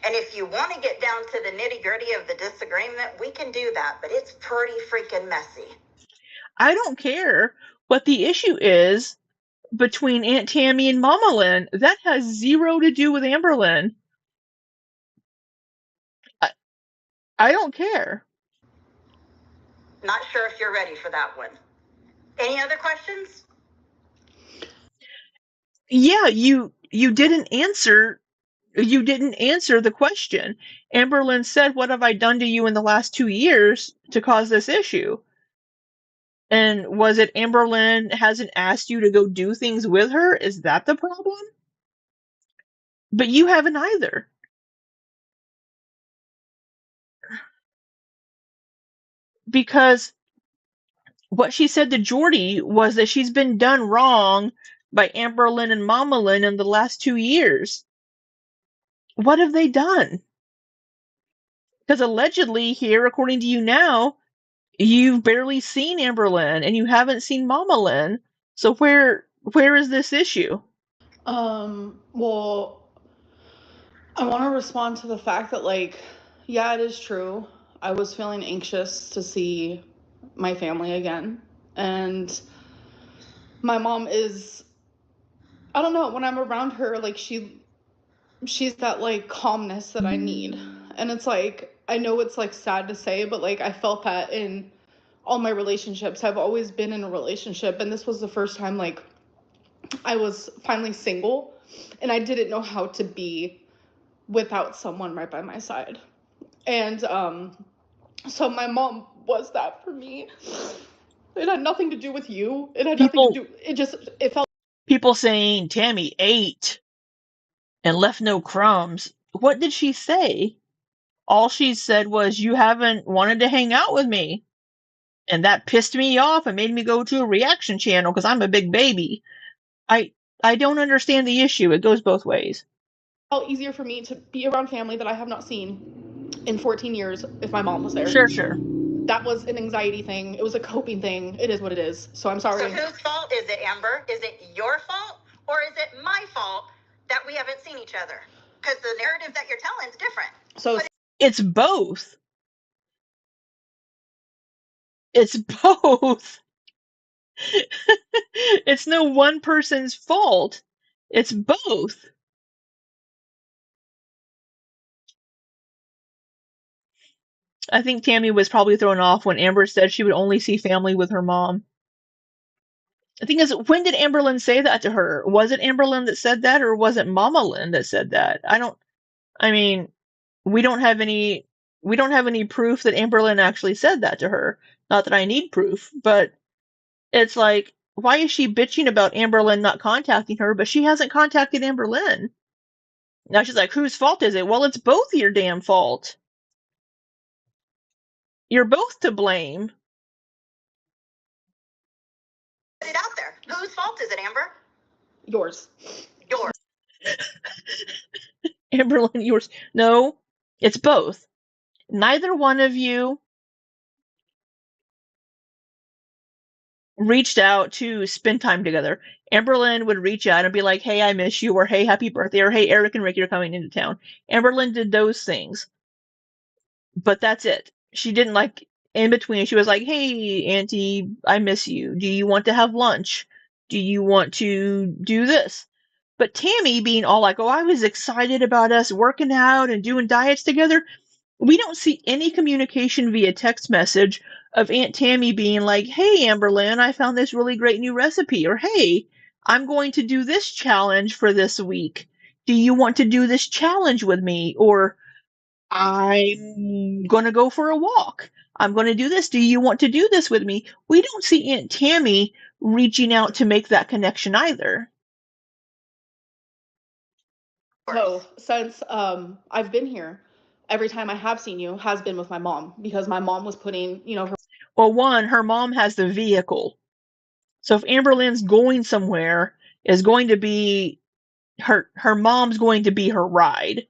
And if you want to get down to the nitty-gritty of the disagreement, we can do that, but it's pretty freaking messy. I don't care what the issue is between Aunt Tammy and Mama Lynn. That has zero to do with Amberlynn. I don't care. Not sure if you're ready for that one. Any other questions? Yeah, you didn't answer the question. Amberlynn said, "What have I done to you in the last 2 years to cause this issue?" And was it Amberlynn hasn't asked you to go do things with her? Is that the problem? But you haven't either. Because what she said to Jordy was that she's been done wrong by Amberlynn and Mama Lynn in the last 2 years. What have they done? Because allegedly here, according to you now, you've barely seen Amberlynn and you haven't seen Mama Lynn. So where is this issue? Well, I want to respond to the fact that, like, yeah, it is true. I was feeling anxious to see my family again. And my mom is, I don't know, when I'm around her, like, she's that, like, calmness that I need. And it's like, I know it's, like, sad to say, but, like, I felt that in all my relationships. I've always been in a relationship, and this was the first time, like, I was finally single, and I didn't know how to be without someone right by my side. And so my mom was that for me. It had nothing to do with you. It had nothing to do, it felt. People saying Tammy ate and left no crumbs. What did she say? All she said was, "You haven't wanted to hang out with me." And that pissed me off and made me go to a reaction channel because I'm a big baby. I don't understand the issue. It goes both ways. Felt easier for me to be around family that I have not seen in 14 years if my mom was there. Sure. That was an anxiety thing. It was a coping thing. It is what it is. So I'm sorry. So whose fault is it, Amber? Is it your fault or is it my fault that we haven't seen each other? Because the narrative that you're telling is different. So it's both. It's both. It's no one person's fault. It's both. I think Tammy was probably thrown off when Amber said she would only see family with her mom. The thing is, when did Amberlynn say that to her? Was it Amberlynn that said that, or was it Mama Lynn that said that? We don't have any proof that Amberlynn actually said that to her. Not that I need proof, but it's like, why is she bitching about Amberlynn not contacting her, but she hasn't contacted Amberlynn? Now she's like, whose fault is it? Well, it's both your damn fault. You're both to blame. Put it out there. Whose fault is it, Amber? Yours. Amberlynn, yours. No, it's both. Neither one of you reached out to spend time together. Amberlynn would reach out and be like, hey, I miss you, or hey, happy birthday, or hey, Eric and Ricky are coming into town. Amberlynn did those things, but that's it. She didn't like in between. She was like, hey, Auntie, I miss you. Do you want to have lunch? Do you want to do this? But Tammy being all like, oh, I was excited about us working out and doing diets together. We don't see any communication via text message of Aunt Tammy being like, hey, Amberlynn, I found this really great new recipe. Or, hey, I'm going to do this challenge for this week. Do you want to do this challenge with me? Or, I'm going to go for a walk. I'm going to do this. Do you want to do this with me? We don't see Aunt Tammy reaching out to make that connection either. So since I've been here, every time I have seen you has been with my mom, because my mom was putting, her. Well, one, her mom has the vehicle. So if Amberlynn's going somewhere, is going to be her mom's going to be her ride.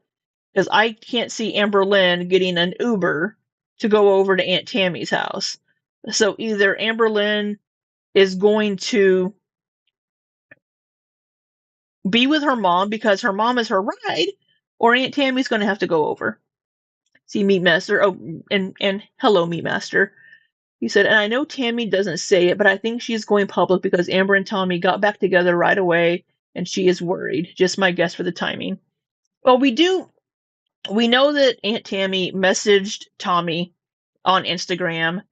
Because I can't see Amberlynn getting an Uber to go over to Aunt Tammy's house. So either Amberlynn is going to be with her mom because her mom is her ride, or Aunt Tammy's going to have to go over. See Meat Master. Oh, and hello, Meat Master. He said, and I know Tammy doesn't say it, but I think she's going public because Amber and Tommy got back together right away, and she is worried. Just my guess for the timing. Well, we know that Aunt Tammy messaged Tommy on Instagram,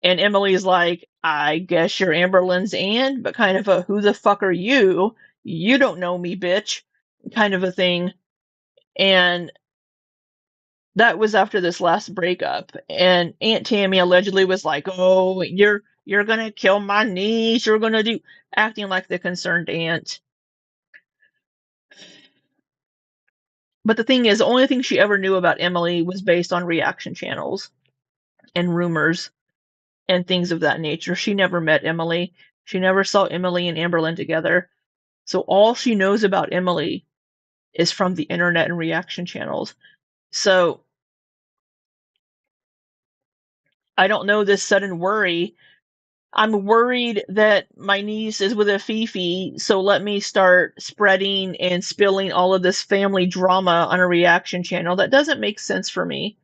and Emily's like, I guess you're Amberlynn's aunt, but kind of a who the fuck are you? You don't know me, bitch, kind of a thing. And that was after this last breakup, and Aunt Tammy allegedly was like, oh, you're gonna kill my niece, you're gonna do, acting like the concerned aunt. But the thing is, the only thing she ever knew about Emily was based on reaction channels and rumors and things of that nature. She never met Emily. She never saw Emily and Amberlynn together. So all she knows about Emily is from the internet and reaction channels. So I don't know this sudden worry. I'm worried that my niece is with a Fifi, so let me start spreading and spilling all of this family drama on a reaction channel. That doesn't make sense for me.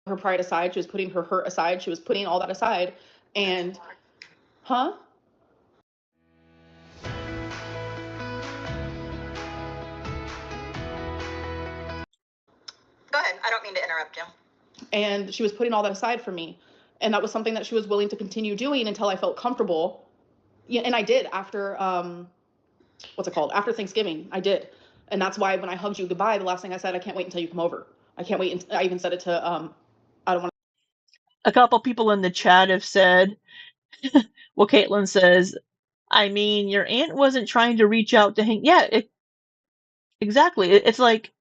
Her pride aside, she was putting her hurt aside, she was putting all that aside, and, huh? Go ahead. I don't mean to interrupt you. And she was putting all that aside for me. And that was something that she was willing to continue doing until I felt comfortable. Yeah, and I did after, what's it called? After Thanksgiving, I did. And that's why when I hugged you goodbye, the last thing I said, I can't wait until you come over. I can't wait. I even said it to, I don't want A couple people in the chat have said, well, Caitlin says, I mean, your aunt wasn't trying to reach out to hang. Yeah, exactly. It's like,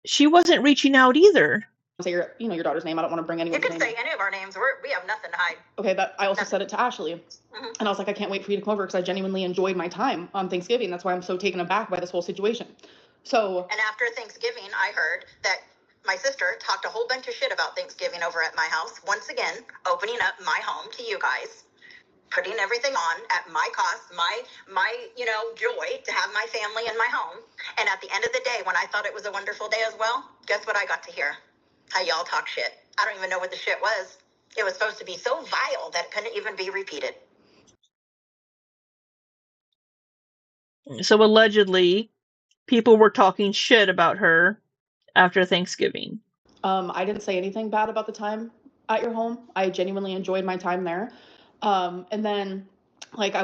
she wasn't reaching out either. say your daughter's name. I don't want to bring anyone's name. You can say any of our names. We have nothing to hide. Okay, but I also said it to Ashley. Mm-hmm. And I was like, I can't wait for you to come over because I genuinely enjoyed my time on Thanksgiving. That's why I'm so taken aback by this whole situation. So. And after Thanksgiving, I heard that my sister talked a whole bunch of shit about Thanksgiving over at my house. Once again, opening up my home to you guys, putting everything on at my cost, my joy to have my family in my home. And at the end of the day, when I thought it was a wonderful day as well, guess what I got to hear? How y'all talk shit. I don't even know what the shit was. It was supposed to be so vile that it couldn't even be repeated. So allegedly, people were talking shit about her after Thanksgiving. I didn't say anything bad about the time at your home. I genuinely enjoyed my time there. And then, like,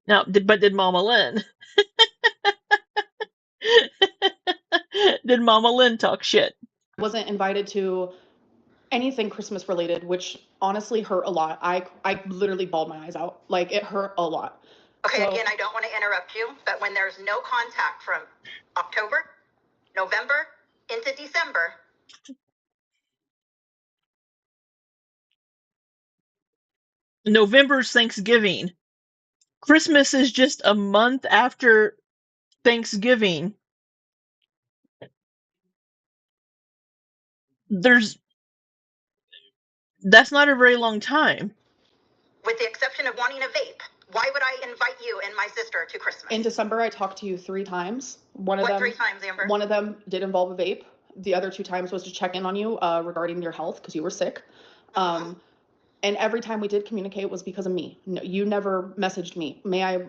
Now, but did Mama Lynn? Did Mama Lynn talk shit? Wasn't invited to anything Christmas related, which honestly hurt a lot. I literally bawled my eyes out. Like, it hurt a lot. Okay, so, again, I don't want to interrupt you, but when there's no contact from October, November, into December. November's Thanksgiving. Christmas is just a month after Thanksgiving. There's That's not a very long time. With the exception of wanting a vape. Why would I invite you and my sister to Christmas? In December, I talked to you 3 times. What 3 times, Amber? One of them did involve a vape. The other 2 times was to check in on you regarding your health because you were sick. And every time we did communicate was because of me. No, you never messaged me. May I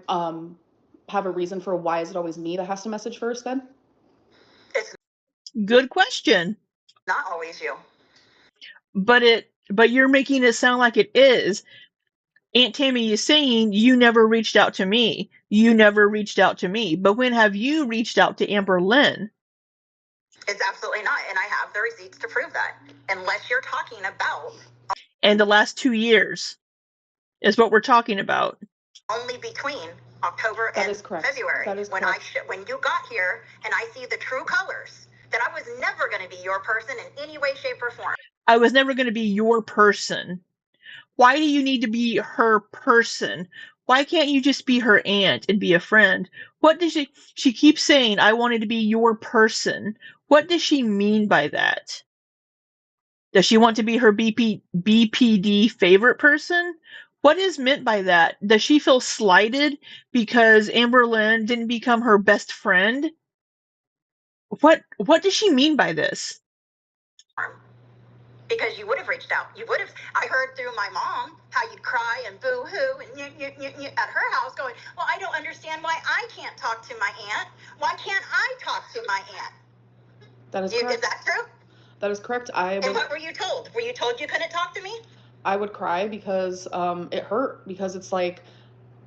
have a reason for why is it always me that has to message first then? It's Good question. not always you. But you're making it sound like it is. Aunt Tammy is saying you never reached out to me. You never reached out to me. But when have you reached out to Amberlynn? It's absolutely not, and I have the receipts to prove that. Unless you're talking about... And the last 2 years is what we're talking about. Only between October and February. That is when when you got here and I see the true colors, that I was never going to be your person in any way, shape, or form. I was never going to be your person. Why do you need to be her person? Why can't you just be her aunt and be a friend? What does she keeps saying, I wanted to be your person. What does she mean by that? Does she want to be her BPD favorite person? What is meant by that? Does she feel slighted because Amberlynn didn't become her best friend? What does she mean by this? Because you would have reached out. You would have. I heard through my mom how you'd cry and boo-hoo and you at her house going, well, I don't understand why I can't talk to my aunt. Why can't I talk to my aunt? That is correct. Is that true? That is correct. And what were you told? Were you told you couldn't talk to me? I would cry because it hurt. Because it's like,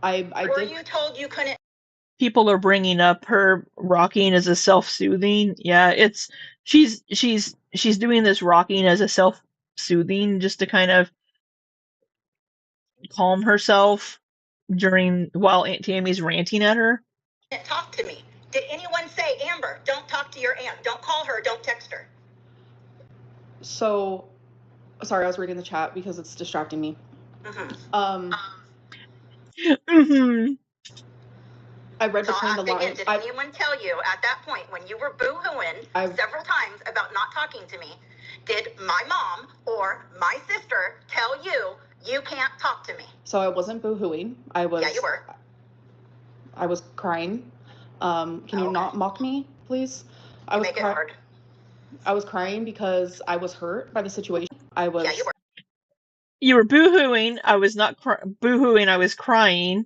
Were you told you couldn't? People are bringing up her rocking as a self-soothing. Yeah, she's doing this rocking as a self-soothing just to kind of calm herself while Aunt Tammy's ranting at her. Talk to me. Did anyone say, Amber, don't talk to your aunt. Don't call her. Don't text her. So, sorry, I was reading the chat because it's distracting me. I read between the lines. Did anyone tell you at that point when you were boo-hooing several times about not talking to me, did my mom or my sister tell you you can't talk to me? So I wasn't boo-hooing. Yeah, you were. I was crying. Can you not mock me, please? Make it hard. I was crying because I was hurt by the situation. Yeah, you were. You were boo-hooing. I was not boo-hooing. I was crying.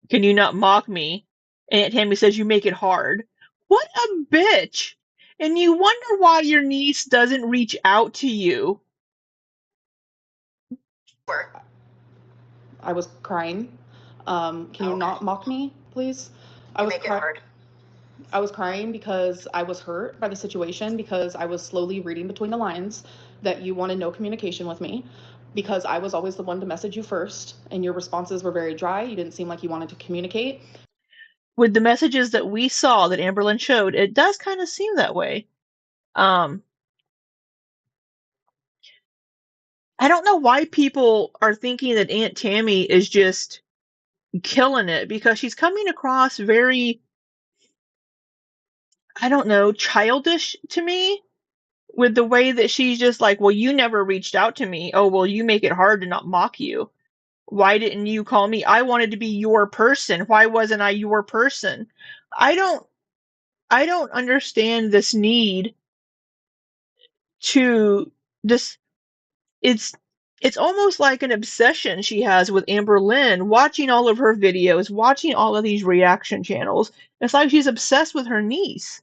Can you not mock me? And Aunt Tammy says you make it hard. What a bitch! And you wonder why your niece doesn't reach out to you. I was crying. Can you not mock me, please? Make it hard. I was crying because I was hurt by the situation, because I was slowly reading between the lines that you wanted no communication with me, because I was always the one to message you first, and your responses were very dry. You didn't seem like you wanted to communicate. With the messages that we saw that Amberlynn showed, it does kind of seem that way. I don't know why people are thinking that Aunt Tammy is just killing it, because she's coming across very, I don't know, childish to me, with the way that she's just like, well, you never reached out to me. Oh, well, you make it hard to not mock you. Why didn't you call me? I wanted to be your person. Why wasn't I your person? I don't understand this need to just, it's almost like an obsession she has with Amberlynn, watching all of her videos, watching all of these reaction channels. It's like she's obsessed with her niece.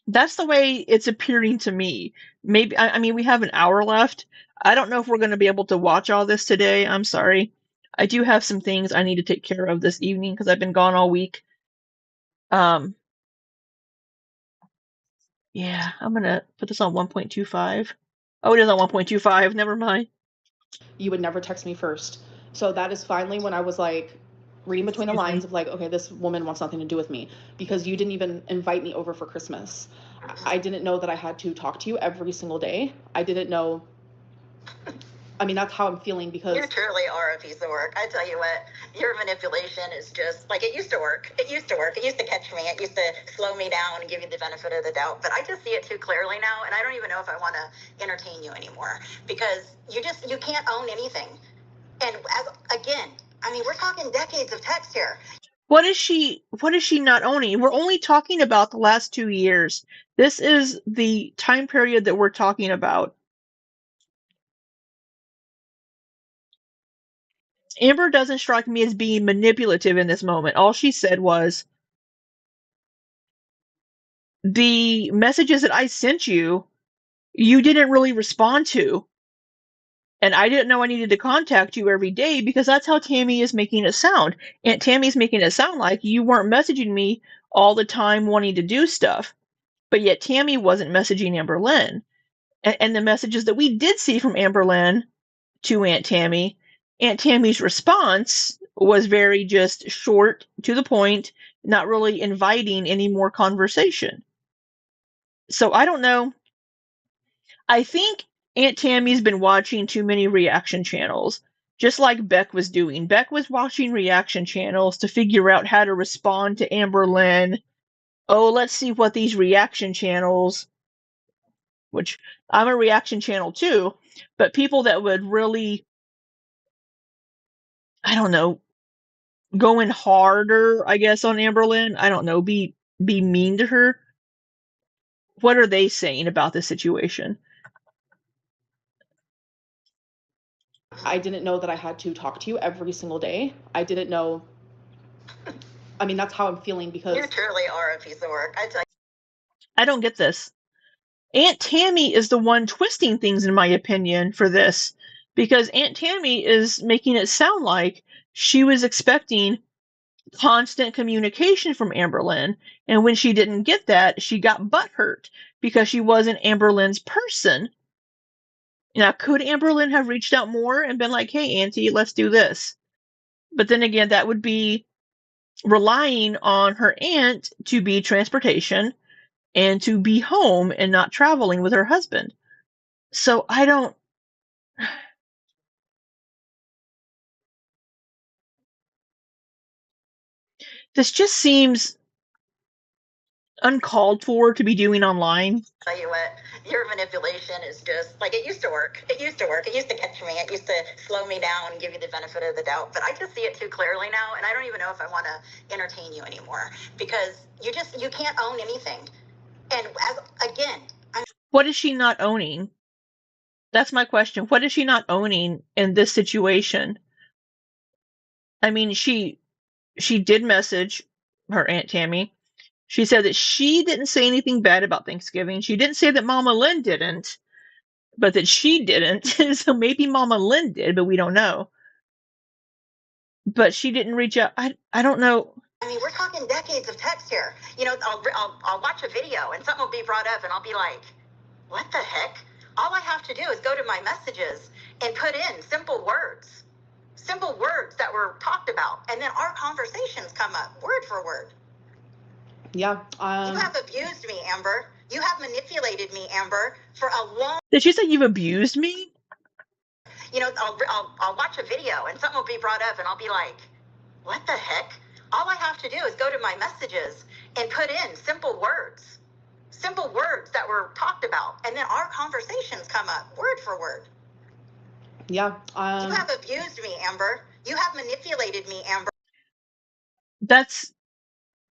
That's the way it's appearing to me. Maybe, I mean, we have an hour left. I don't know if we're going to be able to watch all this today. I'm sorry. I do have some things I need to take care of this evening because I've been gone all week. Yeah, I'm going to put this on 1.25. Oh, it is on 1.25. Never mind. You would never text me first. So that is finally when I was like, reading between the lines of like, okay, this woman wants nothing to do with me, because you didn't even invite me over for Christmas. I didn't know that I had to talk to you every single day. I didn't know I mean, that's how I'm feeling because you truly are a piece of work. I tell you what, your manipulation is just like it used to work. It used to work. It used to catch me. It used to slow me down and give you the benefit of the doubt. But I just see it too clearly now, and I don't even know if I want to entertain you anymore because you can't own anything. And again, I mean, we're talking decades of text here. What is she not owning? We're only talking about the last 2 years. This is the time period that we're talking about. Amber doesn't strike me as being manipulative in this moment. All she said was, the messages that I sent you, you didn't really respond to. And I didn't know I needed to contact you every day because that's how Tammy is making it sound. Aunt Tammy's making it sound like you weren't messaging me all the time wanting to do stuff. But yet Tammy wasn't messaging Amberlynn. And the messages that we did see from Amberlynn to Aunt Tammy's response was very just short, to the point, not really inviting any more conversation. So I don't know. I think Aunt Tammy's been watching too many reaction channels, just like Beck was doing. Beck was watching reaction channels to figure out how to respond to Amberlynn. Oh, let's see what these reaction channels, which I'm a reaction channel too, but people that would really, I don't know, go in harder, I guess, on Amberlynn. I don't know, be mean to her. What are they saying about this situation? I didn't know that I had to talk to you every single day. I didn't know. I mean, that's how I'm feeling because you truly are a piece of work. I tell you. I don't get this. Aunt Tammy is the one twisting things, in my opinion, for this, because Aunt Tammy is making it sound like she was expecting constant communication from Amberlynn, and when she didn't get that, she got butthurt because she wasn't Amberlynn's person. Now, could Amberlynn have reached out more and been like, hey, Auntie, let's do this? But then again, that would be relying on her aunt to be transportation and to be home and not traveling with her husband. So I don't. This just seems uncalled for to be doing online. Tell you what, your manipulation is just like it used to work. It used to work. It used to catch me. It used to slow me down and give you the benefit of the doubt. But I just see it too clearly now, and I don't even know if I want to entertain you anymore because you can't own anything. And again, what is she not owning? That's my question. What is she not owning in this situation? I mean, she did message her Aunt Tammy. She said that she didn't say anything bad about Thanksgiving. She didn't say that Mama Lynn didn't, but that she didn't. So maybe Mama Lynn did, but we don't know. But she didn't reach out. I don't know. I mean, we're talking decades of text here. You know, I'll watch a video and something will be brought up and I'll be like, what the heck? All I have to do is go to my messages and put in simple words that were talked about. And then our conversations come up word for word. Yeah. You have abused me, Amber. You have manipulated me, Amber, for a long. Did she say you've abused me? You know, I'll watch a video and something will be brought up and I'll be like, what the heck? All I have to do is go to my messages and put in simple words that were talked about. And then our conversations come up word for word. Yeah. You have abused me, Amber. You have manipulated me, Amber.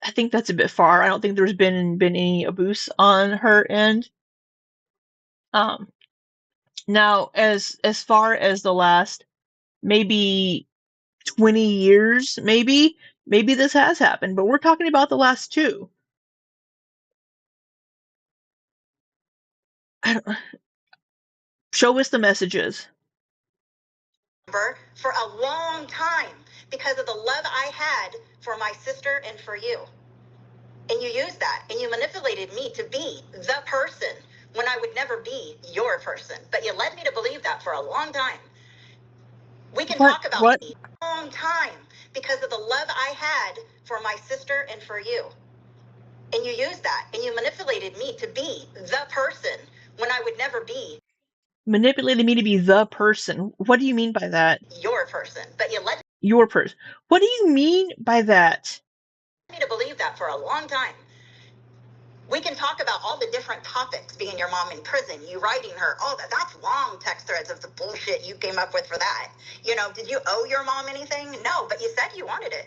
I think that's a bit far. I don't think there's been any abuse on her end. Now, as far as the last maybe 20 years, maybe this has happened, but we're talking about the last 2. Show us the messages. For a long time because of the love I had for my sister and for you. And you used that and you manipulated me to be the person when I would never be your person. But you led me to believe that for a long time. We can talk about me a long time because of the love I had for my sister and for you. And you used that and you manipulated me to be the person when I would never be. Manipulated me to be the person. What do you mean by that? Your person. But you led Your person. What do you mean by that? me to believe that for a long time. We can talk about all the different topics, being your mom in prison, you writing her, all that. That's long text threads of the bullshit you came up with for that. You know, did you owe your mom anything? No, but you said you wanted it.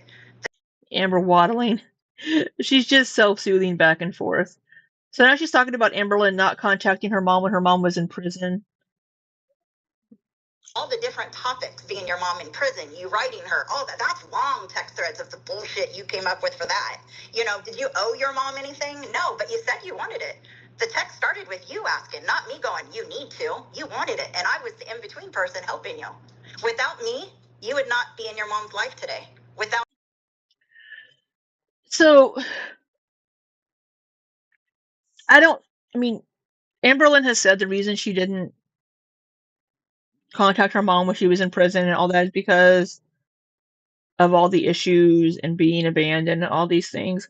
Amber waddling. She's just self-soothing back and forth. So now she's talking about Amberlynn not contacting her mom when her mom was in prison. All the different topics, being your mom in prison, you writing her, all that. That's long text threads of the bullshit you came up with for that. You know, did you owe your mom anything? No, but you said you wanted it. The text started with you asking, not me going, you need to. You wanted it, and I was the in-between person helping you. Without me, you would not be in your mom's life today. Without. So, Amberlynn has said the reason she didn't contact her mom when she was in prison and all that is because of all the issues and being abandoned and all these things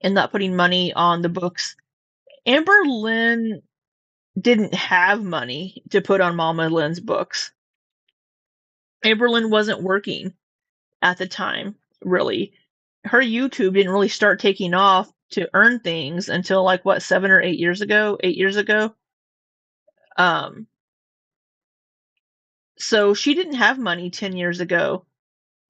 and not putting money on the books. Amberlynn didn't have money to put on Mama Lynn's books. Amberlynn wasn't working at the time, really. Her YouTube didn't really start taking off to earn things until 7 or 8 years ago, 8 years ago. So she didn't have money 10 years ago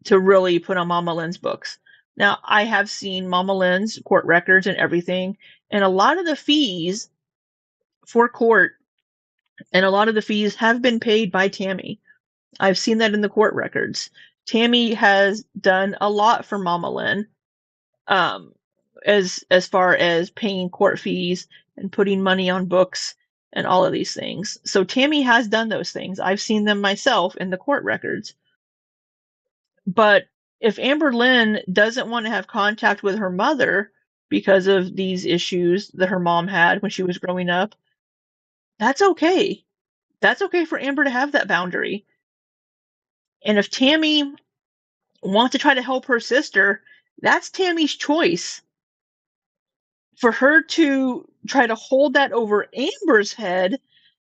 to really put on Mama Lynn's books. Now, I have seen Mama Lynn's court records and everything, and a lot of the fees for court and a lot of the fees have been paid by Tammy. I've seen that in the court records. Tammy has done a lot for Mama Lynn, as far as paying court fees and putting money on books and all of these things. So Tammy has done those things. I've seen them myself in the court records. But if Amberlynn doesn't want to have contact with her mother because of these issues that her mom had when she was growing up, that's okay. That's okay for Amber to have that boundary. And if Tammy wants to try to help her sister, that's Tammy's choice. For her to try to hold that over Amber's head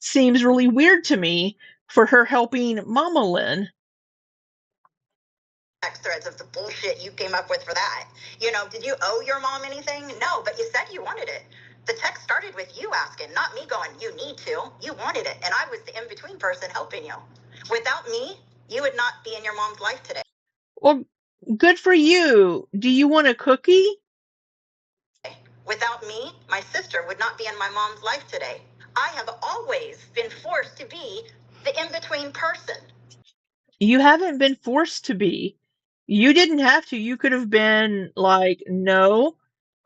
seems really weird to me for her helping Mama Lynn. Text threads of the bullshit you came up with for that. You know, did you owe your mom anything? No, but you said you wanted it. The text started with you asking, not me going, you need to. You wanted it, and I was the in-between person helping you. Without me, you would not be in your mom's life today. Well, good for you. Do you want a cookie? Without me, my sister would not be in my mom's life today. I have always been forced to be the in-between person. You haven't been forced to be. You didn't have to. You could have been like, no,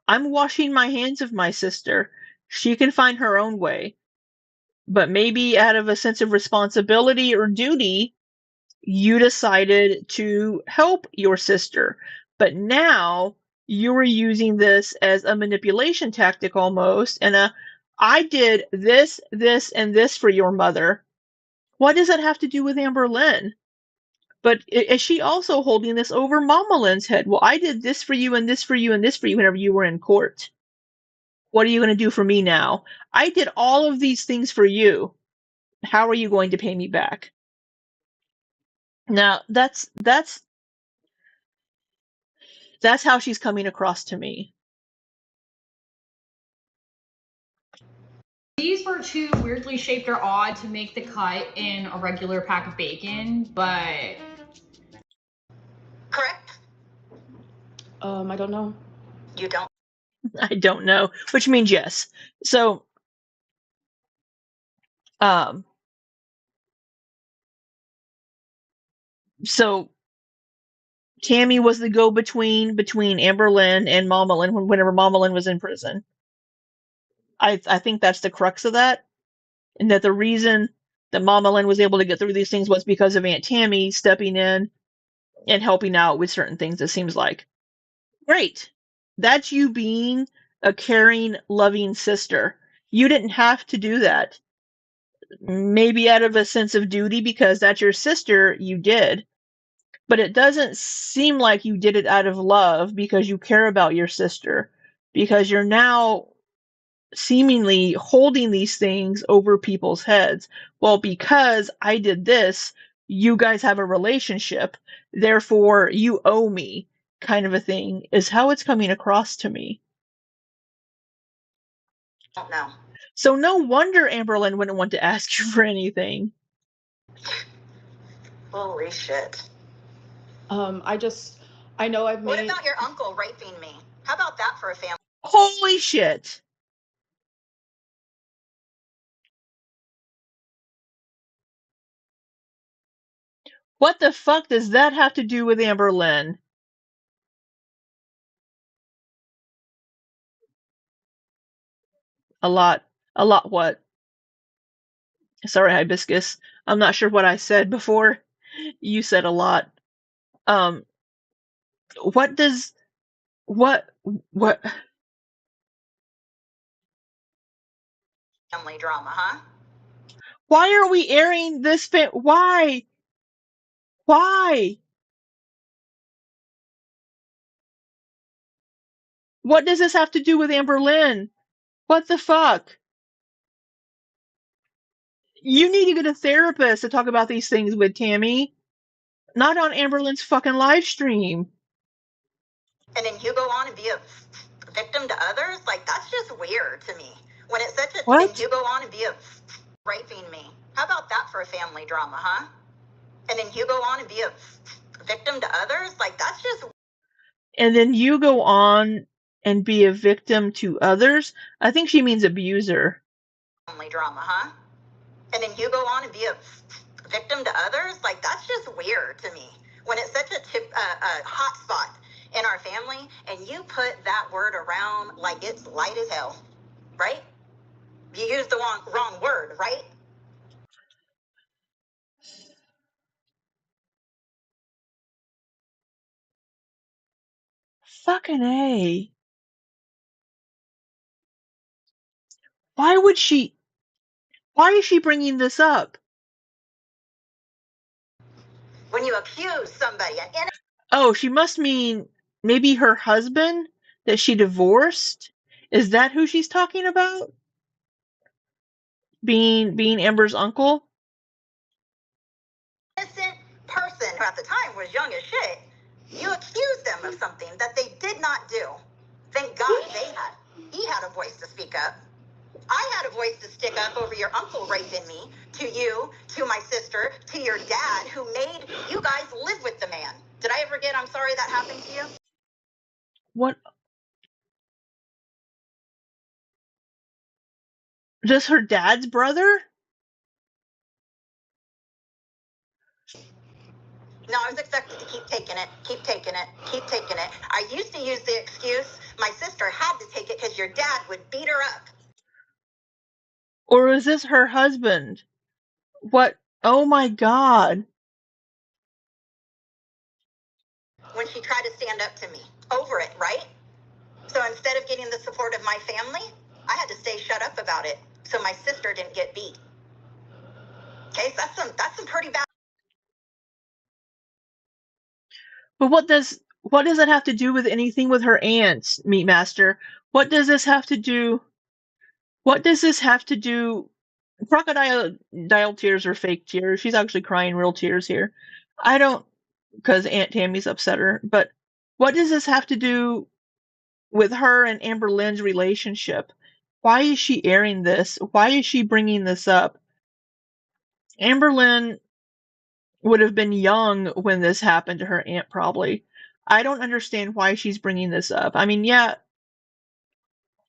I'm washing my hands of my sister. She can find her own way. But maybe out of a sense of responsibility or duty, you decided to help your sister. But now you are using this as a manipulation tactic almost, and I did this, and this for your mother. What does that have to do with Amberlynn? But is she also holding this over Mama Lynn's head? Well, I did this for you and this for you and this for you whenever you were in court. What are you going to do for me now? I did all of these things for you. How are you going to pay me back? Now, that's how she's coming across to me. These were too weirdly shaped or odd to make the cut in a regular pack of bacon, but... Correct? I don't know. You don't? I don't know, which means yes. So, so Tammy was the go-between between Amberlynn and Mama Lynn whenever Mama Lynn was in prison. I think that's the crux of that, and that the reason that Mama Lynn was able to get through these things was because of Aunt Tammy stepping in and helping out with certain things, it seems like. Great. That's you being a caring, loving sister. You didn't have to do that. Maybe out of a sense of duty because that's your sister, you did. But it doesn't seem like you did it out of love because you care about your sister. Because you're now seemingly holding these things over people's heads. Well, because I did this, you guys have a relationship, therefore you owe me, kind of a thing, is how it's coming across to me. Don't know. So no wonder Amberlynn wouldn't want to ask you for anything. Holy shit. I know I've made... What about your uncle raping me? How about that for a family? Holy shit. What the fuck does that have to do with Amberlynn? A lot. A lot what? Sorry, Hibiscus. I'm not sure what I said before. You said a lot. What does... What... Family drama, huh? Why are we airing this why? Why? What does this have to do with Amberlynn? What the fuck? You need to get a therapist to talk about these things with, Tammy. Not on Amberlynn's fucking live stream. And then you go on and be a victim to others? Like, that's just weird to me. When it's such a... What? And you go on and be a raping me. How about that for a family drama, huh? And then you go on and be a victim to others? Like, that's just... And then you go on and be a victim to others? I think she means abuser. Family drama, huh? And then you go on and be a victim to others? Like, that's just weird to me. When it's such a hot spot in our family, and you put that word around like it's light as hell, right? You used the wrong word, right? Fucking A. Why would she... Why is she bringing this up? When you accuse somebody... Oh, she must mean maybe her husband that she divorced? Is that who she's talking about? Being Amber's uncle? Innocent person who at the time was young as shit, you accused them of something that they did not do. Thank God he had a voice to speak up. I had a voice to stick up over your uncle raping me, to you, to my sister, to your dad, who made you guys live with the man. Did I ever get, I'm sorry that happened to you? What? Just her dad's brother? No, I was expected to keep taking it, keep taking it, keep taking it. I used to use the excuse, my sister had to take it because your dad would beat her up. Or is this her husband? What? Oh my god. When she tried to stand up to me over it, right? So instead of getting the support of my family, I had to stay shut up about it so my sister didn't get beat. Okay, so that's some pretty bad. But what does it have to do with anything with her aunts, Meatmaster? What does this have to do? What does this have to do? Crocodile tears are fake tears. She's actually crying real tears here. I don't, because Aunt Tammy's upset her. But what does this have to do with her and Amberlynn's relationship? Why is she airing this? Why is she bringing this up? Amberlynn would have been young when this happened to her aunt, probably. I don't understand why she's bringing this up. I mean, yeah,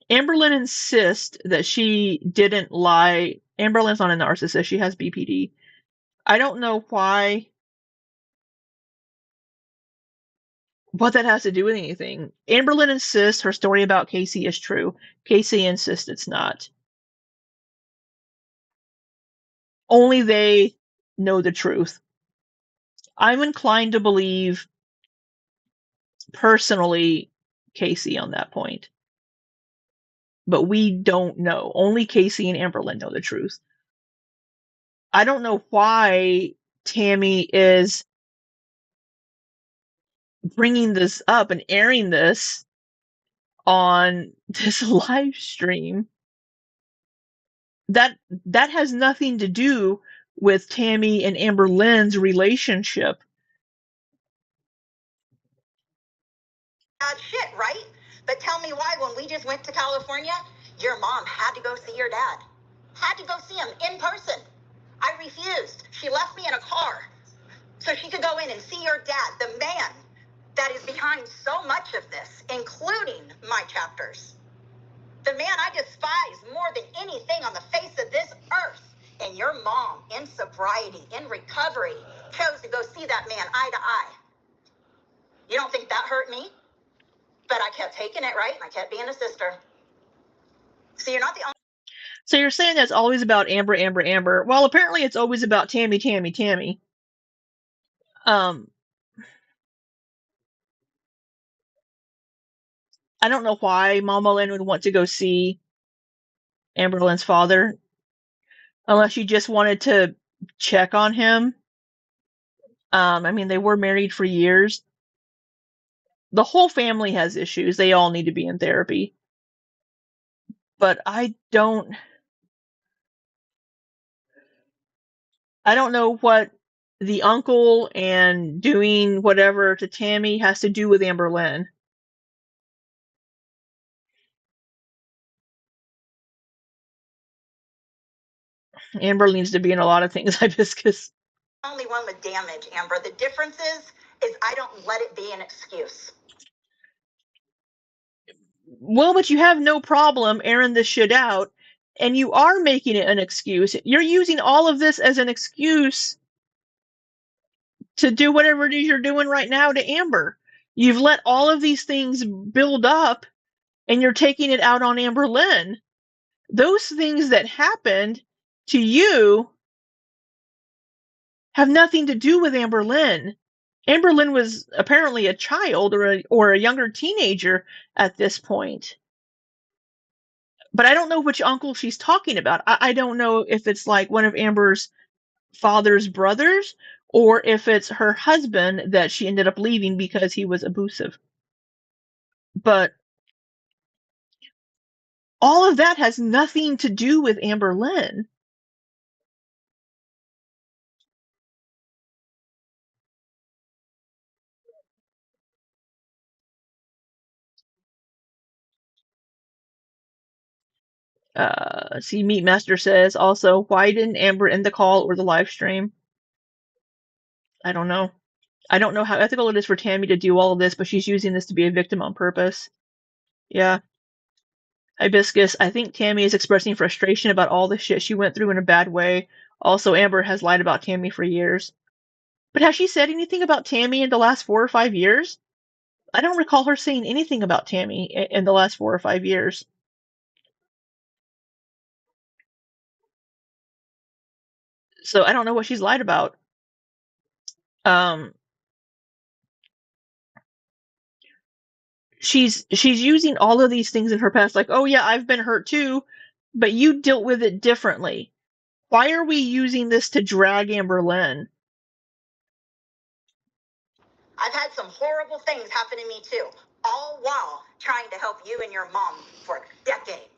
Amberlynn insists that she didn't lie. Amberlynn's not a narcissist. She has BPD. I don't know what that has to do with anything. Amberlynn insists her story about Casey is true. Casey insists it's not. Only they know the truth. I'm inclined to believe, personally, Casey on that point. But we don't know. Only Casey and Amberlynn know the truth. I don't know why Tammy is bringing this up and airing this on this live stream. that has nothing to do with Tammy and Amberlynn's relationship. Bad shit, right? But tell me why when we just went to California, your mom had to go see your dad. Had to go see him in person. I refused. She left me in a car so she could go in and see your dad, the man that is behind so much of this, including my chapters. The man I despise more than anything on the face of this earth. And your mom, in sobriety, in recovery, chose to go see that man eye to eye. You don't think that hurt me? But I kept taking it, right? I kept being a sister. So you're not the only. So you're saying that's always about Amber, Amber, Amber. Well, apparently it's always about Tammy, Tammy, Tammy. I don't know why Mama Lynn would want to go see Amberlynn's father, unless you just wanted to check on him. I mean, they were married for years. The whole family has issues. They all need to be in therapy. But I don't know what the uncle and doing whatever to Tammy has to do with Amberlynn. Amber needs to be in a lot of things, Hibiscus. Only one with damage, Amber. The difference is I don't let it be an excuse. Well, but you have no problem airing this shit out, and you are making it an excuse. You're using all of this as an excuse to do whatever it is you're doing right now to Amber. You've let all of these things build up, and you're taking it out on Amberlynn. Those things that happened to you have nothing to do with Amberlynn. Amberlynn was apparently a child or a younger teenager at this point. But I don't know which uncle she's talking about. I don't know if it's like one of Amber's father's brothers or if it's her husband that she ended up leaving because he was abusive. But all of that has nothing to do with Amberlynn. See, Meatmaster says also, why didn't Amber end the call or the live stream? I don't know. I don't know how ethical it is for Tammy to do all of this, but she's using this to be a victim on purpose. Yeah. Hibiscus, I think Tammy is expressing frustration about all the shit she went through in a bad way. Also, Amber has lied about Tammy for years. But has she said anything about Tammy in the last 4 or 5 years? I don't recall her saying anything about Tammy in the last 4 or 5 years. So I don't know what she's lied about. She's using all of these things in her past, like, oh yeah, I've been hurt too, but you dealt with it differently. Why are we using this to drag Amberlynn? I've had some horrible things happen to me too, all while trying to help you and your mom for decades.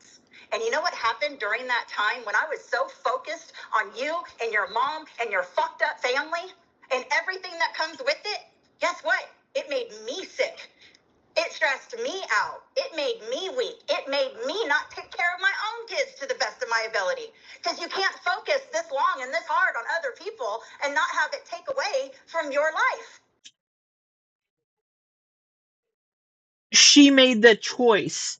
And you know what happened during that time when I was so focused on you and your mom and your fucked up family and everything that comes with it? Guess what? It made me sick. It stressed me out. It made me weak. It made me not take care of my own kids to the best of my ability. Because you can't focus this long and this hard on other people and not have it take away from your life. She made the choice.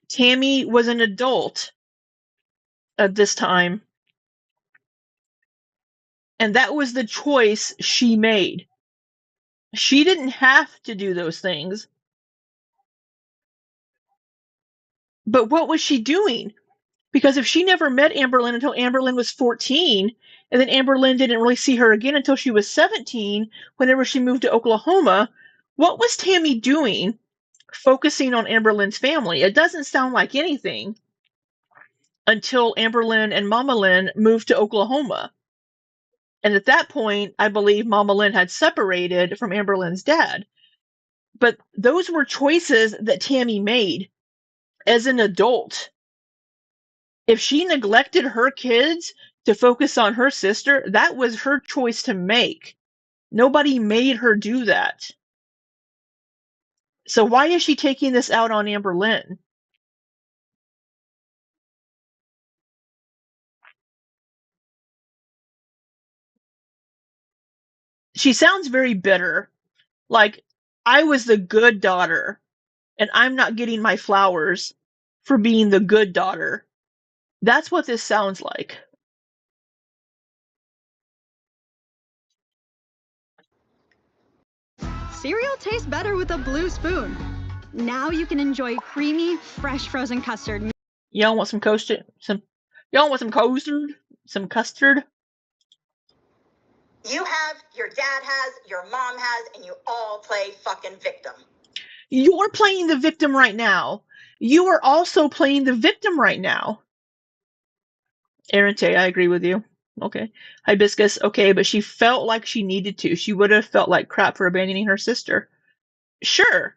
Tammy was an adult at this time. And that was the choice she made. She didn't have to do those things. But what was she doing? Because if she never met Amberlynn until Amberlynn was 14, and then Amberlynn didn't really see her again until she was 17, whenever she moved to Oklahoma, what was Tammy doing focusing on Amberlynn's family? It doesn't sound like anything until Amberlynn and Mama Lynn moved to Oklahoma. And at that point, I believe Mama Lynn had separated from Amberlynn's dad. But those were choices that Tammy made as an adult. If she neglected her kids to focus on her sister, that was her choice to make. Nobody made her do that. So why is she taking this out on Amberlynn? She sounds very bitter. Like, I was the good daughter, and I'm not getting my flowers for being the good daughter. That's what this sounds like. Cereal tastes better with a blue spoon. Now you can enjoy creamy, fresh frozen custard. Y'all want some custard? Y'all want some custard? Some custard? You have, your dad has, your mom has, and you all play fucking victim. You're playing the victim right now. You are also playing the victim right now. Arente, I agree with you. Okay. Hibiscus, okay, but she felt like she needed to. She would have felt like crap for abandoning her sister. Sure,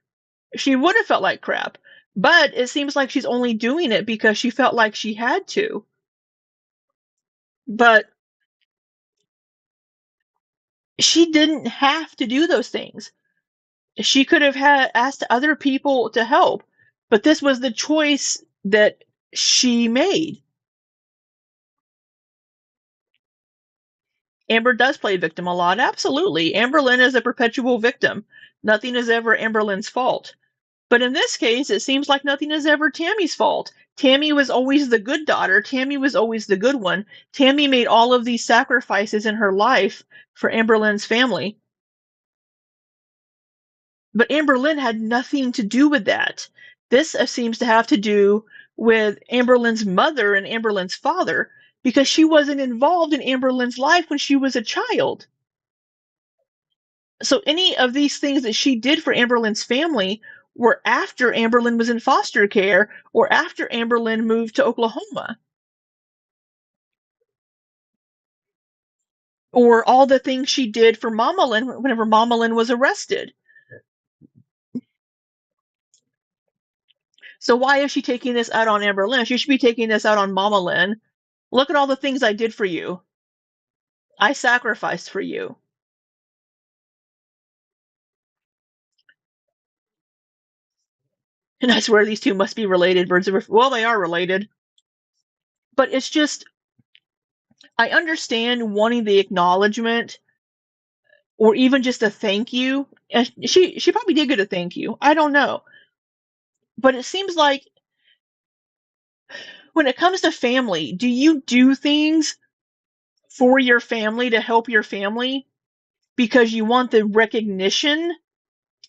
she would have felt like crap, but it seems like she's only doing it because she felt like she had to. But she didn't have to do those things. She could have asked other people to help, but this was the choice that she made. Amber does play victim a lot, absolutely. Amberlynn is a perpetual victim. Nothing is ever Amberlynn's fault. But in this case, it seems like nothing is ever Tammy's fault. Tammy was always the good daughter. Tammy was always the good one. Tammy made all of these sacrifices in her life for Amberlynn's family. But Amberlynn had nothing to do with that. This seems to have to do with Amberlynn's mother and Amberlynn's father, because she wasn't involved in Amberlynn's life when she was a child. So any of these things that she did for Amberlynn's family were after Amberlynn was in foster care or after Amberlynn moved to Oklahoma. Or all the things she did for Mama Lynn whenever Mama Lynn was arrested. So why is she taking this out on Amberlynn? She should be taking this out on Mama Lynn. Look at all the things I did for you. I sacrificed for you. And I swear these two must be related. Well, they are related. But it's just, I understand wanting the acknowledgement or even just a thank you. And she probably did get a thank you. I don't know. But it seems like when it comes to family, do you do things for your family to help your family because you want the recognition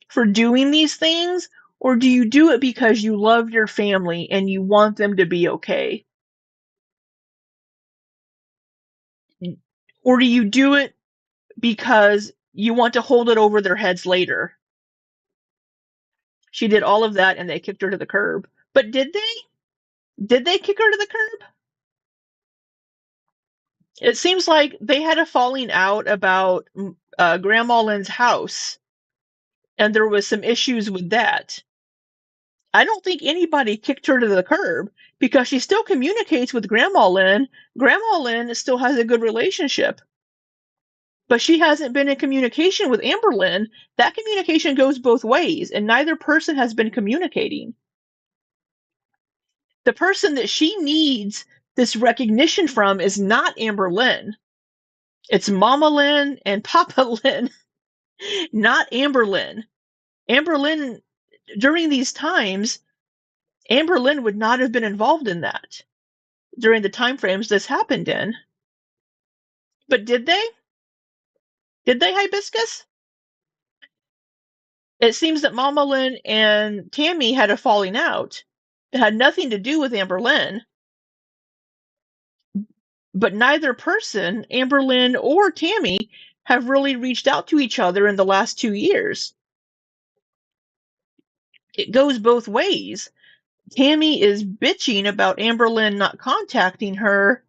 for doing these things? Or do you do it because you love your family and you want them to be okay? Or do you do it because you want to hold it over their heads later? She did all of that and they kicked her to the curb. But did they? Did they kick her to the curb? It seems like they had a falling out about Grandma Lynn's house, and there was some issues with that. I don't think anybody kicked her to the curb because she still communicates with Grandma Lynn. Grandma Lynn still has a good relationship, but she hasn't been in communication with Amberlynn. That communication goes both ways, and neither person has been communicating. The person that she needs this recognition from is not Amberlynn. It's Mama Lynn and Papa Lynn, not Amberlynn. Amberlynn, during these times, Amberlynn would not have been involved in that during the time frames this happened in. But did they? Did they, Hibiscus? It seems that Mama Lynn and Tammy had a falling out. It had nothing to do with Amberlynn. But neither person, Amberlynn or Tammy, have really reached out to each other in the last 2 years. It goes both ways. Tammy is bitching about Amberlynn not contacting her,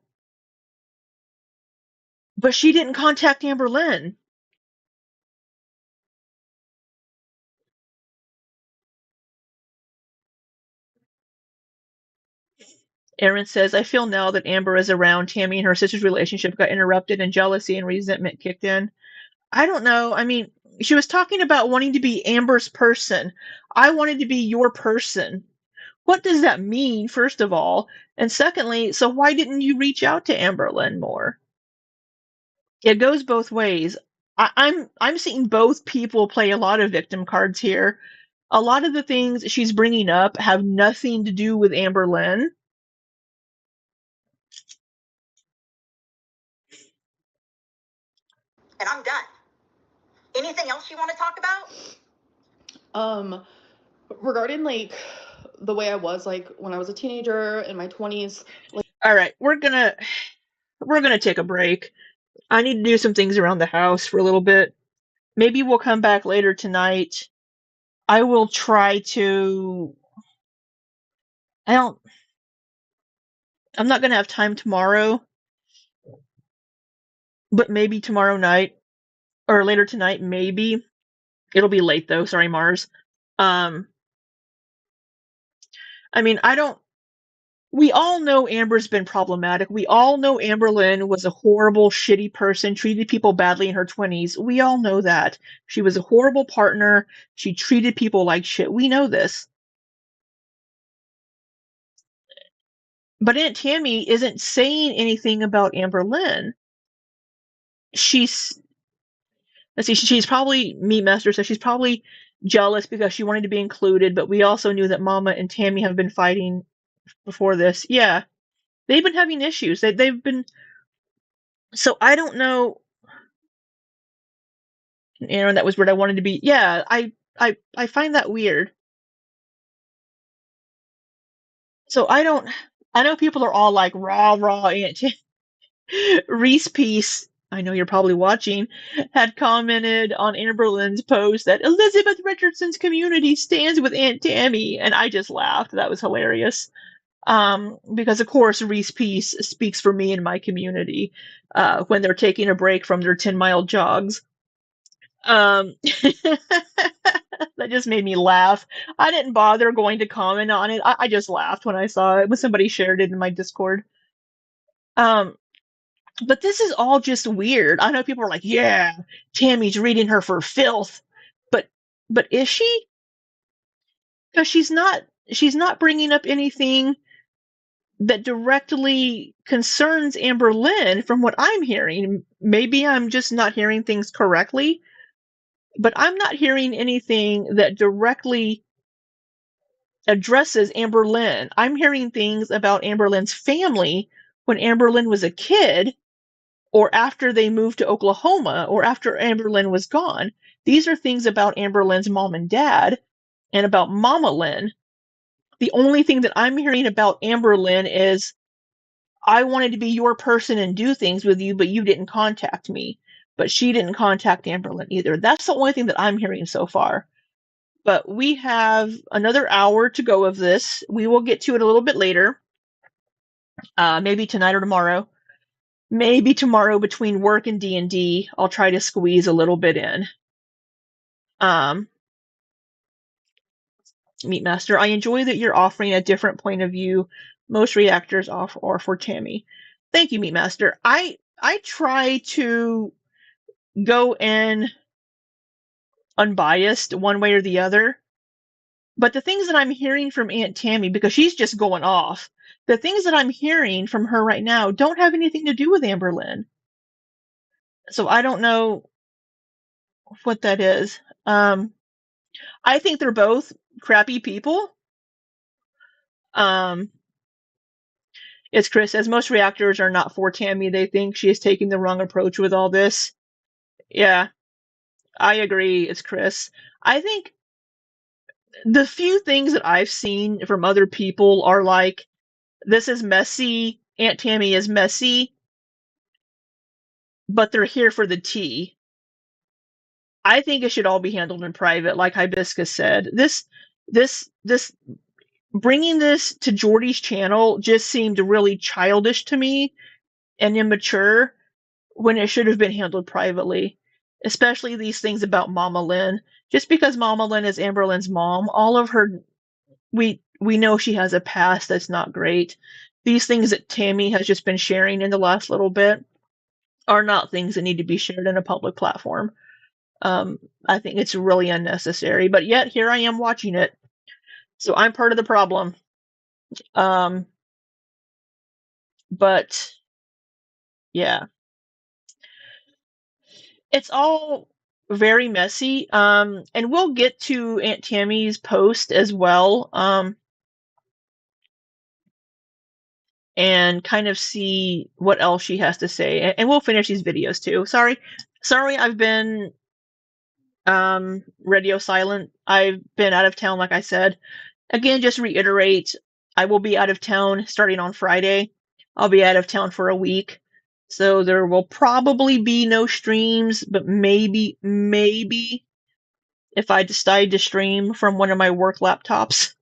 but she didn't contact Amberlynn. Aaron says, I feel now that Amber is around, Tammy and her sister's relationship got interrupted and jealousy and resentment kicked in. I don't know. I mean, she was talking about wanting to be Amber's person. I wanted to be your person. What does that mean, first of all? And secondly, so why didn't you reach out to Amberlynn more? It goes both ways. I'm seeing both people play a lot of victim cards here. A lot of the things she's bringing up have nothing to do with Amberlynn. And I'm done. Anything else you want to talk about? Regarding like the way I was like when I was a teenager in my 20s. Like, all right, we're gonna take a break. I need to do some things around the house for a little bit. Maybe we'll come back later tonight. I will try to. I'm not gonna have time tomorrow, but maybe tomorrow night or later tonight. Maybe it'll be late though. Sorry, Mars. I mean, we all know Amber's been problematic. We all know Amberlynn was a horrible, shitty person, treated people badly in her 20s. We all know that. She was a horrible partner. She treated people like shit. We know this. But Aunt Tammy isn't saying anything about Amberlynn. She's probably, Meat Master says she's probably jealous because she wanted to be included, but we also knew that Mama and Tammy have been fighting before this. Yeah. They've been having issues. They've been. So I don't know. Aaron, that was weird. I wanted to be. Yeah, I find that weird. So I know people are all like rah Aunt Reese Peace. I know you're probably watching. Had commented on Amberlynn's post that Elizabeth Richardson's community stands with Aunt Tammy, and I just laughed. That was hilarious. Because of course Reese Peace speaks for me and my community when they're taking a break from their 10-mile jogs. That just made me laugh. I didn't bother going to comment on it. I just laughed when I saw it when somebody shared it in my Discord. But this is all just weird. I know people are like, yeah, Tammy's reading her for filth. But is she? Because she's not bringing up anything that directly concerns Amberlynn from what I'm hearing. Maybe I'm just not hearing things correctly, but I'm not hearing anything that directly addresses Amberlynn. I'm hearing things about Amberlynn's family when Amberlynn was a kid, or after they moved to Oklahoma, or after Amberlynn was gone. These are things about Amberlynn's mom and dad, and about Mama Lynn. The only thing that I'm hearing about Amberlynn is, I wanted to be your person and do things with you, but you didn't contact me. But she didn't contact Amberlynn either. That's the only thing that I'm hearing so far. But we have another hour to go of this. We will get to it a little bit later. Maybe tonight or tomorrow. Maybe tomorrow between work and D&D, I'll try to squeeze a little bit in. Meat Master, I enjoy that you're offering a different point of view. Most reactors are for Tammy. Thank you, Meat Master. I try to go in unbiased one way or the other. But the things that I'm hearing from Aunt Tammy, because she's just going off, the things that I'm hearing from her right now don't have anything to do with Amberlynn. So I don't know what that is. I think they're both crappy people. As Chris says, most reactors are not for Tammy. They think she is taking the wrong approach with all this. Yeah, I agree. It's Chris. I think the few things that I've seen from other people are like, this is messy. Aunt Tammy is messy, but they're here for the tea. I think it should all be handled in private, like Hibiscus said. This bringing this to Jordy's channel just seemed really childish to me and immature when it should have been handled privately. Especially these things about Mama Lynn. Just because Mama Lynn is Amberlynn's mom, all of her, we know she has a past that's not great. these things that Tammy has just been sharing in the last little bit are not things that need to be shared in a public platform. I think it's really unnecessary, but yet here I am watching it. So I'm part of the problem. But yeah, it's all very messy. And we'll get to Aunt Tammy's post as well. And kind of see what else she has to say. And we'll finish these videos too. Sorry, I've been radio silent. I've been out of town, like I said. Again, just reiterate, I will be out of town starting on Friday. I'll be out of town for a week. So there will probably be no streams, but maybe if I decide to stream from one of my work laptops,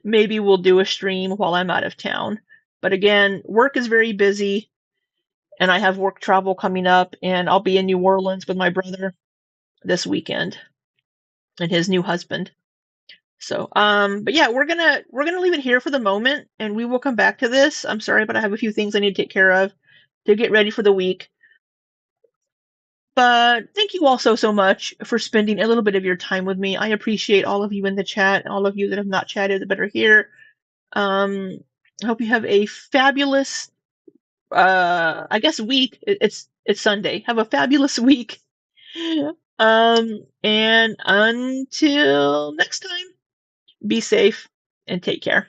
maybe we'll do a stream while I'm out of town. But again, work is very busy, and I have work travel coming up, and I'll be in New Orleans with my brother this weekend and his new husband. So, but yeah, we're gonna leave it here for the moment, and we will come back to this. I'm sorry, but I have a few things I need to take care of to get ready for the week. But thank you all so much for spending a little bit of your time with me. I appreciate all of you in the chat, all of you that have not chatted that are here. I hope you have a fabulous, I guess week. It's Sunday. Have a fabulous week. And until next time, be safe and take care.